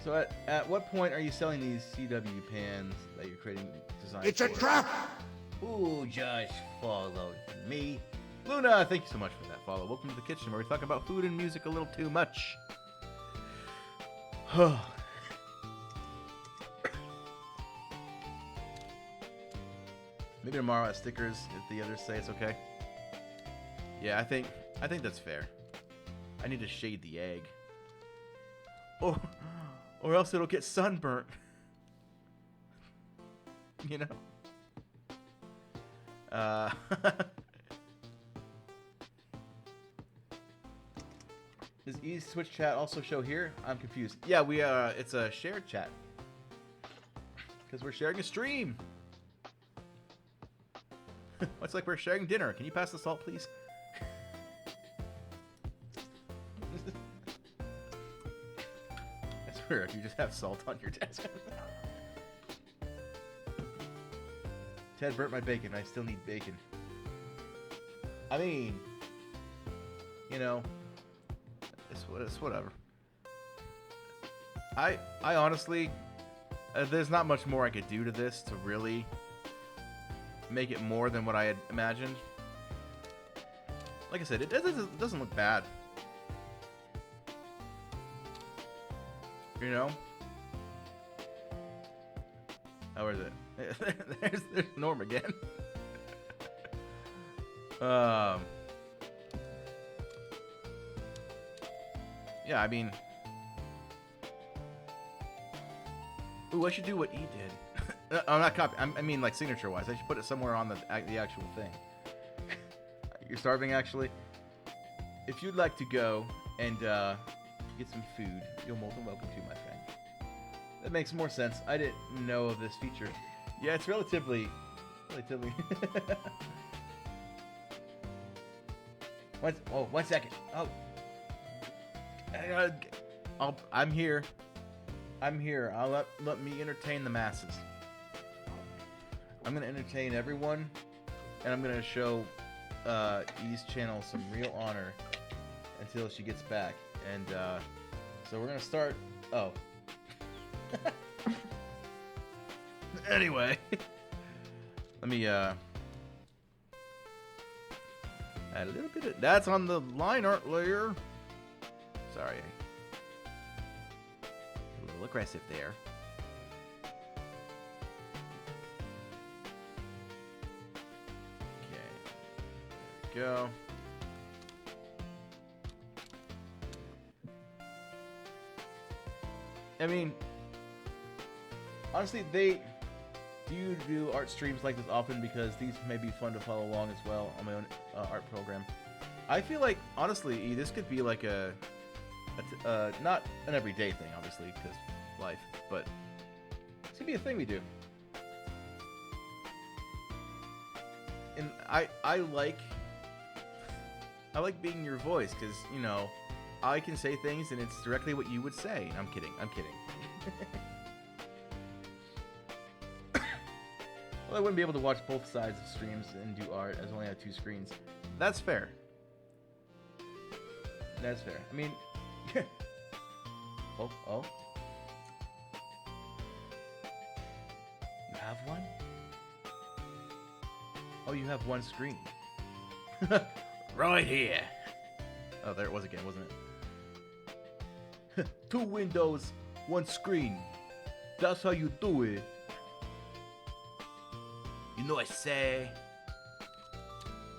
So at what point are you selling these CW pans that you're creating designs It's a for? trap! Who just followed me? Luna, thank you so much for that follow. Welcome to the kitchen where we talk about food and music a little too much. Maybe tomorrow at stickers if the others say it's okay. Yeah, I think that's fair. I need to shade the egg. Or else it'll get sunburnt. You know? Does E's Twitch chat also show here? I'm confused. Yeah, it's a shared chat. Because we're sharing a stream. It's like we're sharing dinner. Can you pass the salt, please? I swear, if you just have salt on your desk. Ted burnt my bacon. I still need bacon. I mean, you know, it's whatever. I honestly, there's not much more I could do to this to really make it more than what I had imagined. Like I said, it doesn't look bad. You know? Oh, where is it? there's Norm again. Yeah, I mean, ooh, I should do what E did. I'm not copy. I mean, like signature-wise, I should put it somewhere on the actual thing. You're starving, actually. If you'd like to go and get some food, you're more than welcome to, my friend. That makes more sense. I didn't know of this feature. Yeah, it's relatively. One second. I'm here. I'll let me entertain the masses. I'm gonna entertain everyone, and I'm gonna show E's channel some real honor until she gets back. And so we're gonna start. Oh. Anyway, let me add a little bit of that's on the line art layer. Sorry, a little aggressive there. Okay, there we go. I mean, honestly, do you do art streams like this often? Because these may be fun to follow along as well on my own art program. I feel like, honestly, this could be like not an everyday thing, obviously, because life, but it's gonna be a thing we do. And I like being your voice, because, you know, I can say things and it's directly what you would say. I'm kidding. Well, I wouldn't be able to watch both sides of streams and do art as I only have 2 screens. That's fair. That's fair. I mean, oh. You have one? Oh, you have one screen. Right here. Oh, there it was again, wasn't it? 2 windows, 1 screen. That's how you do it. You know I say.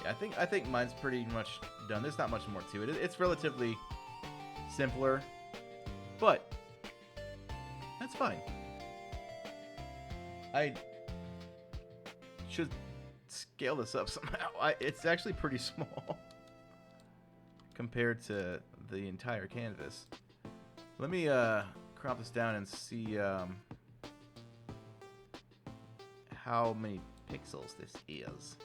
Yeah, I think mine's pretty much done. There's not much more to it. It's relatively simpler, but that's fine. I should scale this up somehow. It's actually pretty small compared to the entire canvas. Let me crop this down and see how many pixels this is.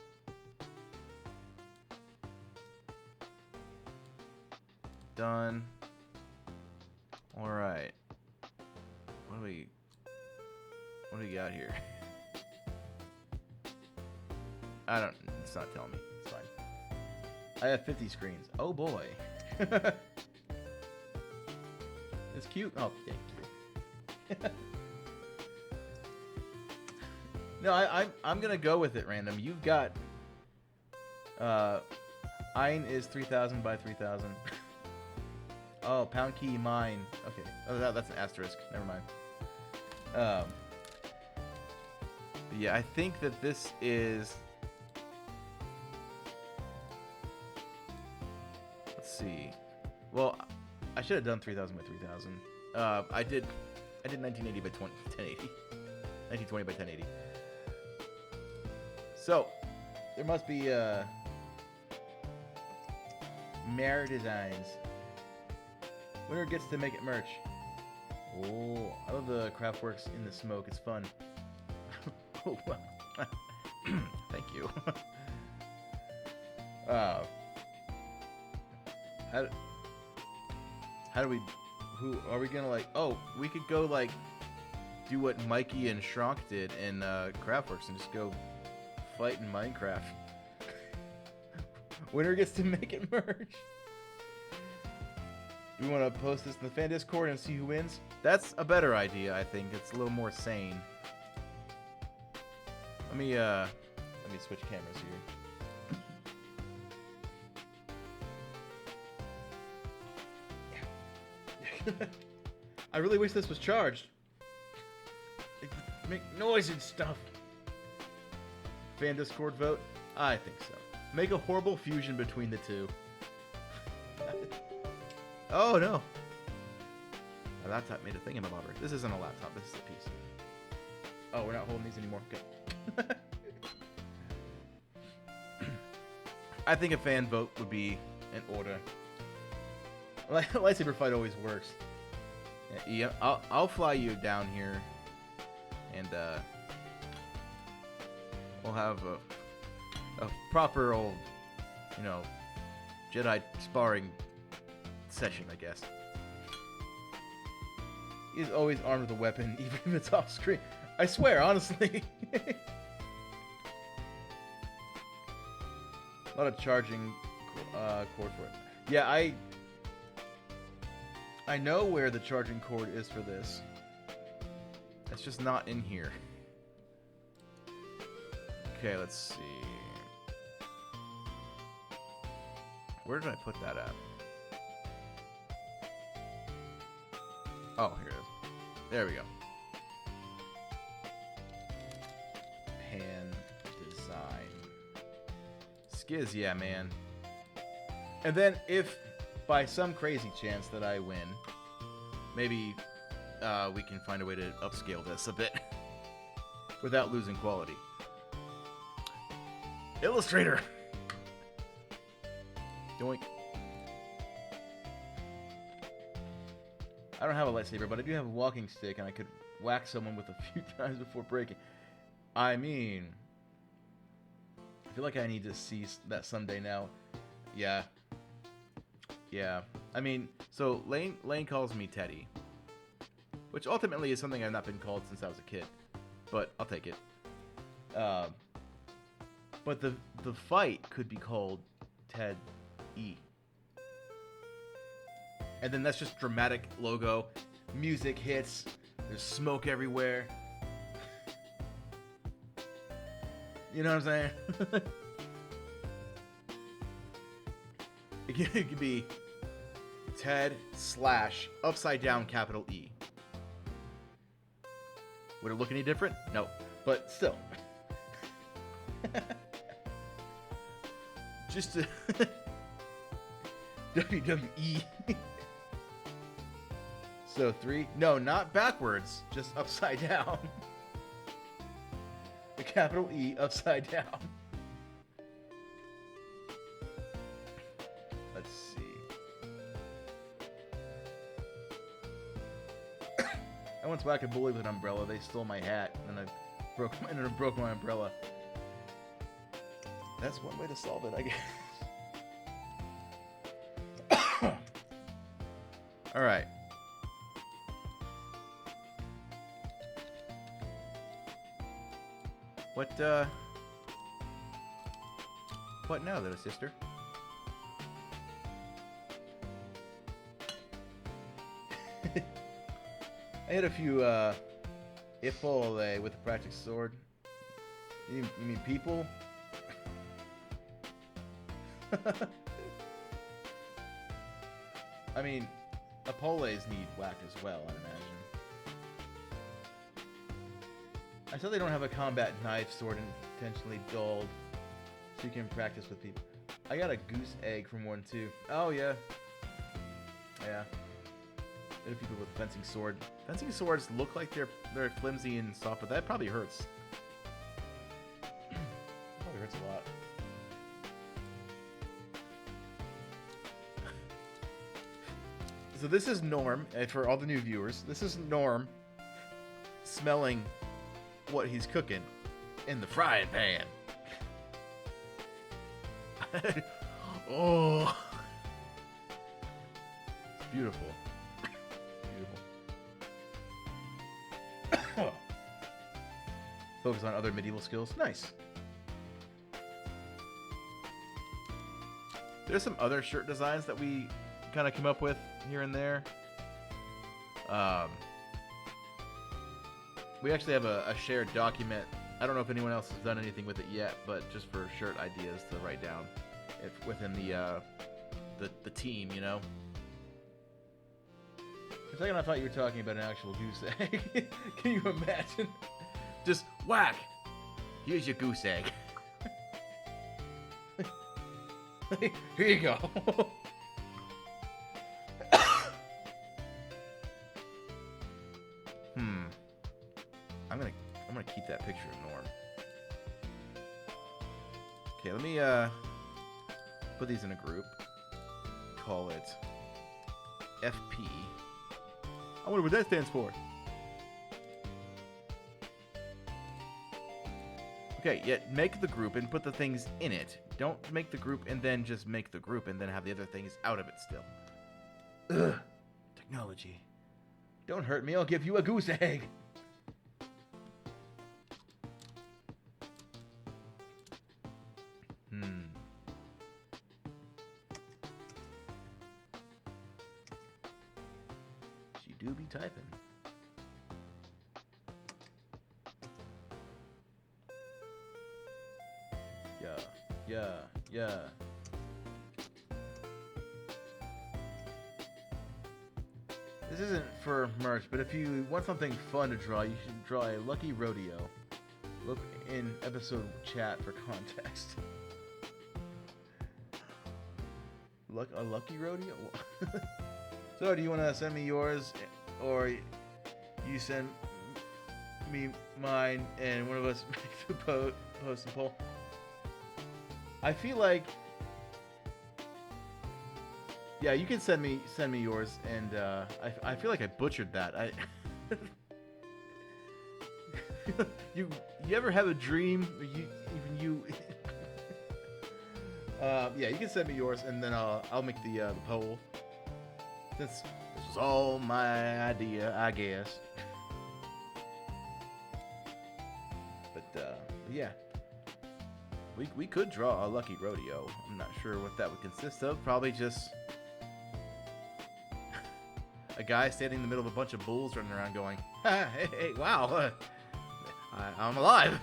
Done. All right. What do we got here? It's not telling me. It's fine. I have 50 screens. Oh boy. It's cute. Oh, thank you. No, I'm gonna go with it random. You've got Ein is 3,000 by 3,000. Oh, pound key mine. Okay. Oh, that's an asterisk. Never mind. Yeah, I think that this is. Let's see. Well, I should have done 3,000 by 3,000. I did 1980 by 1080. 1920 by 1080. So, there must be Mare Designs. Winner gets to make it merch. Oh, I love the Craftworks in the smoke. It's fun. Oh, thank you. How do we? Who are we gonna like? Oh, we could go like do what Mikey and Shronk did in Craftworks and just go fight in Minecraft. Winner gets to make it merch. Do we want to post this in the fan Discord and see who wins? That's a better idea, I think. It's a little more sane. Let me switch cameras here. I really wish this was charged. It would make noise and stuff. Fan Discord vote? I think so. Make a horrible fusion between the two. Oh no! My laptop made a thingamabobber. This isn't a laptop, this is a PC. Oh, we're not holding these anymore. Okay. I think a fan vote would be in order. Lightsaber fight always works. Yeah, I'll fly you down here, and we'll have a proper old, Jedi sparring session, I guess. He's always armed with a weapon, even if it's off screen. I swear, honestly. A lot of charging cord for it. Yeah, I know where the charging cord is for this. It's just not in here. Okay, let's see. Where did I put that at? Oh, here it is. There we go. Pan design. Skiz, yeah, man. And then if by some crazy chance that I win, maybe we can find a way to upscale this a bit without losing quality. Illustrator! Doink. I don't have a lightsaber, but I do have a walking stick, and I could whack someone with a few times before breaking. I mean, I feel like I need to see that someday now. Yeah. Yeah. I mean, so Lane calls me Teddy, which ultimately is something I've not been called since I was a kid, but I'll take it. But the fight could be called Ted E. And then that's just dramatic logo. Music hits. There's smoke everywhere. You know what I'm saying? It could be Ted / upside down capital E. Would it look any different? No. But still. Just to WWE. So 3. No, not backwards. Just upside down. The capital E upside down. Let's see. I once whacked a bully with an umbrella. They stole my hat, and I broke my umbrella. That's one way to solve it, I guess. All right. What now, little sister? I had a few, Ipole with a practical sword. You mean people? I mean, Apoles need whacked as well, I'd imagine. I saw they don't have a combat knife sword intentionally dulled, so you can practice with people. I got a goose egg from one too. Oh yeah. Yeah. There are people with fencing sword. Fencing swords look like they're flimsy and soft, but that probably hurts. Probably hurts a lot. So this is Norm, and for all the new viewers, this is Norm smelling what he's cooking in the frying pan. Oh, it's beautiful. Beautiful. Focus on other medieval skills. Nice. There's some other shirt designs that we kind of come up with here and there. We actually have a shared document. I don't know if anyone else has done anything with it yet, but just for shirt ideas to write down within the team, you know. For a second, I thought you were talking about an actual goose egg. Can you imagine? Just whack. Here's your goose egg. Here you go. I'm gonna keep that picture of Norm. Okay, let me put these in a group. Call it FP. I wonder what that stands for. Okay, yeah, make the group and put the things in it. Don't make the group and then just make the group and then have the other things out of it still. Ugh. Technology. Don't hurt me, I'll give you a goose egg. She do be typing. Yeah. This isn't for merch, but if you want something fun to draw, you should draw a lucky rodeo. Look in episode chat for context. A lucky rodeo? So, do you want to send me yours, or you send me mine, and one of us makes a post and poll? I feel like, yeah, you can send me yours, and I feel like I butchered that. You ever have a dream? Yeah, you can send me yours, and then I'll make the poll. Since this was all my idea, I guess. But yeah, we could draw a lucky rodeo. I'm not sure what that would consist of. Probably just a guy standing in the middle of a bunch of bulls running around, going, "Hey, wow, I'm alive."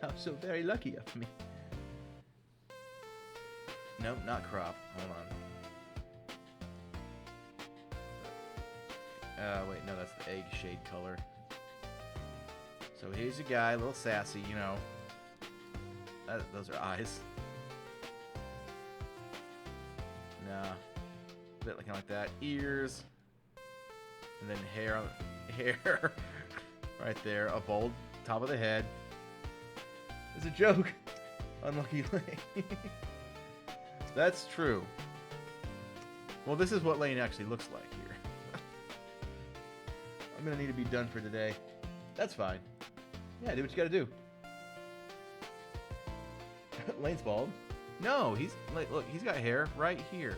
How so very lucky of me. Nope, not crop. Hold on. Wait, no, that's the egg shade color. So here's your guy, a little sassy, you know. Those are eyes. Nah. A bit kind of like that. Ears. And then hair. Hair. Right there. A bald top of the head. It's a joke. Unlucky Lane. That's true. Well, this is what Lane actually looks like here. I'm gonna need to be done for today. That's fine. Yeah, do what you gotta do. Lane's bald. No, he's like, look, he's got hair right here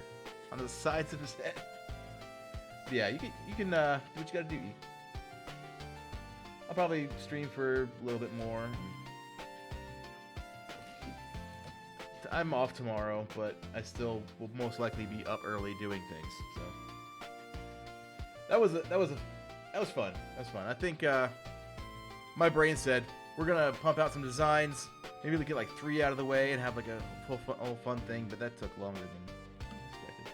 on the sides of his head. Yeah, you can do what you gotta do. I'll probably stream for a little bit more. I'm off tomorrow, but I still will most likely be up early doing things. So that was fun. That was fun. I think my brain said we're gonna pump out some designs. Maybe we get like 3 out of the way and have like a whole fun thing. But that took longer than expected.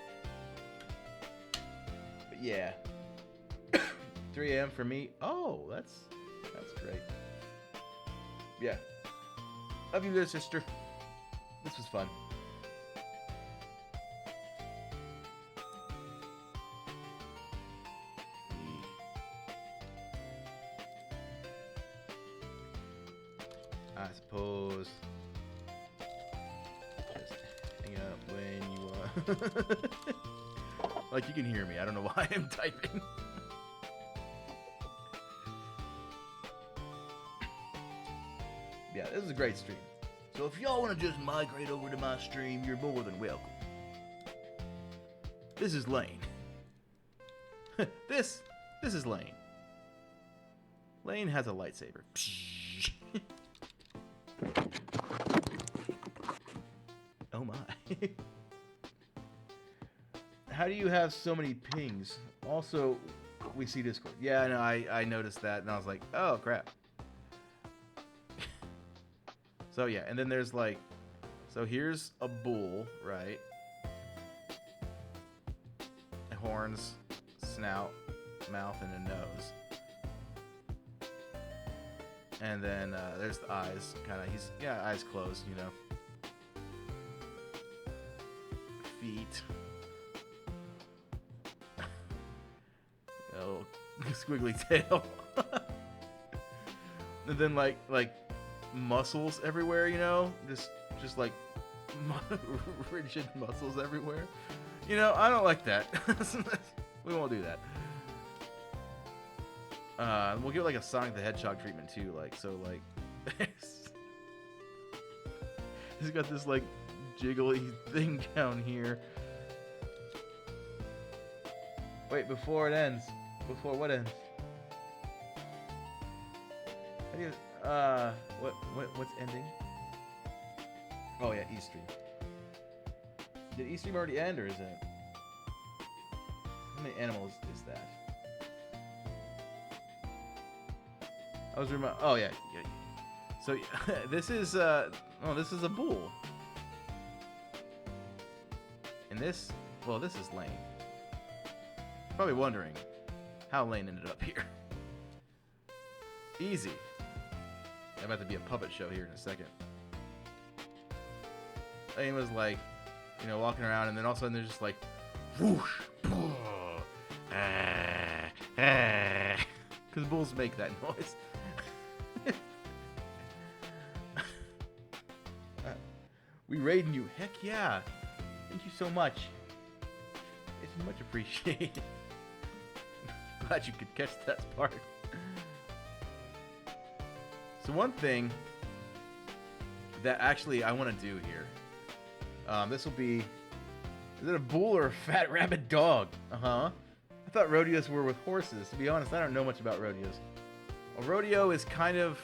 But yeah, 3 a.m. for me. Oh, that's great. Yeah, love you, little sister. This was fun. I suppose just hang up when you want. Like, you can hear me. I don't know why I'm typing. Yeah, this is a great stream. So if y'all want to just migrate over to my stream, you're more than welcome. This is Lane. This is Lane. Lane has a lightsaber. Oh my. How do you have so many pings? Also, we see Discord. Yeah, no, I noticed that and I was like, oh crap. So yeah, and then there's like, so here's a bull, right? Horns, snout, mouth, and a nose. And then there's the eyes, kind of, eyes closed, you know. Feet. Oh, squiggly tail. And then like muscles everywhere, you know, just like rigid muscles everywhere. You know, I don't like that. We won't do that. We'll give like a Sonic the Hedgehog treatment too, like so, like he's got this like jiggly thing down here. Wait, before it ends. Before what ends? How do you? What's ending? Oh yeah, E-Stream. Did E-Stream already end, or is it? How many animals is that? I was reminded. Oh yeah. So this is this is a bull. And this is Lane. Probably wondering how Lane ended up here. Easy. I'm about to be a puppet show here in a second. Lane was like, you know, walking around, and then all of a sudden there's just like, whoosh, because bulls make that noise. We raiding you? Heck yeah! Thank you so much. It's much appreciated. Glad you could catch that part. So one thing that actually I want to do here, this will be, is it a bull or a fat rabid dog? I thought rodeos were with horses. To be honest, I don't know much about rodeos. A rodeo is kind of,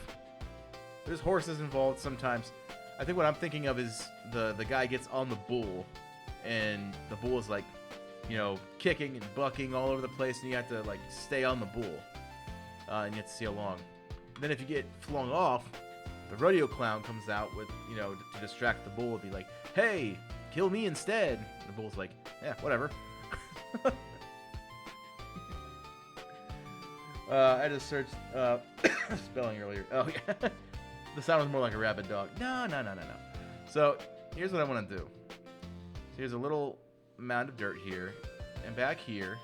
there's horses involved sometimes. I think what I'm thinking of is the guy gets on the bull, and the bull is like, you know, kicking and bucking all over the place, and you have to like stay on the bull, and you have to see along. Then if you get flung off, the rodeo clown comes out with, you know, to distract the bull and be like, hey, kill me instead. And the bull's like, yeah, whatever. I just searched spelling earlier. Oh, yeah. The sound was more like a rabid dog. No. So, here's what I want to do. So here's a little mound of dirt here. And back here,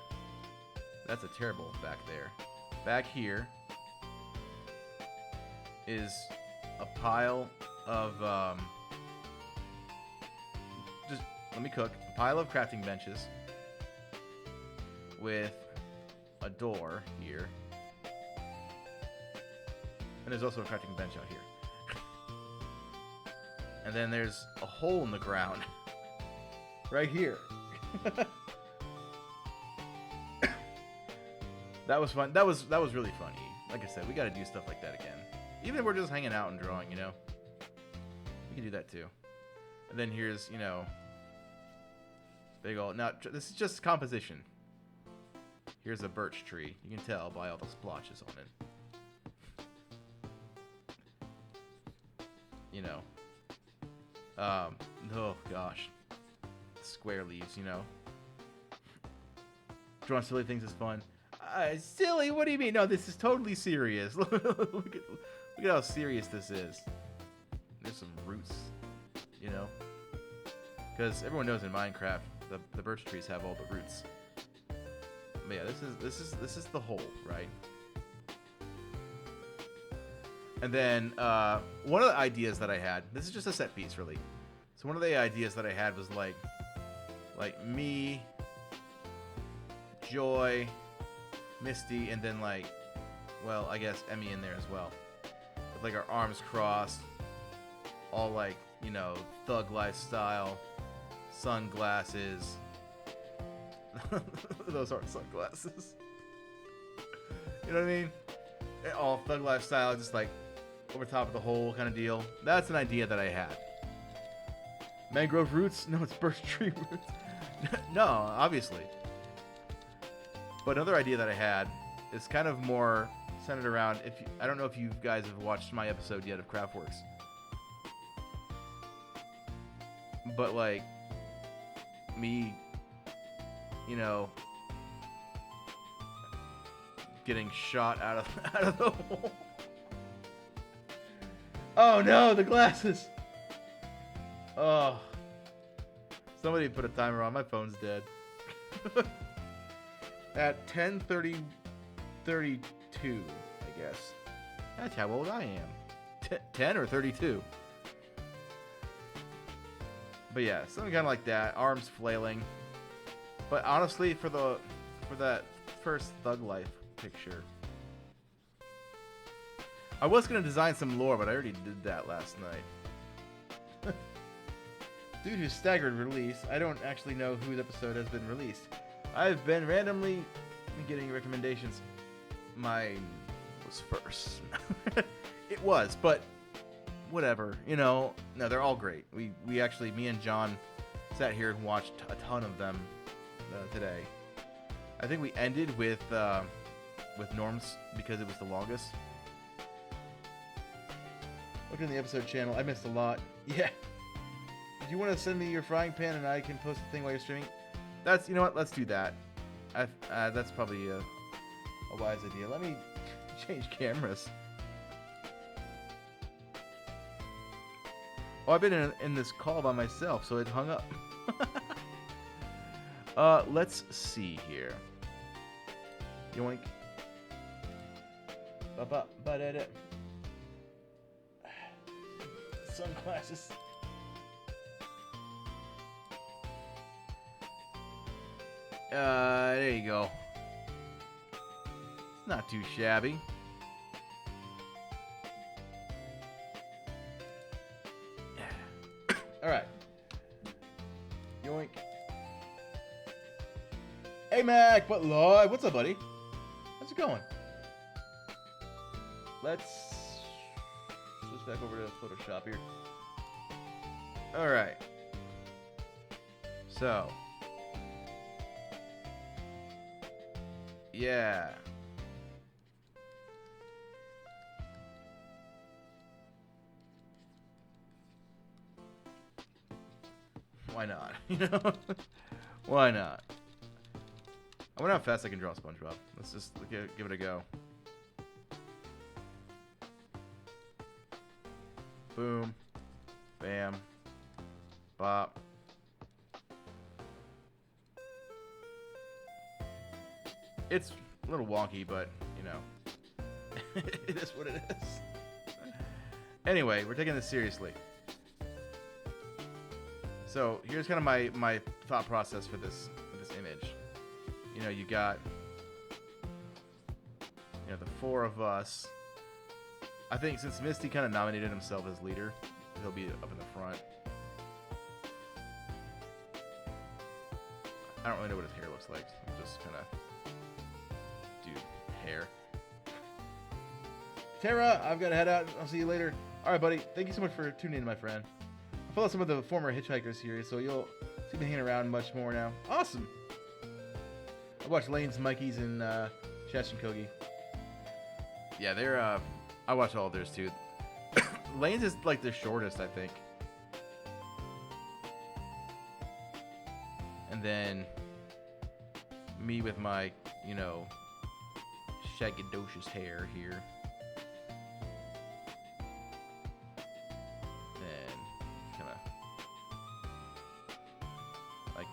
that's a terrible back there. Back here is a pile of, just let me cook. A pile of crafting benches with a door here. And there's also a crafting bench out here. And then there's a hole in the ground. Right here. That was fun. That was really funny. Like I said, we gotta do stuff like that again. Even if we're just hanging out and drawing, you know? We can do that too. And then here's, you know, big old... Now, this is just composition. Here's a birch tree. You can tell by all the splotches on it. You know. Oh gosh. Square leaves, you know. Drawing silly things is fun. Silly? What do you mean? No, this is totally serious. look at how serious this is. There's some roots, you know. Because everyone knows in Minecraft, the birch trees have all the roots. But yeah, this is the hole, right? And then one of the ideas that I had, this is just a set piece, really. So one of the ideas that I had was like me, Joy, Misty, and then like, well, I guess Emmy in there as well. With like our arms crossed, all like, you know, thug lifestyle, sunglasses. Those aren't sunglasses. You know what I mean? All thug lifestyle, just like over top of the hole kind of deal. That's an idea that I had. Mangrove roots? No, it's birch tree roots. No, obviously. But another idea that I had is kind of more centered around, I don't know if you guys have watched my episode yet of Craftworks. But like me, you know, getting shot out of the hole. Oh no, the glasses. Oh. Somebody put a timer on. My phone's dead. At 10:32, I guess. That's how old I am. 10 or 32. But yeah, something kind of like that. Arms flailing. But honestly, for that first Thug Life picture, I was gonna design some lore, but I already did that last night. Due to staggered release, I don't actually know whose episode has been released. I've been randomly getting recommendations. Mine was first. It was, but whatever. You know, no, they're all great. We actually, me and John sat here and watched a ton of them today. I think we ended with Norm's because it was the longest. Look in the episode channel. I missed a lot. Yeah. Do you want to send me your frying pan and I can post the thing while you're streaming? You know what? Let's do that. That's probably a wise idea. Let me change cameras. Oh, I've been in this call by myself, so it hung up. Let's see here. Yoink. Ba-ba-ba-da-da. Sunglasses. There you go. It's not too shabby. Alright. Yoink. Hey Mac, but live. What's up, buddy? How's it going? Let's switch back over to Photoshop here. Alright. So. Yeah. Why not? You know? Why not? I wonder how fast I can draw SpongeBob. Let's just give it a go. Boom. Bam. Bop. It's a little wonky, but, you know, it is what it is. Anyway, we're taking this seriously. So here's kind of my thought process for this image. You know, you got, you know, the four of us. I think since Misty kind of nominated himself as leader, he'll be up in the front. I don't really know what his hair looks like. I'll just kind of do hair. Tara, I've got to head out. I'll see you later. All right, buddy. Thank you so much for tuning in, my friend. I follow some of the former hitchhikers here, so you'll see me hanging around much more now. Awesome. I watch Lane's, Mikey's, and Chesh and Kogi. Yeah, they're. I watch all of theirs too. Lane's is like the shortest, I think. And then me with my, you know, shaggadocious hair here.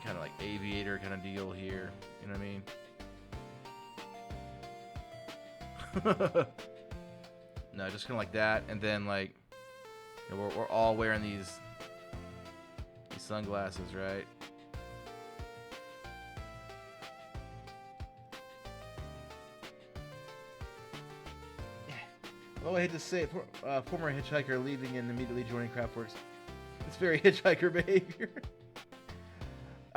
Kind of like aviator kind of deal here, you know what I mean? No, just kind of like that, and then like, you know, we're all wearing these sunglasses, right? Yeah. Although I hate to say it, former hitchhiker leaving and immediately joining Craftworks. It's very hitchhiker behavior.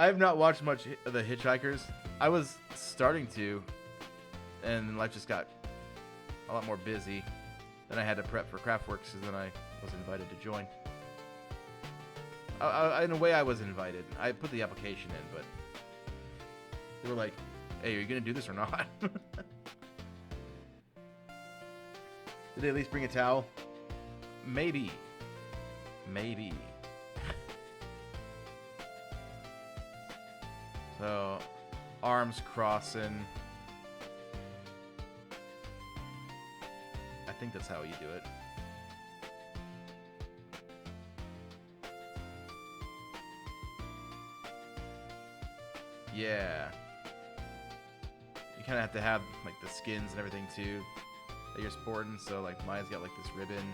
I have not watched much of the Hitchhikers. I was starting to, and life just got a lot more busy. Then I had to prep for Craftworks, and then I was invited to join. In a way, I was invited. I put the application in, but they were like, "Hey, are you gonna do this or not?" Did they at least bring a towel? Maybe. Maybe. So, arms crossing. I think that's how you do it. Yeah. You kind of have to have like the skins and everything too that you're sporting. So like mine's got like this ribbon.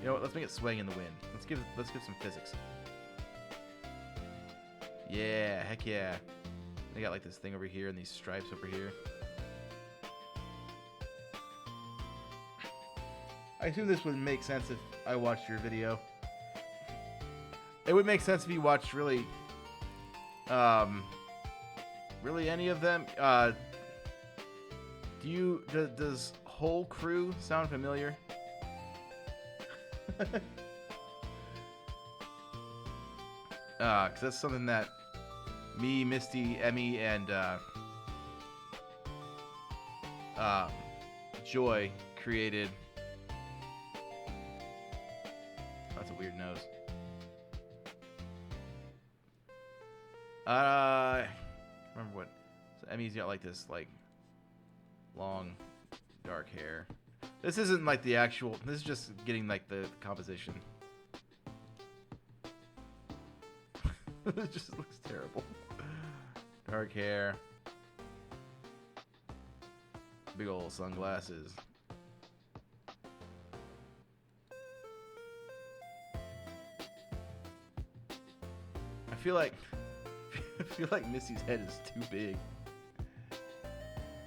You know what? Let's make it swaying in the wind. Let's give some physics. Yeah, heck yeah. They got like this thing over here and these stripes over here. I assume this would make sense if I watched your video. It would make sense if you watched really any of them. Does Whole Crew sound familiar? Because that's something that me, Misty, Emmy, and Joy created. That's a weird nose. Remember what? So Emmy's got like this like long, dark hair. This isn't like the actual. This is just getting like the composition. It just looks terrible. Dark hair. Big old sunglasses. I feel like Missy's head is too big.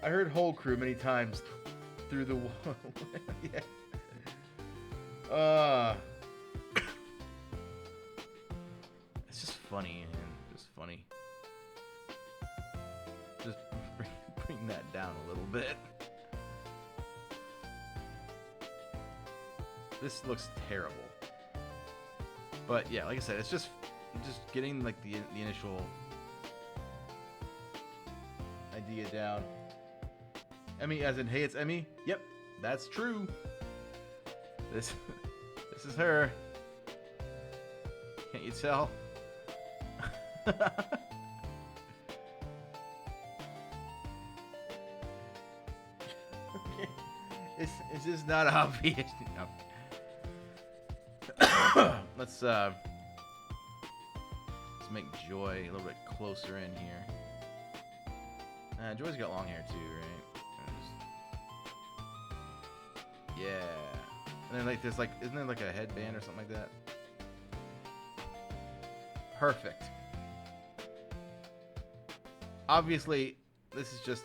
I heard Whole Crew many times through the wall. Yeah. It's just funny, man. Just funny. Just bring that down a little bit. This looks terrible. But yeah, like I said, it's just getting like the initial idea down. Emmy, as in, hey, it's Emmy. Yep, that's true. This is her. Can't you tell? It's just not obvious. No. let's make Joy a little bit closer in here. Joy's got long hair too, right? Yeah. And then like there's like, isn't there like a headband or something like that? Perfect. Obviously, this is just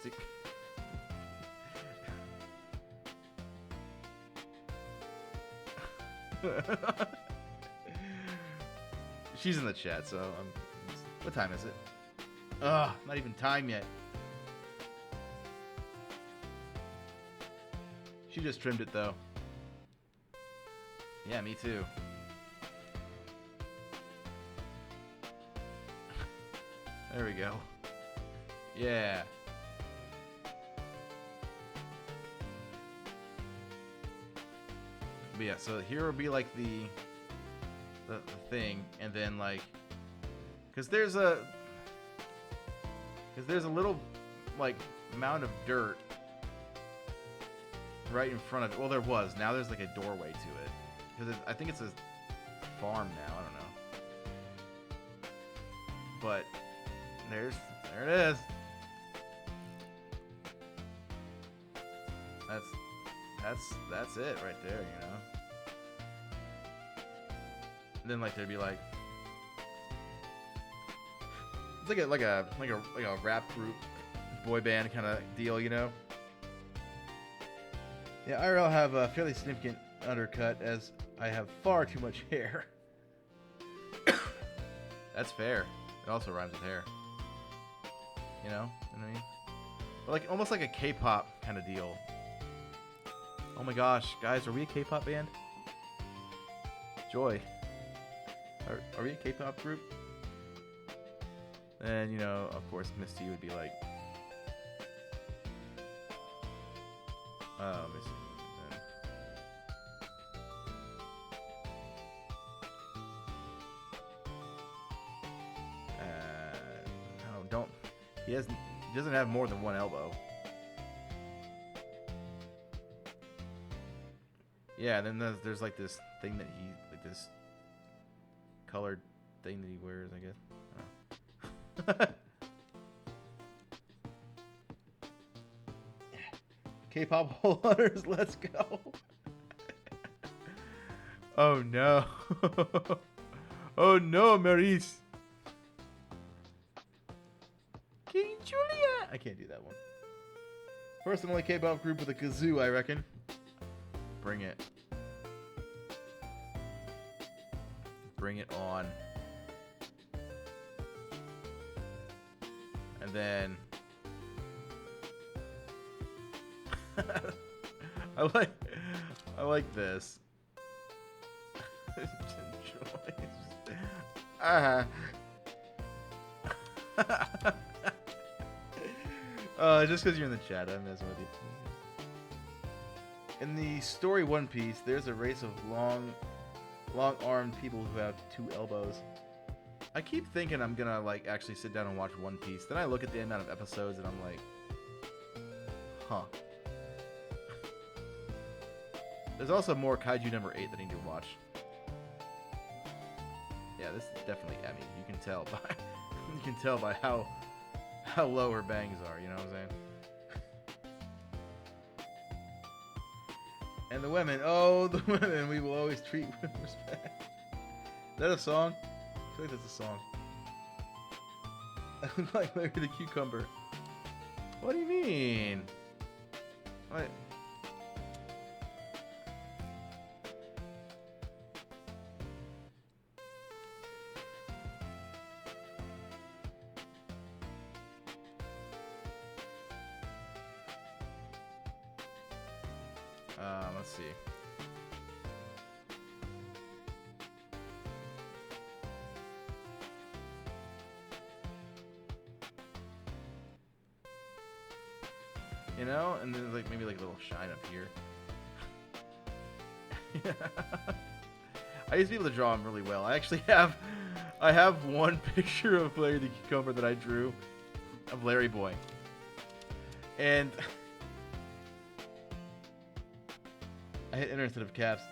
she's in the chat, so what time is it? Ugh, not even time yet. She just trimmed it though. Yeah, me too. There we go. Yeah. But yeah, so here will be like the thing, and then like, cause there's a little like mound of dirt right in front of it. Well, there was. Now there's like a doorway to it, because I think it's a farm now. I don't know, but there it is. That's it right there, you know. And then like there'd be like it's like a rap group, boy band kind of deal, you know. Yeah, IRL have a fairly significant undercut as I have far too much hair. That's fair. It also rhymes with hair. You know what I mean? But like almost like a K-pop kind of deal. Oh my gosh, guys, are we a K-pop band? Joy, are we a K-pop group? And you know, of course, Misty would be like, let me see. No, don't. He doesn't have more than one elbow. Yeah, and then there's like this thing that like this colored thing that he wears, I guess. K-pop hole hunters, let's go. Oh no. Oh no, Maurice. King Julia. I can't do that one. First and only K-pop group with a kazoo, I reckon. Bring it. Bring it on. And then I like this. Just because you're in the chat, I'm messing with you. In the story One Piece, there's a race of long-armed people who have two elbows. I keep thinking I'm gonna like actually sit down and watch One Piece. Then I look at the amount of episodes and I'm like, huh. There's also more Kaiju number 8 that I need to watch. Yeah, this is definitely Emmy. You can tell by how low her bangs are. You know what I'm saying? And the women, oh, the women, we will always treat with respect. Is that a song? I feel like that's a song. I look like Larry the Cucumber. What do you mean? What? Let's see. You know, and then like maybe like a little shine up here. I used to be able to draw him really well. I have one picture of Larry the Cucumber that I drew of Larry Boy. And I hit enter instead of caps.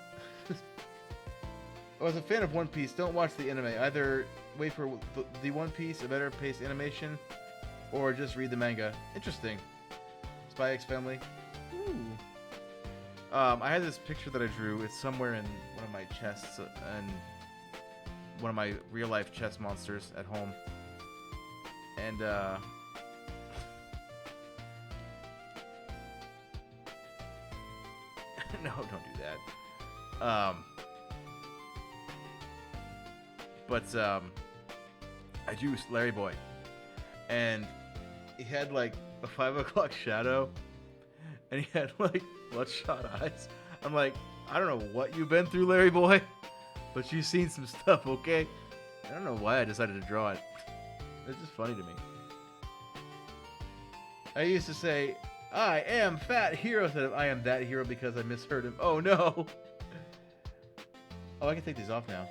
I was a fan of One Piece. Don't watch the anime. Either wait for the One Piece, a better paced animation, or just read the manga. Interesting. Spy X Family. Ooh. I had this picture that I drew. It's somewhere in one of my chests and one of my real life chest monsters at home. And no, don't do that. But I drew Larry Boy, and he had like a 5 o'clock shadow, and he had like bloodshot eyes. I'm like, I don't know what you've been through, Larry Boy, but you've seen some stuff, okay? I don't know why I decided to draw it. It's just funny to me. I used to say, I am Fat Hero instead of I am that hero because I misheard him. Oh no! Oh, I can take these off now.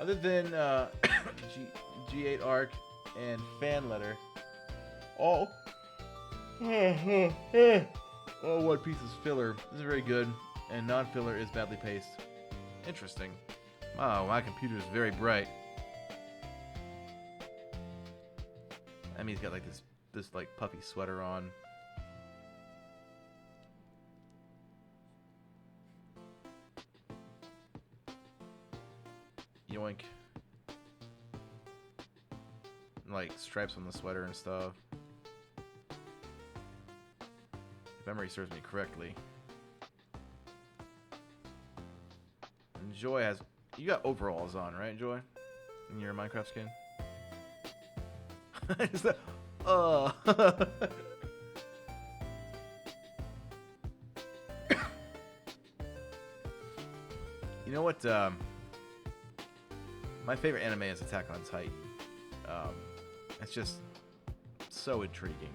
Other than G8 Arc and Fan Letter, all One Piece is filler. This is very good, and non-filler is badly paced. Interesting. Wow, my computer is very bright. I mean, he's got like this like puffy sweater on. Yoink. Like stripes on the sweater and stuff. If memory serves me correctly. And Joy has... You got overalls on, right, Joy? In your Minecraft skin? Is that... You know what, my favorite anime is Attack on Titan. It's just so intriguing.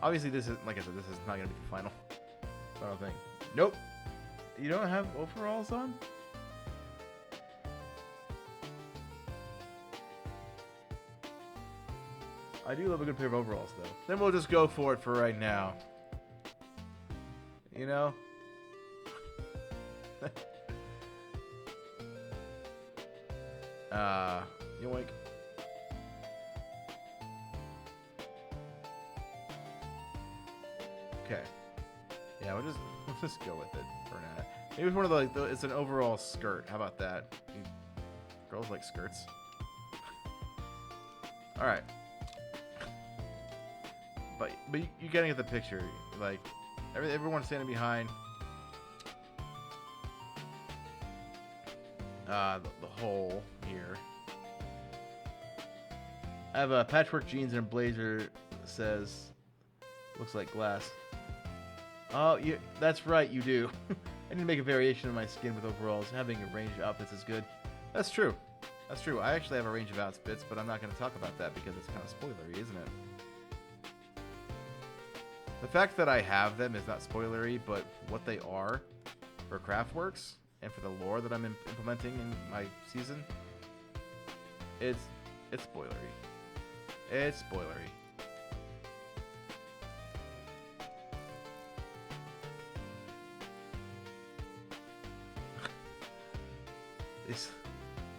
Obviously, this is, like I said, this is not going to be the final thing. Nope. You don't have overalls on? I do love a good pair of overalls, though. Then we'll just go for it for right now. You know? Yoink. Okay. Yeah, we'll just go with it for now. Maybe it's one of the it's an overall skirt. How about that? Girls like skirts. All right. But you getting at the picture? Like everyone's standing behind the hole here. I have a patchwork jeans and a blazer that says looks like glass. Oh, that's right, you do. I need to make a variation of my skin with overalls. Having a range of outfits is good. That's true. That's true. I actually have a range of outfits, but I'm not going to talk about that because it's kind of spoilery, isn't it? The fact that I have them is not spoilery, but what they are for Craftworks and for the lore that I'm implementing in my season, it's spoilery. It's spoilery.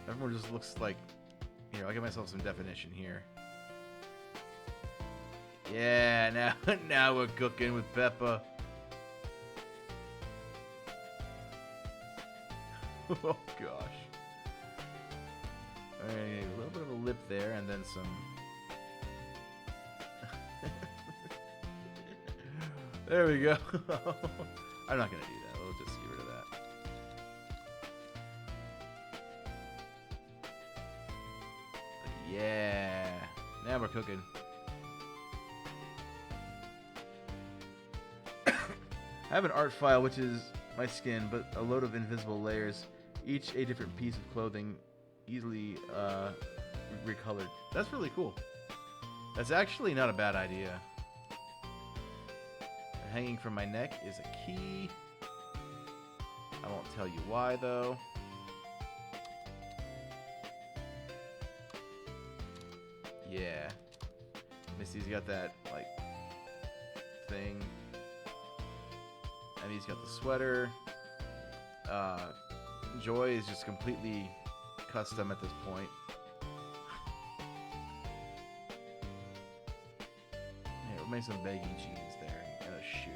Everyone just looks like... Here, I'll give myself some definition here. Yeah, now we're cooking with Peppa. Oh, gosh. Alright, a little bit of a lip there, and then some... There we go. I'm not going to do that. We'll just get rid of that. Yeah. Now we're cooking. I have an art file, which is my skin, but a load of invisible layers, each a different piece of clothing, easily recolored. That's really cool. That's actually not a bad idea. Hanging from my neck is a key. I won't tell you why, though. Yeah. Missy's got that, like, thing. And he's got the sweater. Joy is just completely custom at this point. Yeah, we'll make some baggy jeans there and a shoe.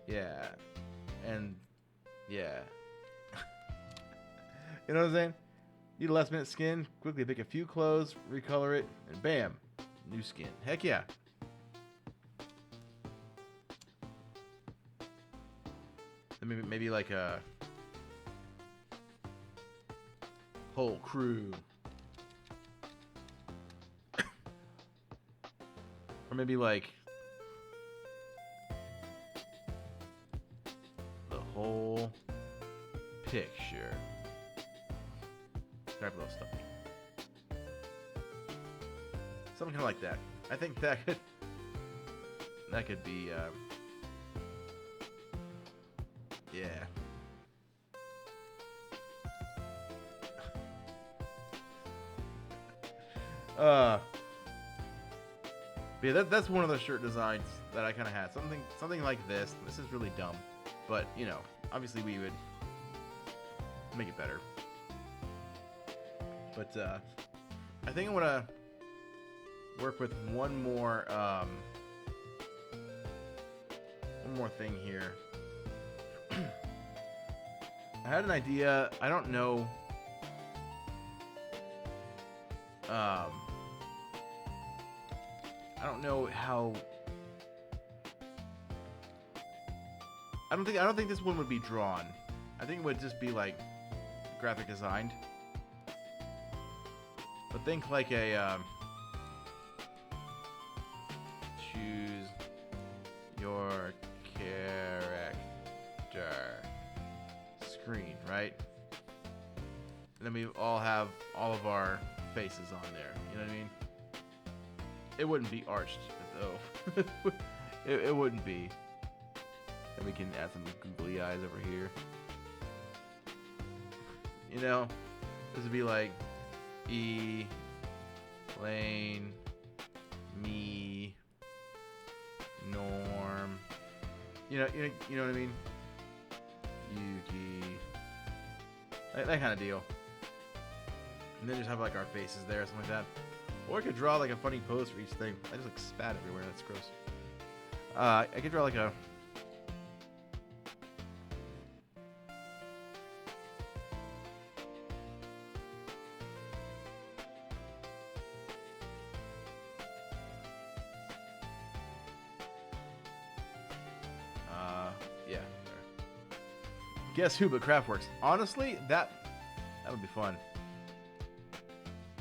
Yeah. And yeah. You know what I'm saying? Need a last minute skin, quickly pick a few clothes, recolor it, and bam, new skin. Heck yeah. Then maybe like a whole crew. Or maybe like the whole picture. Grab a little stuffy. Something kind of like that. I think that could be yeah. But yeah, that's one of the shirt designs that I kind of had. Something like this. This is really dumb, but you know, obviously we would make it better. But I think I'm gonna work with one more thing here. I had an idea. I don't know. I don't know how. I don't think this one would be drawn. I think it would just be like graphic designed. But think like a choose your character screen, right? And then we all have all of our faces on there. You know what I mean? It wouldn't be arched though. it wouldn't be. And we can add some googly eyes over here. You know, this would be like E, Lane, me, Norm. You know what I mean? Yuki. That kind of deal. And then just have like our faces there or something like that. Or I could draw like a funny pose for each thing. I just like spat everywhere. That's gross. I could draw like a. Yeah. Guess who but Craftworks? Honestly, that would be fun.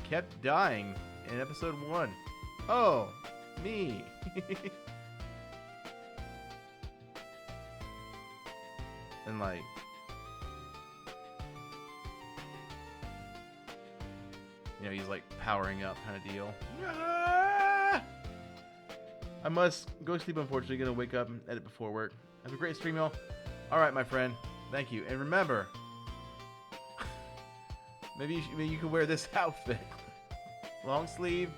Kept dying in episode 1. Oh, me. And like he's like powering up kind of deal. Ah! I must go to sleep, unfortunately. Gonna wake up and edit before work. Have a great stream, y'all. Alright, my friend. Thank you. And remember, maybe you can wear this outfit. Long sleeve,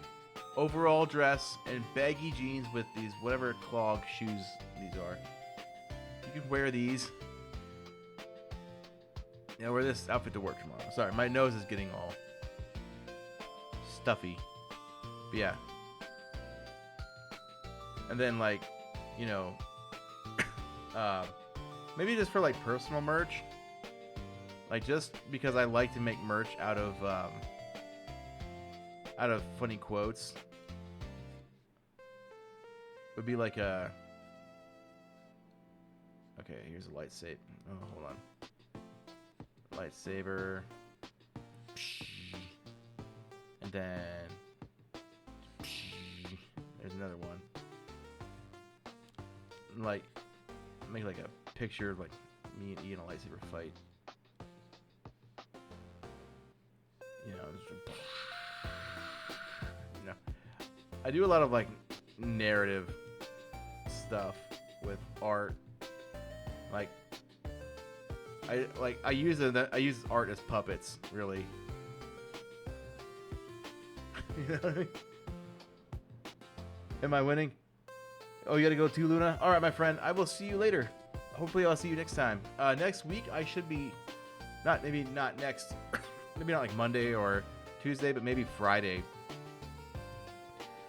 overall dress, and baggy jeans with these whatever clog shoes these are. You can wear these. Yeah, wear this outfit to work tomorrow. Sorry, my nose is getting all stuffy. But yeah. And then like, maybe just for like personal merch. Like just because I like to make merch out of funny quotes. Would be like a. Okay, here's a lightsaber. Oh, hold on. Lightsaber. And then. There's another one. Like, make like a picture of like me and E in a lightsaber fight. I do a lot of like narrative stuff with art. Like I use art as puppets, really. You know what I mean? Am I winning? Oh, you gotta go too, Luna? Alright, my friend. I will see you later. hopefully I'll see you next time. Next week I should be maybe not next, maybe not like Monday or Tuesday, but maybe Friday.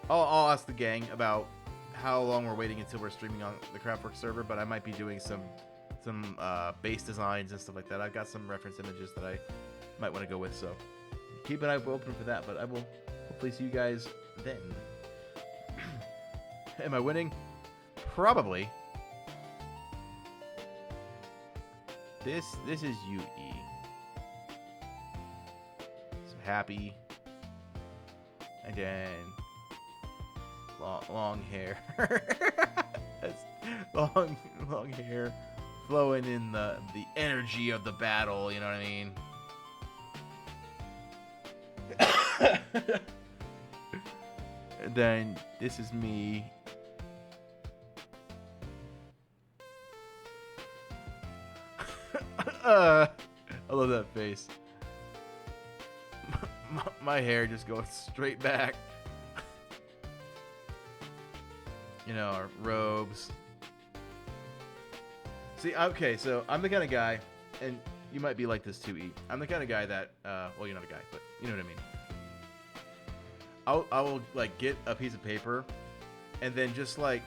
I'll ask the gang about how long we're waiting until we're streaming on the Craftworks server, but I might be doing some base designs and stuff like that. I've got some reference images that I might want to go with, so keep an eye open for that. But I will hopefully see you guys then. Am I winning? Probably. This is UE. So happy. And then long hair. That's long hair flowing in the energy of the battle, you know what I mean? And then this is me. I love that face. My hair just goes straight back. You know, our robes. See, okay, so I'm the kind of guy, and you might be like this too, E. I'm the kind of guy that, well, you're not a guy, but you know what I mean. I will, like, get a piece of paper, and then just, like,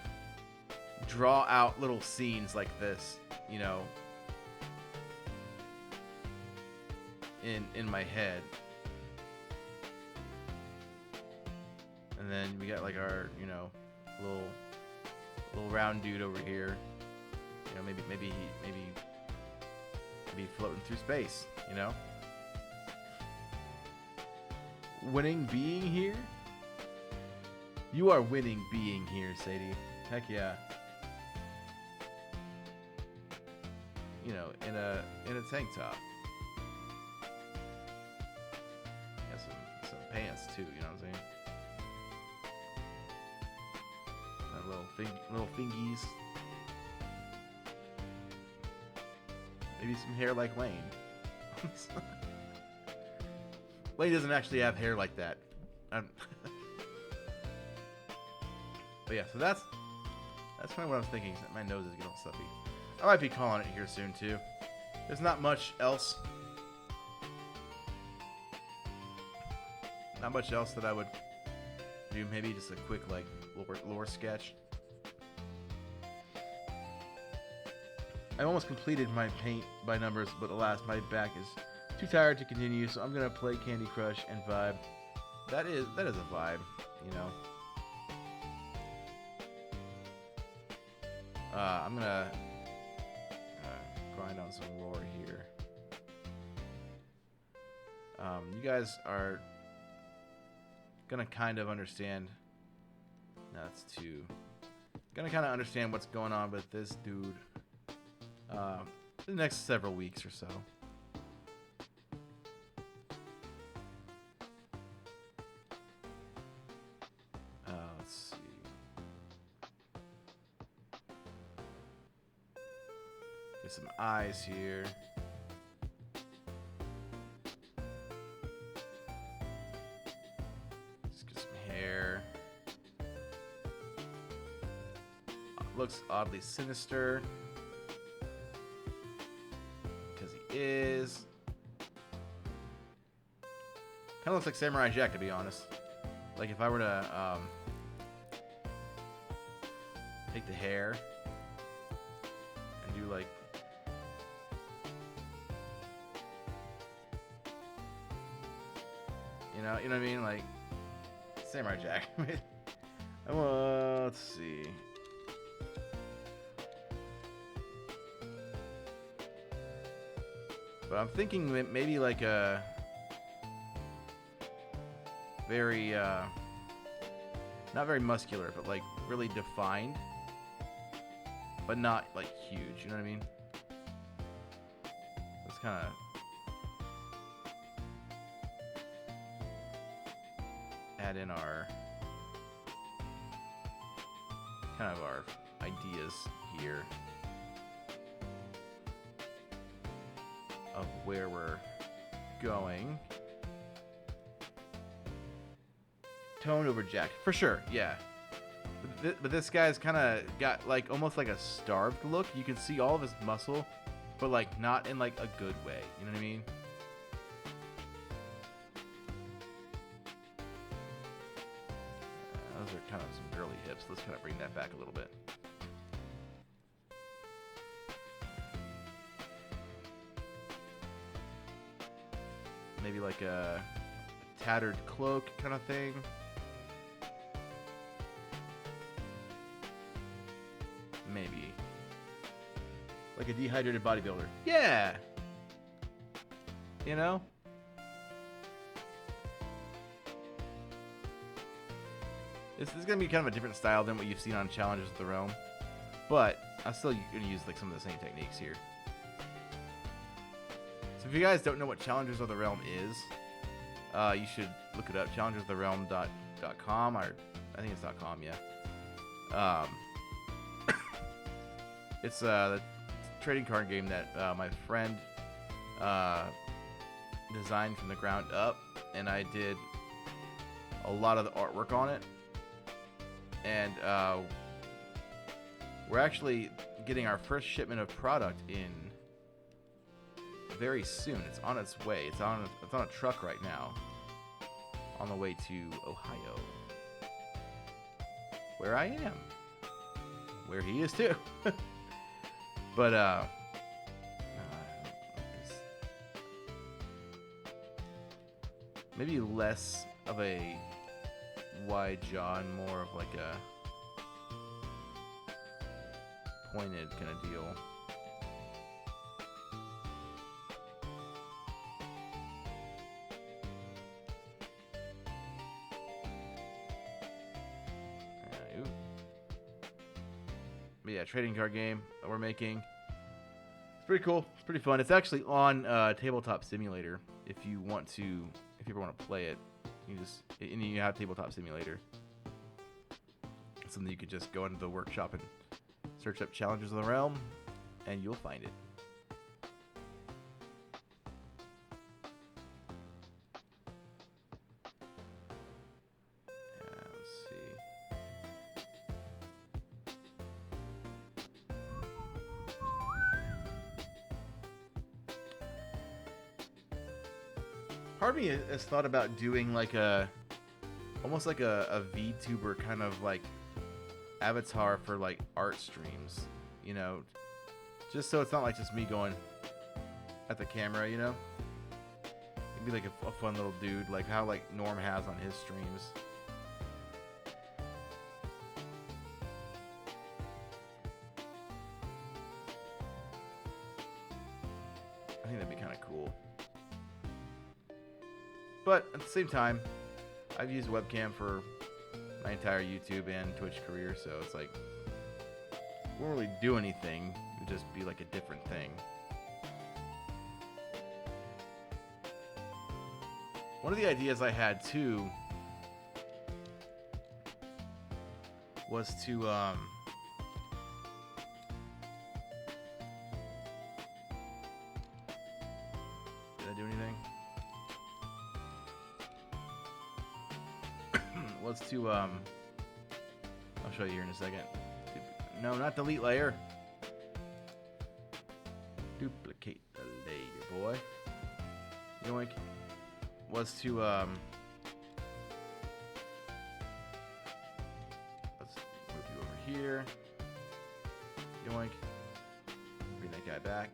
draw out little scenes like this, you know, in my head. And then we got, like, our, you know, little round dude over here. You know, maybe floating through space, you know? Winning being here? You are winning being here, Sadie. Heck yeah. You know, in a tank top. Yeah, some pants too, you know what I'm saying? Little fingies. Maybe some hair like Lane. Lane doesn't actually have hair like that. But yeah, so that's kind of what I was thinking. My nose is getting all stuffy. I might be calling it here soon too. There's not much else. Not much else that I would do. Maybe just a quick like lore sketch. I almost completed my paint by numbers, but alas, my back is too tired to continue, so I'm gonna play Candy Crush and vibe. That is a vibe, you know. I'm gonna grind on some lore here. You guys are gonna kind of understand. No, that's two. Gonna kind of understand what's going on with this dude. The next several weeks or so. Let's see. Get some eyes here. Just get some hair. Looks oddly sinister. Is kind of looks like Samurai Jack, to be honest. Like if I were to take the hair and do like you know what I mean, like Samurai Jack. Let's see. But I'm thinking maybe like a very, not very muscular, but like really defined, but not like huge, you know what I mean? Let's kind of add in our, kind of our ideas here. Of where we're going. Tone over Jack, for sure. Yeah, but this guy's kind of got like almost like a starved look. You can see all of his muscle, but like not in like a good way. You know what I mean? Those are kind of some girly hips. Let's kind of bring that back a little bit. Maybe like a tattered cloak kind of thing. Maybe. Like a dehydrated bodybuilder. Yeah! You know? This is going to be kind of a different style than what you've seen on Challengers of the Realm. But I'm still going to use like some of the same techniques here. So if you guys don't know what Challengers of the Realm is, you should look it up. Challengersoftherealm.com, or I think it's .com, yeah. It's a trading card game that my friend designed from the ground up, and I did a lot of the artwork on it. And we're actually getting our first shipment of product in very soon. It's on its way. It's on a truck right now, on the way to Ohio, where I am, where he is too. But maybe less of a wide jaw and more of like a pointed kind of deal. But yeah, trading card game that we're making. It's pretty cool. It's pretty fun. It's actually on Tabletop Simulator. If you ever want to play it, you have Tabletop Simulator. It's something you could just go into the workshop and search up Challengers of the Realm, and you'll find it. Let's see. Part of me has thought about doing like almost like a VTuber kind of like avatar for like art streams, you know, just so it's not like just me going at the camera, you know. It'd be like a fun little dude, like how like Norm has on his streams. I think that'd be kind of cool. But at the same time, I've used webcam for my entire YouTube and Twitch career, so it's like, we won't really do anything. It would just be like a different thing. One of the ideas I had too was to did I do anything? Was to I'll show you here in a second. No, not delete layer. Duplicate the layer, boy. Yoink. Was to let's move you over here. Yoink. Bring that guy back.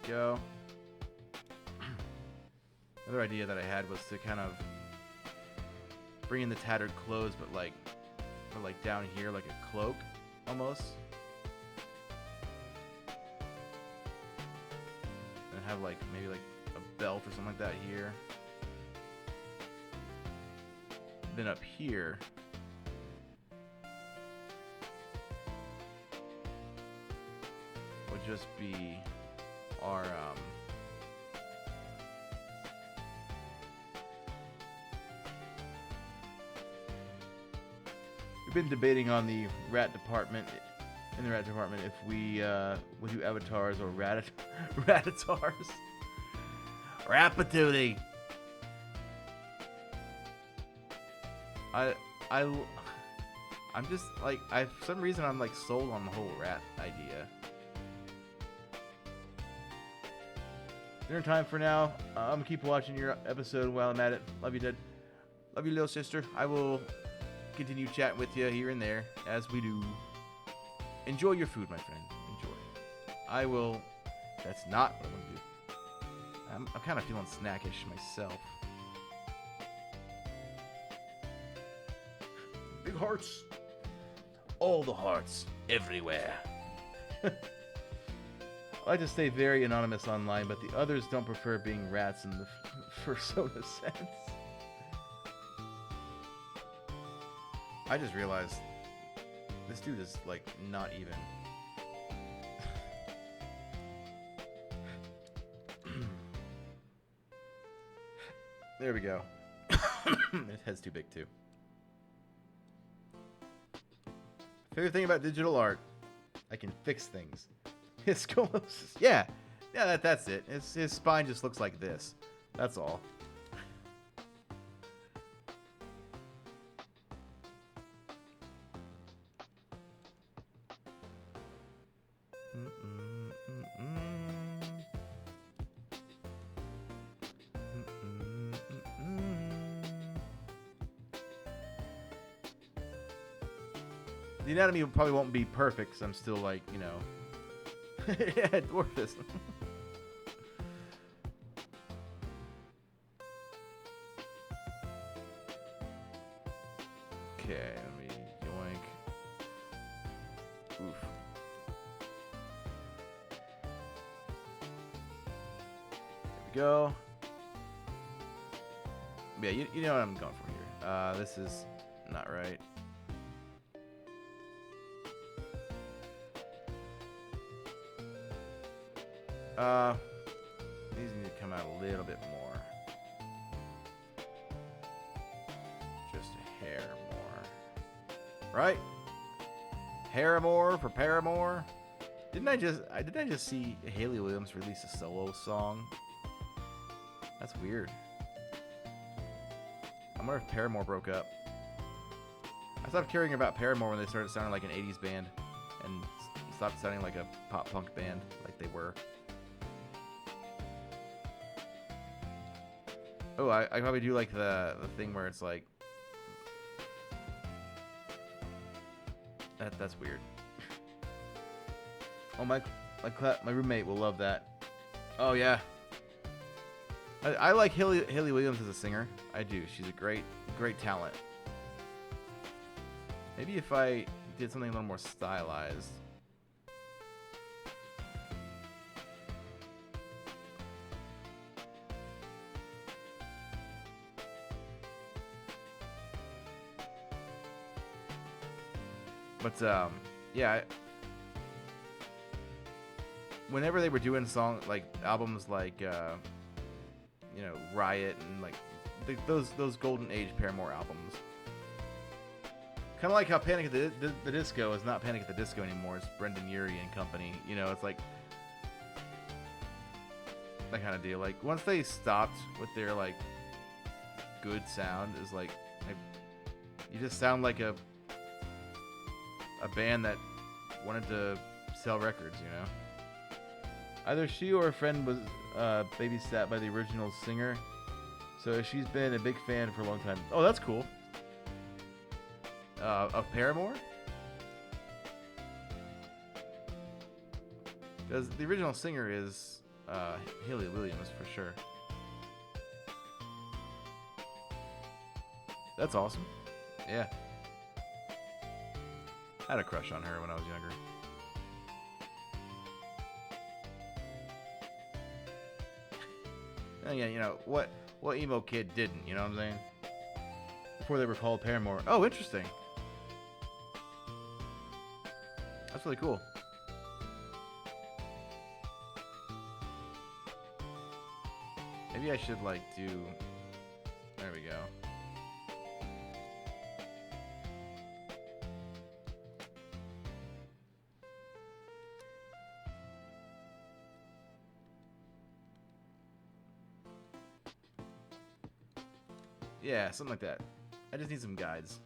There we go. Another idea that I had was to kind of bring in the tattered clothes, but like down here, like a cloak, almost, and have like maybe like a belt or something like that here. Then up here, would just be our we've been debating on the rat department, if we would do avatars or ratatars. Rapatootie. I, I, I'm just like for some reason I'm like sold on the whole rat idea. Dinner time for now. I'm gonna keep watching your episode while I'm at it. Love you, Dad. Love you, little sister. I will continue chatting with you here and there as we do. Enjoy your food, my friend. Enjoy. I will. That's not what I'm gonna do. I'm kind of feeling snackish myself. Big hearts. All the hearts everywhere. I like to stay very anonymous online, but the others don't prefer being rats in the persona sense. I just realized this dude is like not even. There we go. His head's too big too. Favorite thing about digital art, I can fix things. His scoliosis. Yeah, that's it. His spine just looks like this. That's all. The anatomy probably won't be perfect because I'm still like, you know. Yeah, dwarfist. Okay, let me yoink. Oof. There we go. Yeah, you know what I'm going for here. This is not right. These need to come out a little bit more. Just a hair more. Right? Hair more for Paramore? Didn't I just see Hayley Williams release a solo song? That's weird. I wonder if Paramore broke up. I stopped caring about Paramore when they started sounding like an 80s band and stopped sounding like a pop punk band like they were. Oh, I probably do like the thing where it's like that's weird. Oh my roommate will love that. Oh yeah. I like Hayley Williams as a singer. I do. She's a great talent. Maybe if I did something a little more stylized. But yeah, whenever they were doing albums like you know, Riot and like those golden age Paramore albums, kind of like how Panic at the Disco is not Panic at the Disco anymore. It's Brendan Urie and company. You know, it's like that kind of deal. Like once they stopped with their like good sound, is like you just sound like a band that wanted to sell records, you know? Either she or a friend was babysat by the original singer, so she's been a big fan for a long time. Oh, that's cool. Of Paramore? Because the original singer is Hayley Williams, for sure. That's awesome. Yeah. I had a crush on her when I was younger. And yeah, you know, what emo kid didn't, you know what I'm saying? Before they were called Paramore. Oh, interesting. That's really cool. Maybe I should like do... There we go. Yeah, something like that. I just need some guides.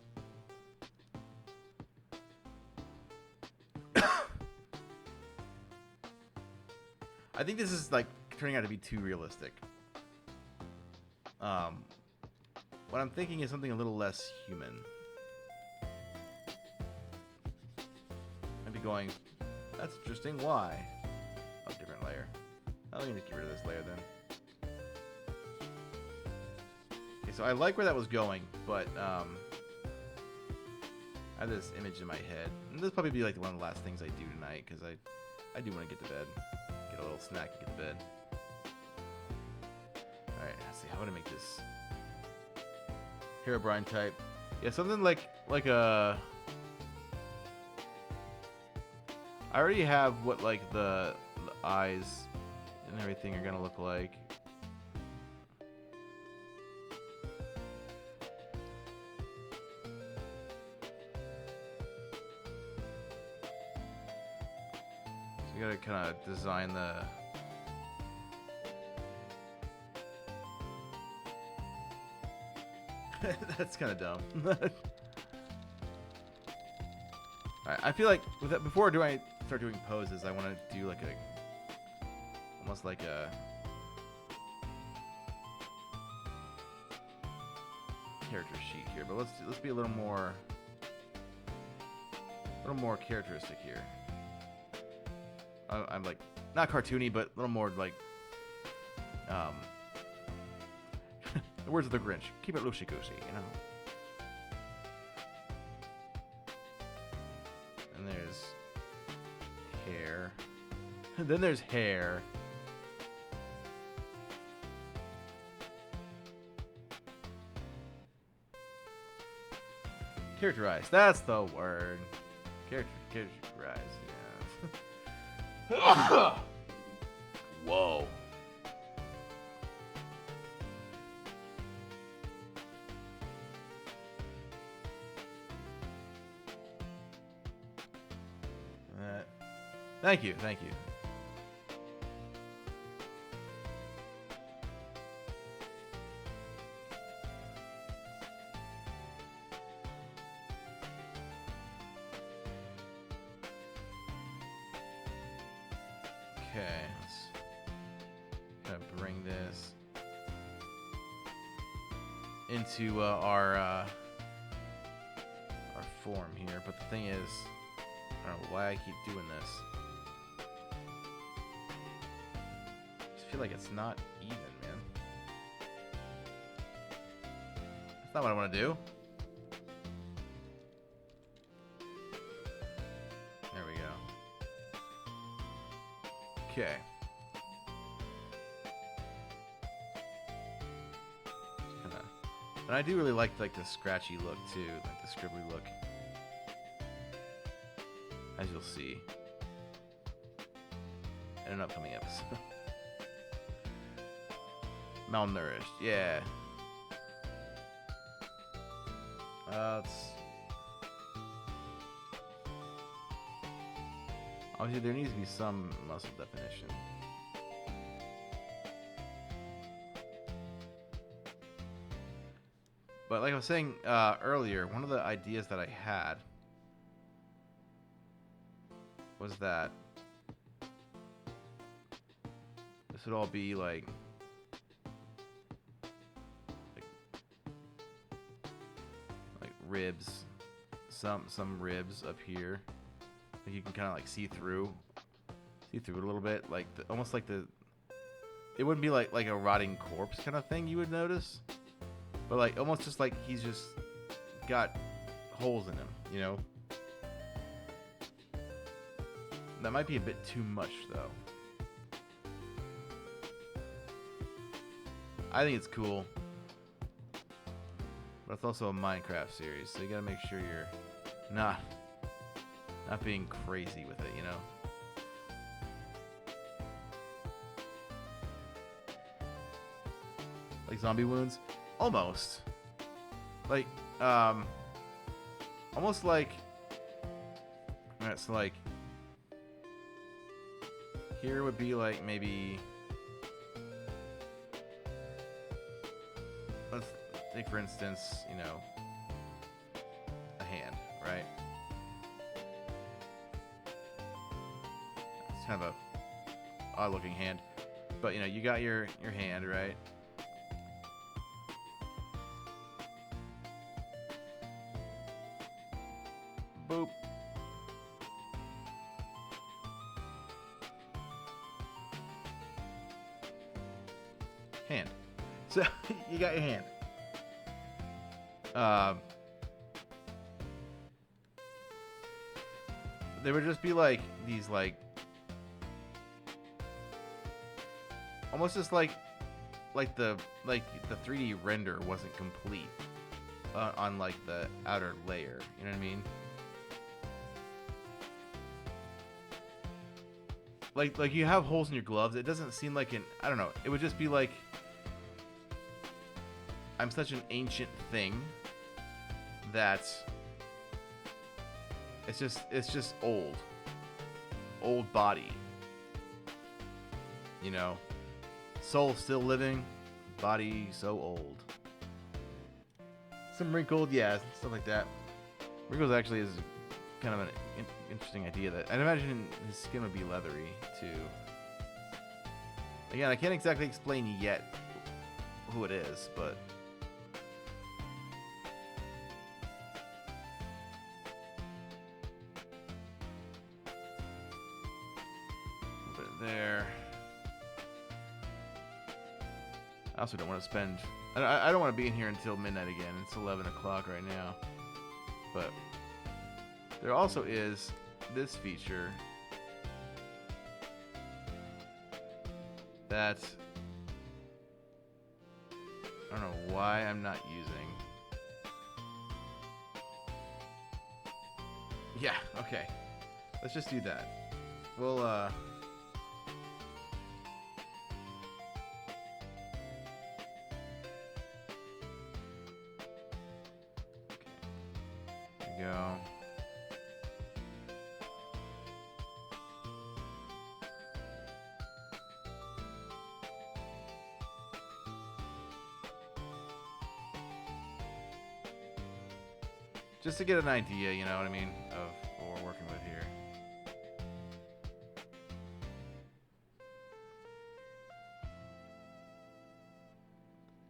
I think this is like turning out to be too realistic. What I'm thinking is something a little less human. I'd be going, that's interesting, why? Oh, different layer. I'm gonna get rid of this layer then. Okay, so I like where that was going, but I have this image in my head. And this will probably be like one of the last things I do tonight, because I do want to get to bed. Get a little snack and get to bed. Alright, let's see, how would I make this? Herobrine type. Yeah, something like a... I already have what like the eyes and everything are gonna look like. So you gotta kind of design the... That's kind of dumb. Alright, I feel like with that, before I start doing poses, I want to do like a, almost like a character sheet here. But let's be a little more characteristic here. I'm like not cartoony, but a little more like the words of the Grinch. Keep it loosey-goosey, you know. And there's hair. Then there's hair. Characterize. That's the word. Characterize. Yeah. Whoa. Thank you. Okay, let's kind of bring this into our form here. But the thing is, I don't know why I keep doing this. I feel like it's not even, man. That's not what I want to do. There we go. Okay. And I do really like the scratchy look too, like the scribbly look. As you'll see in an upcoming episode. Malnourished, yeah. Obviously there needs to be some muscle definition. But like I was saying earlier, one of the ideas that I had was that this would all be like ribs, some ribs up here. Like you can kind of like see through it a little bit, like almost like it wouldn't be like a rotting corpse kind of thing you would notice, but like almost just like he's just got holes in him, you know. That might be a bit too much though. I think it's cool. But it's also a Minecraft series, so you gotta make sure you're not being crazy with it, you know? Like zombie wounds? Almost. Like, almost like... Alright, so like... Here would be like maybe... Let's take for instance, you know, right? It's kind of a odd looking hand. But you know, you got your hand, right? Boop. Hand. So you got your hand. There would just be like these like almost just like the 3D render wasn't complete on like the outer layer. You know what I mean? Like you have holes in your gloves. It doesn't seem like I don't know. It would just be like I'm such an ancient thing that it's just old body. You know, soul still living, body so old. Some wrinkled, yeah, stuff like that. Wrinkles actually is kind of an interesting idea. That I'd imagine his skin would be leathery too. Again, I can't exactly explain yet who it is, but put it there. I also don't want to spend. I don't want to be in here until midnight again. It's 11 o'clock right now, but there also is this feature that I don't know why I'm not using. Yeah, okay. Let's just do that. We'll okay. There we go. Just to get an idea, you know what I mean, of what we're working with here.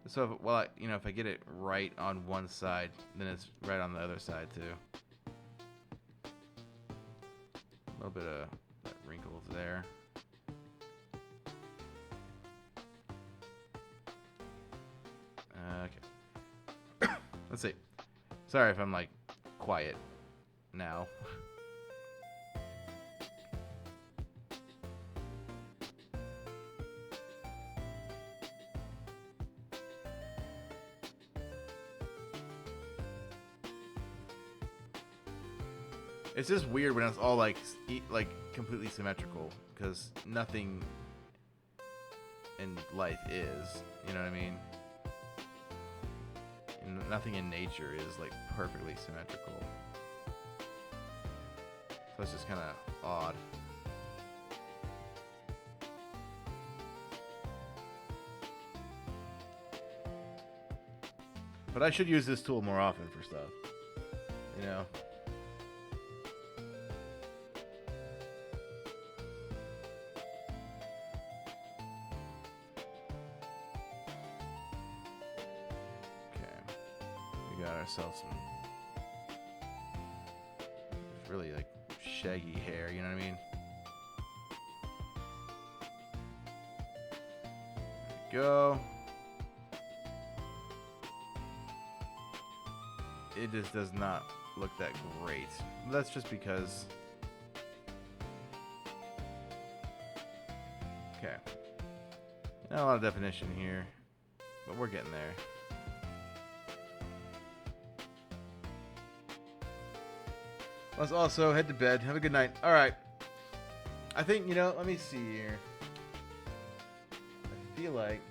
So, well, if I get it right on one side, then it's right on the other side too. A little bit of that wrinkles there. Okay. Let's see. Sorry if I'm like quiet now. It's just weird when it's all like completely symmetrical, because nothing in life is, you know what I mean? And nothing in nature is like perfectly symmetrical. So it's just kind of odd. But I should use this tool more often for stuff, you know? Ourselves some really like shaggy hair, you know what I mean? There we go. It just does not look that great. That's just because okay. Not a lot of definition here, but we're getting there. Let's also head to bed. Have a good night. All right. I think, let me see here. I feel like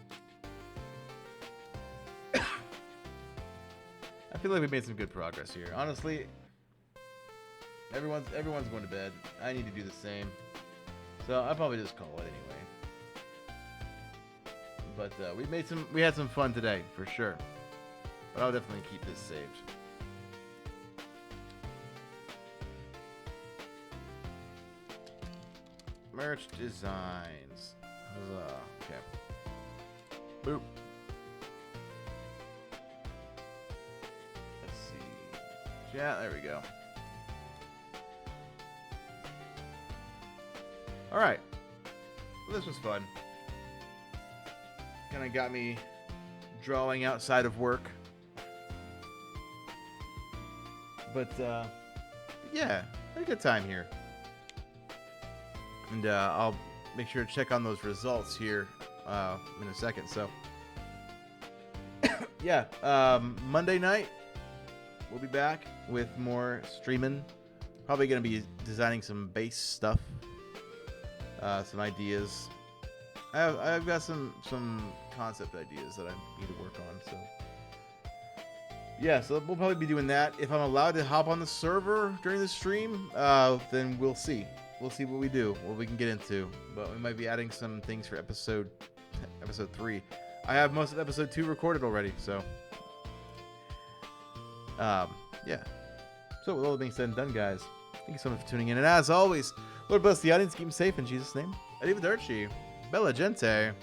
we made some good progress here. Honestly, everyone's going to bed. I need to do the same. So I'll probably just call it anyway. But we had some fun today for sure. But I'll definitely keep this saved. Merch designs. Huzzah. Okay. Boop. Let's see. Yeah, there we go. Alright. Well, this was fun. Kind of got me drawing outside of work. But, yeah, had a good time here. And I'll make sure to check on those results here in a second. So, yeah, Monday night, we'll be back with more streaming. Probably going to be designing some base stuff, some ideas. I've got some concept ideas that I need to work on. So, yeah, so we'll probably be doing that. If I'm allowed to hop on the server during the stream, then we'll see. We'll see what we do, what we can get into. But we might be adding some things for episode 3. I have most of episode 2 recorded already, so yeah. So with all that being said and done, guys, thank you so much for tuning in. And as always, Lord bless the audience, keep them safe in Jesus' name. Arrivederci. Bella gente.